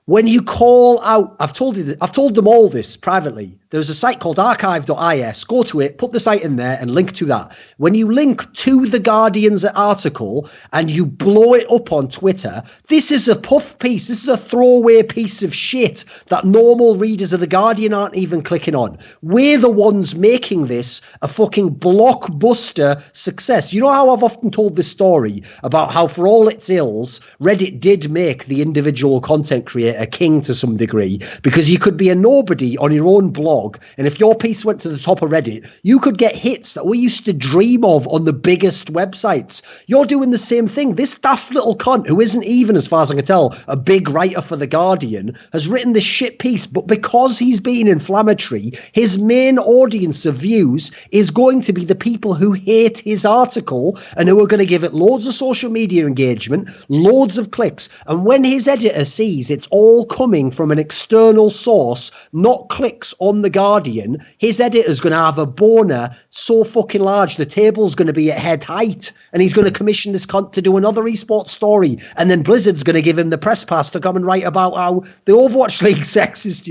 When you call out, I've told them all this privately. There's a site called archive.is. Go to it, put the site in there and link to that. When you link to the Guardian's article and you blow it up on Twitter, this is a puff piece. This is a throwaway piece of shit that normal readers of the Guardian aren't even clicking on. We're the ones making this a fucking blockbuster success. You know how I've often told this story about how for all its ills, Reddit did make the individual content creator a king to some degree, because you could be a nobody on your own blog, and if your piece went to the top of Reddit, you could get hits that we used to dream of on the biggest websites. You're doing the same thing. This daft little cunt, who isn't even, as far as I can tell, a big writer for The Guardian, has written this shit piece, but because he's being inflammatory, his main audience of views is going to be the people who hate his article and who are going to give it loads of social media engagement, loads of clicks, and when his editor sees it's all coming from an external source, not clicks on The Guardian, his editor's going to have a boner so fucking large the table's going to be at head height, and he's going to commission this cunt to do another esports story, and then Blizzard's going to give him the press pass to come and write about how the Overwatch League's sexist,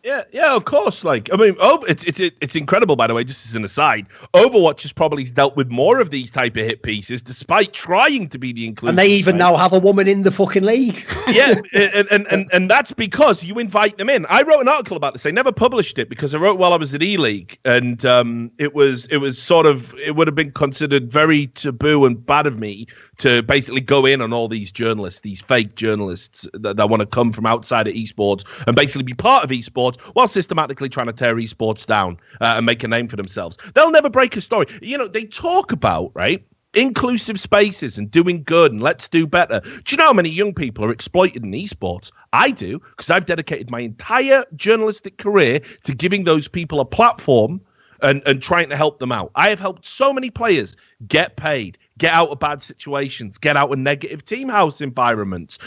Yeah, of course. Like, I mean, it's incredible, by the way, just as an aside. Overwatch has probably dealt with more of these type of hit pieces, despite trying to be the inclusive. And they even now have a woman in the fucking league. Yeah, and that's because you invite them in. I wrote an article about this. I never published it because I wrote while I was at E-League, and it would have been considered very taboo and bad of me to basically go in on all these journalists, these fake journalists that want to come from outside of esports and basically be part of esports, while systematically trying to tear esports down and make a name for themselves. They'll never break a story. They talk about, right, inclusive spaces and doing good and let's do better. Do you know how many young people are exploited in esports? I do, because I've dedicated my entire journalistic career to giving those people a platform and trying to help them out. I have helped so many players get paid, get out of bad situations, get out of negative team house environments.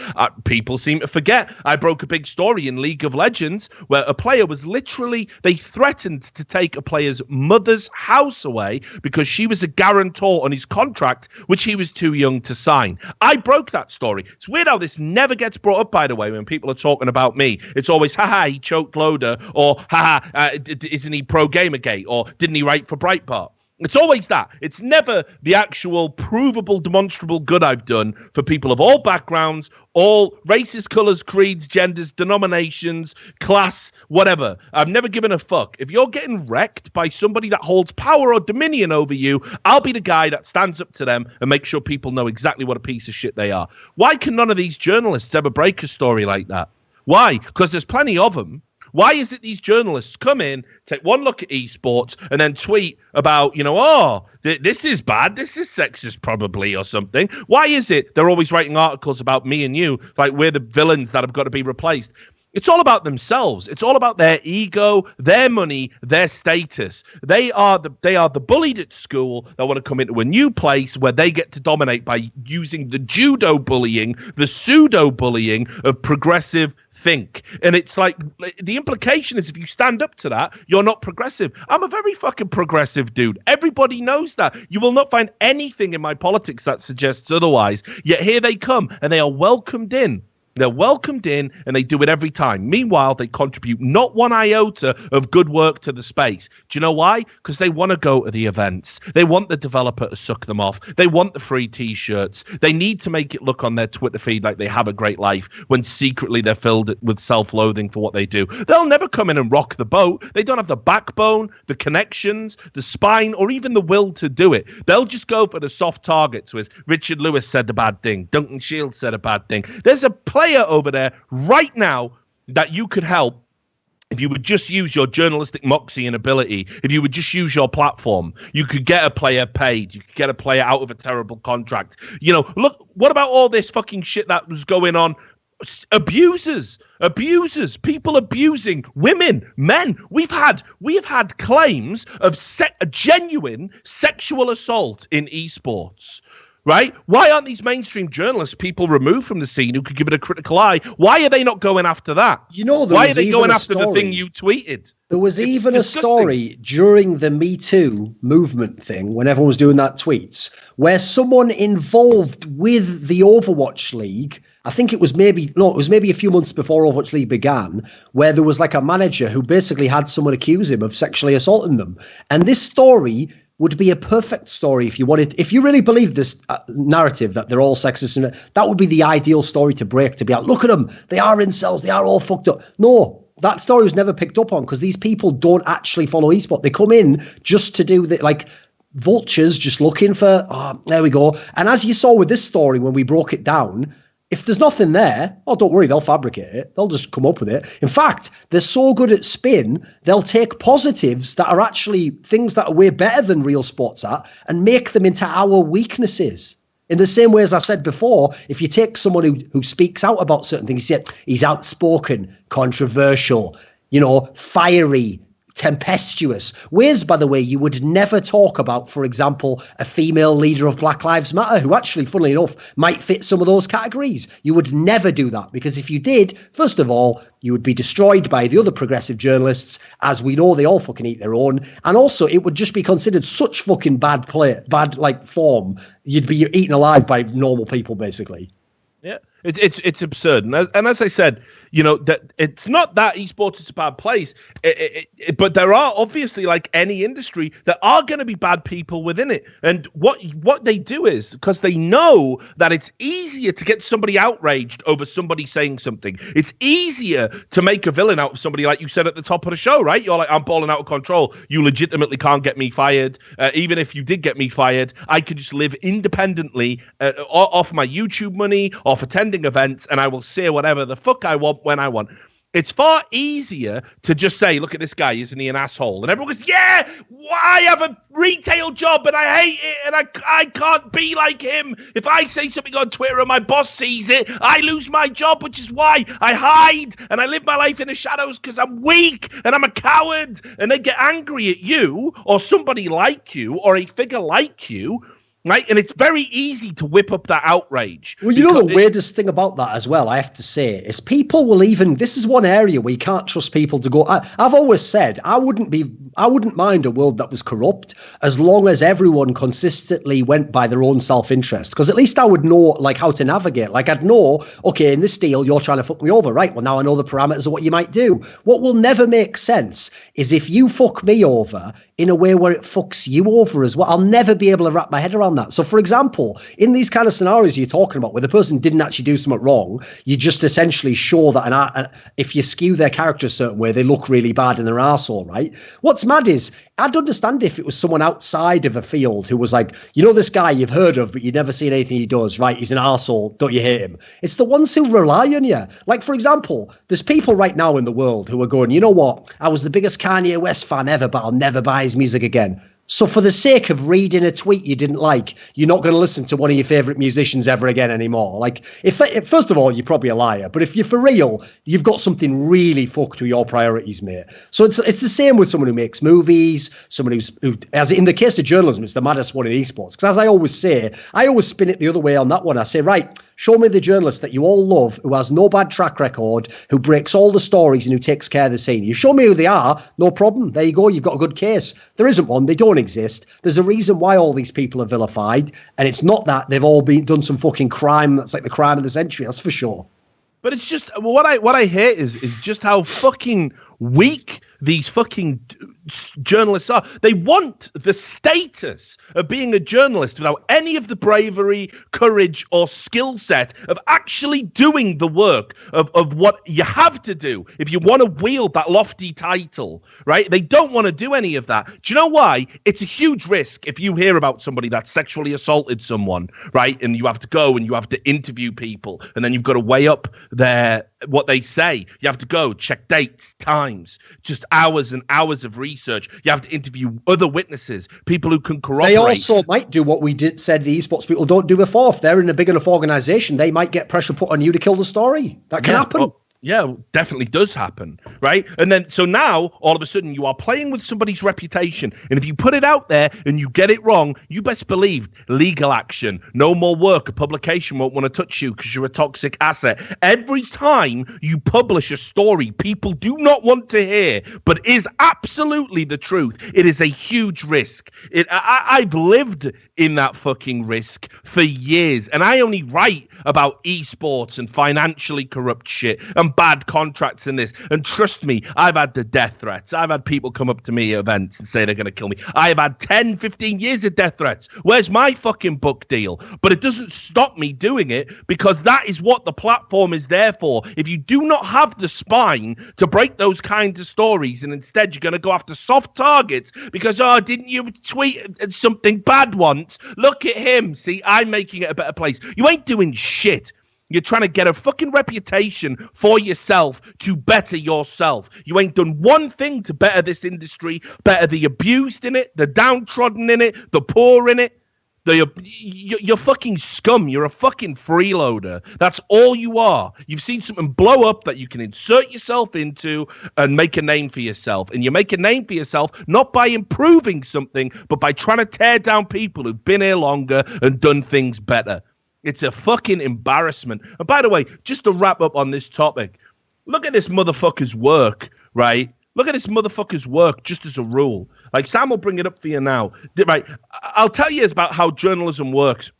People seem to forget. I broke a big story in League of Legends where a player was literally, they threatened to take a player's mother's house away because she was a guarantor on his contract, which he was too young to sign. I broke that story. It's weird how this never gets brought up, by the way, when people are talking about me. It's always, haha, he choked Loader, or haha, isn't he pro Gamergate, or didn't he write for Breitbart? It's always that. It's never the actual provable, demonstrable good I've done for people of all backgrounds, all races, colours, creeds, genders, denominations, class, whatever. I've never given a fuck. If you're getting wrecked by somebody that holds power or dominion over you, I'll be the guy that stands up to them and makes sure people know exactly what a piece of shit they are. Why can none of these journalists ever break a story like that? Why? Because there's plenty of them. Why is it these journalists come in, take one look at esports, and then tweet about, this is bad, this is sexist probably, or something? Why is it they're always writing articles about me and you, like we're the villains that have got to be replaced? It's all about themselves. It's all about their ego, their money, their status. They are the bullied at school that want to come into a new place where they get to dominate by using the judo bullying, the pseudo bullying of progressive think. And it's like, the implication is if you stand up to that, you're not progressive. I'm a very fucking progressive dude. Everybody knows that. You will not find anything in my politics that suggests otherwise. Yet here they come and they are welcomed in. They're welcomed in and they do it every time. Meanwhile, they contribute not one iota of good work to the space. Do you know why? Because they want to go to the events. They want the developer to suck them off. They want the free t-shirts. They need to make it look on their Twitter feed like they have a great life when secretly they're filled with self-loathing for what they do. They'll never come in and rock the boat. They don't have the backbone, the connections, the spine, or even the will to do it. They'll just go for the soft targets. With Richard Lewis said a bad thing. Duncan Shields said a bad thing. There's a player over there right now that you could help if you would just use your journalistic moxie and ability. If you would just use your platform, you could get a player paid. You could get a player out of a terrible contract. Look, what about all this fucking shit that was going on? Abusers, people abusing women, men. We have had claims of a genuine sexual assault in esports. Right? Why aren't these mainstream journalists people removed from the scene who could give it a critical eye? Why are they not going after that? Why are they going after the thing you tweeted? There was even a story during the Me Too movement thing when everyone was doing that tweets where someone involved with the Overwatch League, I think it was maybe a few months before Overwatch League began, where there was like a manager who basically had someone accuse him of sexually assaulting them. And this story would be a perfect story if you really believe this narrative that they're all sexist. And that would be the ideal story to break, to be like, look at them, they are incels, they are all fucked up. No, that story was never picked up on because these people don't actually follow eSport. They come in just to do like vultures, just looking for, there we go. And as you saw with this story, when we broke it down, if there's nothing there, don't worry, they'll fabricate it. They'll just come up with it. In fact, they're so good at spin, they'll take positives that are actually things that are way better than real sports at and make them into our weaknesses. In the same way as I said before, if you take someone who speaks out about certain things, he's outspoken, controversial, fiery, tempestuous. Ways, by the way, you would never talk about, for example, a female leader of Black Lives Matter, who actually, funnily enough, might fit some of those categories. You would never do that, because if you did, first of all, you would be destroyed by the other progressive journalists. As we know, they all fucking eat their own. And also, it would just be considered such fucking bad form. You'd be eaten alive by normal people, basically. Yeah, it's absurd. And as I said, that it's not that esports is a bad place, but there are obviously, like any industry, there are going to be bad people within it. And what they do is, because they know that it's easier to get somebody outraged over somebody saying something. It's easier to make a villain out of somebody, like you said at the top of the show, right? You're like, I'm balling out of control. You legitimately can't get me fired. Even if you did get me fired, I could just live independently off my YouTube money, off attending events, and I will say whatever the fuck I want when I want. It's far easier to just say, look at this guy, isn't he an asshole? And everyone goes, yeah, I have a retail job and I hate it and I can't be like him. If I say something on Twitter and my boss sees it, I lose my job, which is why I hide and I live my life in the shadows because I'm weak and I'm a coward. And they get angry at you or somebody like you or a figure like you Right, and it's very easy to whip up that outrage. Well, you know the weirdest thing about that as well, I have to say, is people will even. This is one area where you can't trust people to go. I've always said I wouldn't mind a world that was corrupt as long as everyone consistently went by their own self-interest. Because at least I would know like how to navigate. Like I'd know, okay, in this deal you're trying to fuck me over, right? Well, now I know the parameters of what you might do. What will never make sense is if you fuck me over in a way where it fucks you over as well. I'll never be able to wrap my head around that. So, for example, in these kind of scenarios you're talking about, where the person didn't actually do something wrong, you just essentially show that if you skew their character a certain way, they look really bad in their arsehole, right? What's mad is, I'd understand if it was someone outside of a field who was like, you know, this guy you've heard of, but you've never seen anything he does, right? He's an arsehole, don't you hate him? It's the ones who rely on you. Like, for example, there's people right now in the world who are going, you know what? I was the biggest Kanye West fan ever, but I'll never buy his music again. So for the sake of reading a tweet you didn't like, you're not going to listen to one of your favorite musicians ever again anymore. Like, if first of all, you're probably a liar, but if you're for real, you've got something really fucked with your priorities, mate. So it's the same with someone who makes movies, someone who, as in the case of journalism, it's the maddest one in esports. Because as I always say, I always spin it the other way on that one. I say, right, show me the journalist that you all love, who has no bad track record, who breaks all the stories and who takes care of the scene. You show me who they are, no problem. There you go. You've got a good case. There isn't one. They don't exist. There's a reason why all these people are vilified, and it's not that they've all done some fucking crime that's like the crime of the century. That's for sure. But it's just what I hate is just how fucking weak these fucking journalists are. They want the status of being a journalist without any of the bravery, courage, or skill set of actually doing the work of what you have to do if you want to wield that lofty title, right? They don't want to do any of that. Do you know why? It's a huge risk if you hear about somebody that sexually assaulted someone, right? And you have to go and you have to interview people, and then you've got to weigh up what they say. You have to go check dates, times, just hours and hours of research. You have to interview other witnesses, people who can corroborate. They also might do what we said the esports people don't do before. If they're in a big enough organization, they might get pressure put on you to kill the story. That can happen. Oh, yeah, definitely does happen, right? And then, so now, all of a sudden, you are playing with somebody's reputation. And if you put it out there and you get it wrong, you best believe legal action, no more work. A publication won't want to touch you because you're a toxic asset. Every time you publish a story people do not want to hear, but is absolutely the truth, it is a huge risk. I've lived in that fucking risk for years, and I only write about esports and financially corrupt shit and bad contracts in this. And trust me, I've had the death threats. I've had people come up to me at events and say they're going to kill me. I have had 10, 15 years of death threats. Where's my fucking book deal? But it doesn't stop me doing it, because that is what the platform is there for. If you do not have the spine to break those kinds of stories, and instead you're going to go after soft targets because, oh, didn't you tweet something bad once? Look at him. See, I'm making it a better place. You ain't doing shit. You're trying to get a fucking reputation for yourself to better yourself. You ain't done one thing to better this industry, better the abused in it, the downtrodden in it, the poor in it. You're fucking scum. You're a fucking freeloader. That's all you are. You've seen something blow up that you can insert yourself into and make a name for yourself. And you make a name for yourself not by improving something, but by trying to tear down people who've been here longer and done things better. It's a fucking embarrassment. And by the way, just to wrap up on this topic, look at this motherfucker's work, right? Look at this motherfucker's work just as a rule. Like, Sam will bring it up for you now. Right, I'll tell you about how journalism works.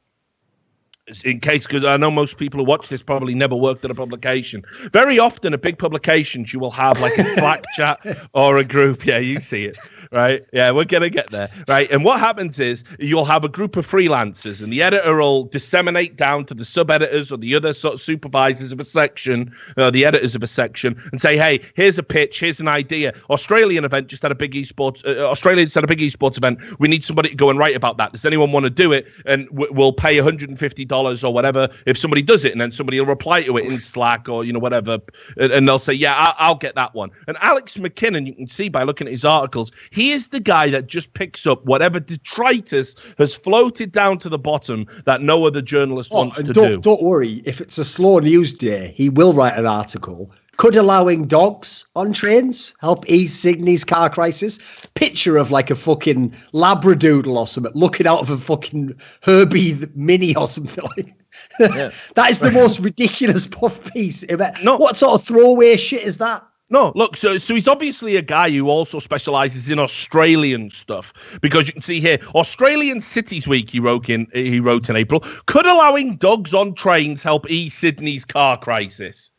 In case, because I know most people who watch this probably never worked at a publication. Very often at big publications, you will have like a Slack chat or a group. Yeah, you see it, right? Yeah, we're going to get there, right? And what happens is you'll have a group of freelancers, and the editor will disseminate down to the sub-editors or the other sort of supervisors of a section, the editors of a section, and say, hey, here's a pitch, here's an idea. Australian event just had a big esports, Australia just had a big esports event. We need somebody to go and write about that. Does anyone want to do it? And we'll pay $150 or whatever if somebody does it, and then somebody will reply to it in Slack or whatever, and they'll say, yeah, I'll get that one. And Alex McKinnon, you can see by looking at his articles, he is the guy that just picks up whatever detritus has floated down to the bottom that no other journalist wants to do. Don't worry, if it's a slow news day, he will write an article Could allowing dogs on trains help ease Sydney's car crisis? Picture of like a fucking Labradoodle or something looking out of a fucking Herbie Mini or something like that. That is the most ridiculous puff piece. No. What sort of throwaway shit is that? No, look, so he's obviously a guy who also specialises in Australian stuff, because you can see here, Australian Cities Week, he wrote in April, could allowing dogs on trains help ease Sydney's car crisis?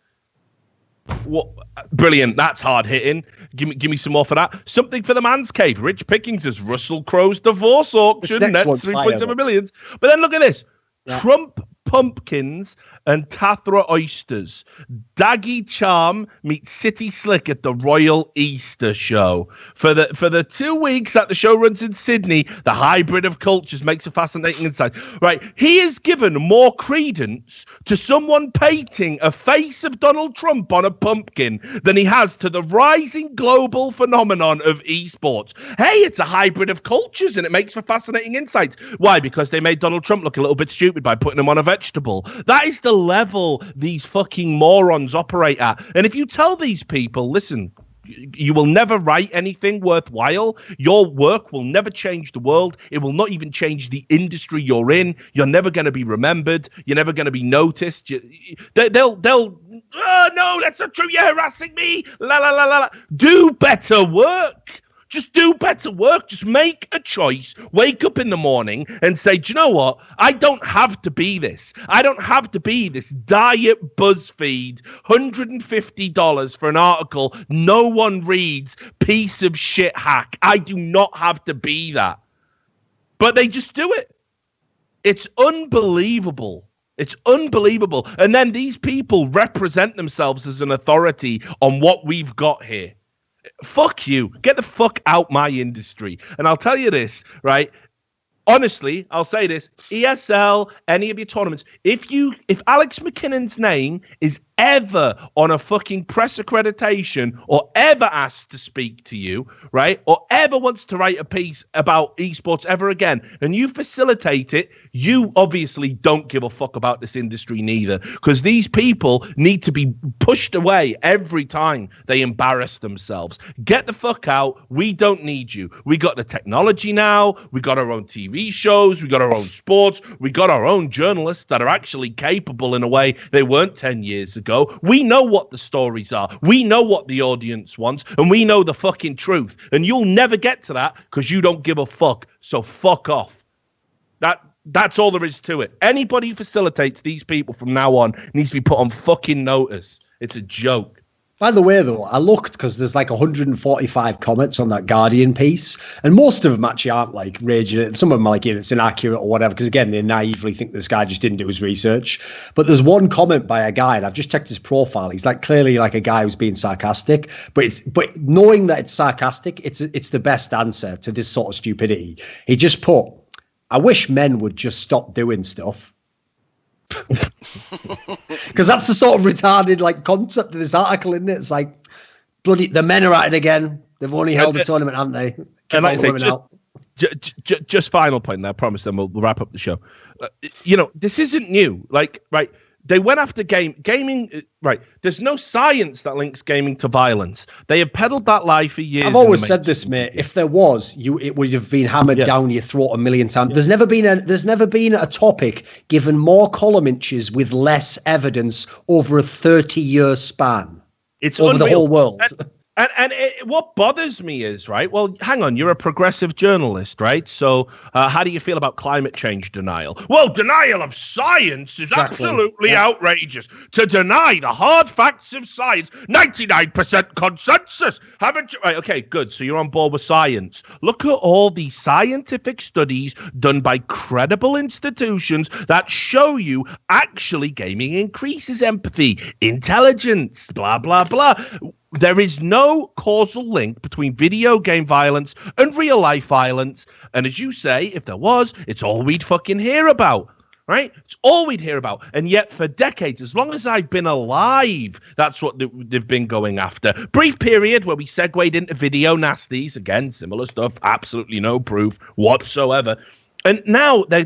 What? Brilliant. That's hard hitting. Give me some more for that. Something for the man's cave. Rich Pickings as Russell Crowe's divorce auction. Net 3.7 million. But then look at this. Yeah. Trump pumpkins and Tathra oysters. Daggy Charm meets City Slick at the Royal Easter Show. For the 2 weeks that the show runs in Sydney, the hybrid of cultures makes a fascinating insight. Right, he is given more credence to someone painting a face of Donald Trump on a pumpkin than he has to the rising global phenomenon of esports. Hey, it's a hybrid of cultures and it makes for fascinating insights. Why? Because they made Donald Trump look a little bit stupid by putting him on a vegetable. That is the level these fucking morons operate at. And if you tell these people, listen, you will never write anything worthwhile. Your work will never change the world. It will not even change the industry you're in. You're never going to be remembered. You're never going to be noticed. They'll oh, no, that's not true. You're harassing me. La, la, la, la, la. Do better work. Just do better work. Just make a choice. Wake up in the morning and say, do you know what? I don't have to be this. I don't have to be this diet BuzzFeed, $150 for an article no one reads, piece of shit hack. I do not have to be that. But they just do it. It's unbelievable. It's unbelievable. And then these people represent themselves as an authority on what we've got here. Fuck you. Get the fuck out my industry. And I'll tell you this, right? Honestly, I'll say this. ESL, any of your tournaments, if Alex McKinnon's name is ever on a fucking press accreditation or ever asked to speak to you, right, or ever wants to write a piece about esports ever again, and you facilitate it, you obviously don't give a fuck about this industry neither, because these people need to be pushed away every time they embarrass themselves. Get the fuck out. We don't need you. We got the technology now. We got our own TV shows. We got our own sports. We got our own journalists that are actually capable in a way they weren't 10 years ago. We know what the stories are. We know what the audience wants, and we know the fucking truth. And you'll never get to that because you don't give a fuck. So fuck off. That's all there is to it. Anybody who facilitates these people from now on needs to be put on fucking notice. It's a joke. By the way, though, I looked because there's like 145 comments on that Guardian piece, and most of them actually aren't like raging. Some of them are like, it's inaccurate or whatever, because again, they naively think this guy just didn't do his research. But there's one comment by a guy, and I've just checked his profile. He's like clearly like a guy who's being sarcastic, but knowing that it's sarcastic, it's the best answer to this sort of stupidity. He just put, I wish men would just stop doing stuff. Because that's the sort of retarded like concept of this article, isn't it? It's like, bloody, the men are at it again. They've only held the tournament, haven't they? And like I say, just final point, and I promise then we'll wrap up the show. This isn't new. Like, right, they went after gaming. Right, there's no science that links gaming to violence. They have peddled that lie for years. I've always said this, mate. If there was, it would have been hammered down your throat a million times. There's never been a topic given more column inches with less evidence over a 30-year span. It's over unreal. The whole world. And what bothers me is, right, well, hang on, you're a progressive journalist, right? So how do you feel about climate change denial? Well, denial of science is absolutely outrageous. To deny the hard facts of science, 99% consensus. Haven't you? Right, okay, good. So you're on board with science. Look at all these scientific studies done by credible institutions that show you actually gaming increases empathy, intelligence, blah, blah, blah. There is no causal link between video game violence and real life violence. And as you say, if there was, it's all we'd fucking hear about, right? It's all we'd hear about. And yet for decades, as long as I've been alive, that's what they've been going after. Brief period where we segued into video nasties. Again, similar stuff. Absolutely no proof whatsoever. And now they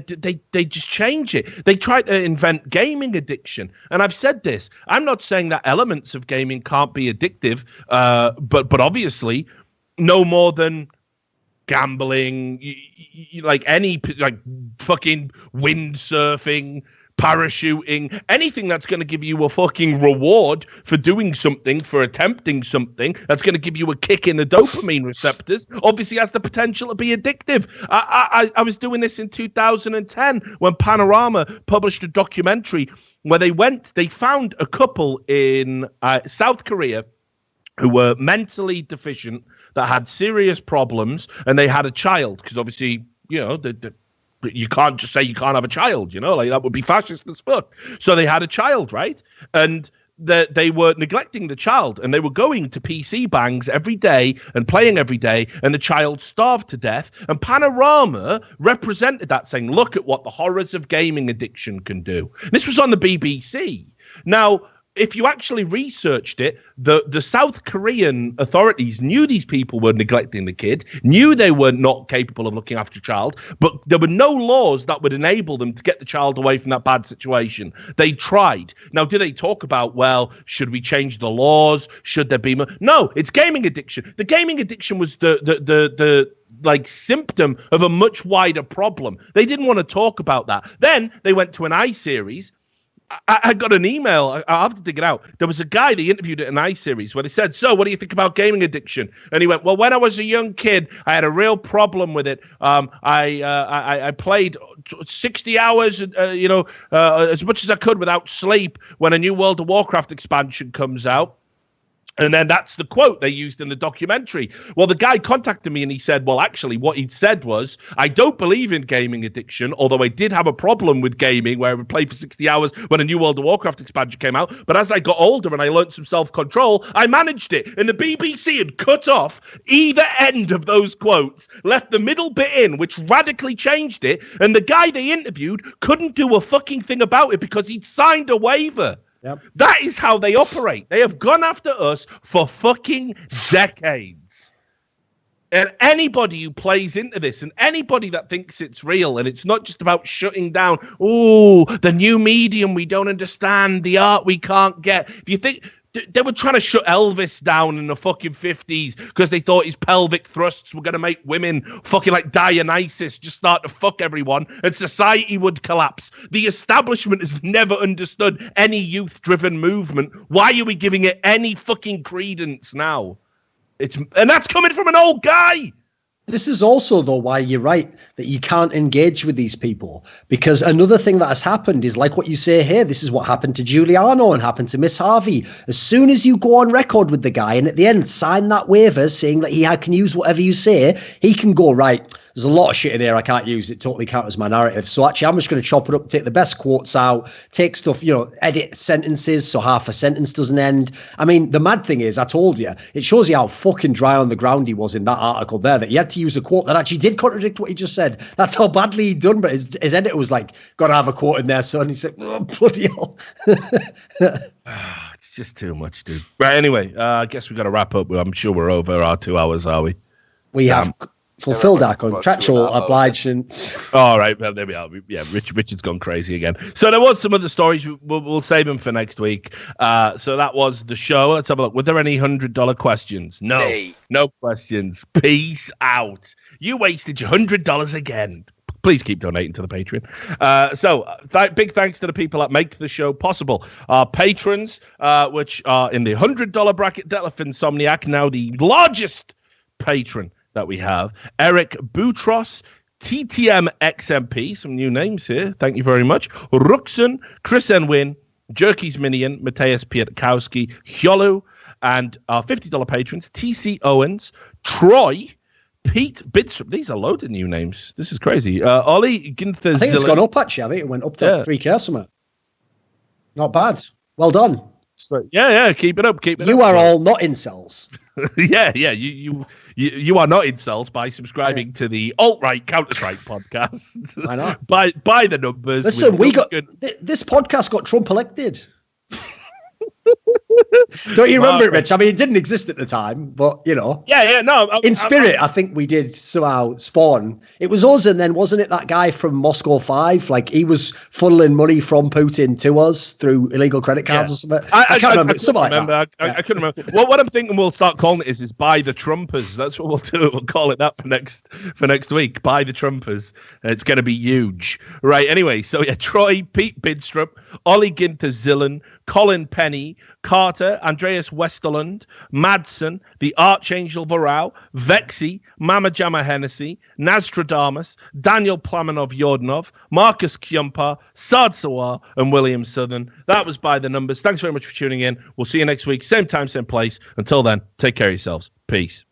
just change it. They try to invent gaming addiction. And I've said this. I'm not saying that elements of gaming can't be addictive, but obviously no more than gambling, like fucking windsurfing, parachuting, anything that's going to give you a fucking reward for doing something, for attempting something, that's going to give you a kick in the dopamine receptors, obviously has the potential to be addictive. I was doing this in 2010 when Panorama published a documentary where they found a couple in South Korea who were mentally deficient, that had serious problems, and they had a child, because obviously, you can't just say you can't have a child, like that would be fascist as fuck. So they had a child, right? And they were neglecting the child, and they were going to PC bangs every day and playing every day, and the child starved to death. And Panorama represented that, saying, look at what the horrors of gaming addiction can do. This was on the BBC. Now, if you actually researched it, the South Korean authorities knew these people were neglecting the kid, knew they were not capable of looking after a child, but there were no laws that would enable them to get the child away from that bad situation. They tried. Now, do they talk about, well, should we change the laws? Should there be more? No, it's gaming addiction. The gaming addiction was the symptom of a much wider problem. They didn't want to talk about that. Then they went to an iSeries. I got an email. I'll have to dig it out. There was a guy they interviewed at an iSeries where they said, so what do you think about gaming addiction? And he went, well, when I was a young kid, I had a real problem with it. I played 60 hours, as much as I could without sleep when a new World of Warcraft expansion comes out. And then that's the quote they used in the documentary. Well, the guy contacted me and he said, well, actually, what he'd said was, I don't believe in gaming addiction, although I did have a problem with gaming where I would play for 60 hours when a new World of Warcraft expansion came out. But as I got older and I learned some self-control, I managed it. And the BBC had cut off either end of those quotes, left the middle bit in, which radically changed it. And the guy they interviewed couldn't do a fucking thing about it because he'd signed a waiver. Yep. That is how they operate. They have gone after us for fucking decades. And anybody who plays into this, and anybody that thinks it's real, and it's not just about shutting down, the new medium we don't understand, the art we can't get. If you think... They were trying to shut Elvis down in the fucking 50s because they thought his pelvic thrusts were going to make women fucking like Dionysus just start to fuck everyone and society would collapse. The establishment has never understood any youth-driven movement. Why are we giving it any fucking credence now? And that's coming from an old guy. This is also, though, why you're right that you can't engage with these people, because another thing that has happened is like what you say here. This is what happened to Giuliano and happened to Miss Harvey. As soon as you go on record with the guy and at the end sign that waiver saying that he can use whatever you say, he can go, right, there's a lot of shit in here I can't use. It totally counters my narrative. So actually, I'm just going to chop it up, take the best quotes out, take stuff, edit sentences so half a sentence doesn't end. I mean, the mad thing is, I told you, it shows you how fucking dry on the ground he was in that article there, that he had to use a quote that actually did contradict what he just said. That's how badly he'd done. But his editor was like, got to have a quote in there, son. He said, oh, bloody hell. It's just too much, dude. Right, anyway, I guess we got to wrap up. I'm sure we're over our 2 hours, are we? We have fulfilled our contractual obligations. All right, well, there we are. Yeah, Richard's gone crazy again. So there was some other stories. We'll save them for next week. So that was the show. Let's have a look. Were there any $100 questions? No. Hey. No questions. Peace out. You wasted your $100 again. Please keep donating to the Patreon. Big thanks to the people that make the show possible. Our patrons, which are in the $100 bracket. Detlef Insomniac, now the largest patron that we have. Eric Boutros, TTM XMP, some new names here. Thank you very much. Ruxon, Chris Enwin, Jerky's Minion, Mateus Pietkowski, Hyolu, and our $50 patrons, TC Owens, Troy, Pete Bidstrup. These are loaded new names. This is crazy. Ollie Ginther. I think it's gone up, actually. I think it went up to 3K somewhere. Not bad. Well done. So, yeah, keep it up. You are all not incels. yeah. You are not incels by subscribing to the alt-right Counter-Strike podcast. Why not? By the numbers. Listen, this podcast got Trump elected. Don't you remember it, Rich? I mean, it didn't exist at the time, but in spirit, I think we did somehow spawn. It was us, and then wasn't it that guy from Moscow 5? Like he was funneling money from Putin to us through illegal credent cards or something. I can't remember. I couldn't remember. Well, what I'm thinking we'll start calling it is buy the Trumpers. That's what we'll do. We'll call it that for next week. Buy the Trumpers. It's going to be huge, right? Anyway, so yeah, Troy, Pete Bidstrup, Ollie Ginter Zillan, Colin Penny, Carter, Andreas Westerlund, Madsen, the Archangel Varao, Vexy, Mama Jamma Hennessy, Nostradamus, Daniel Plamanov Yordanov, Marcus Kyumpa, Sard Sawar, and William Southern. That was By the Numbers. Thanks very much for tuning in. We'll see you next week. Same time, same place. Until then, take care of yourselves. Peace.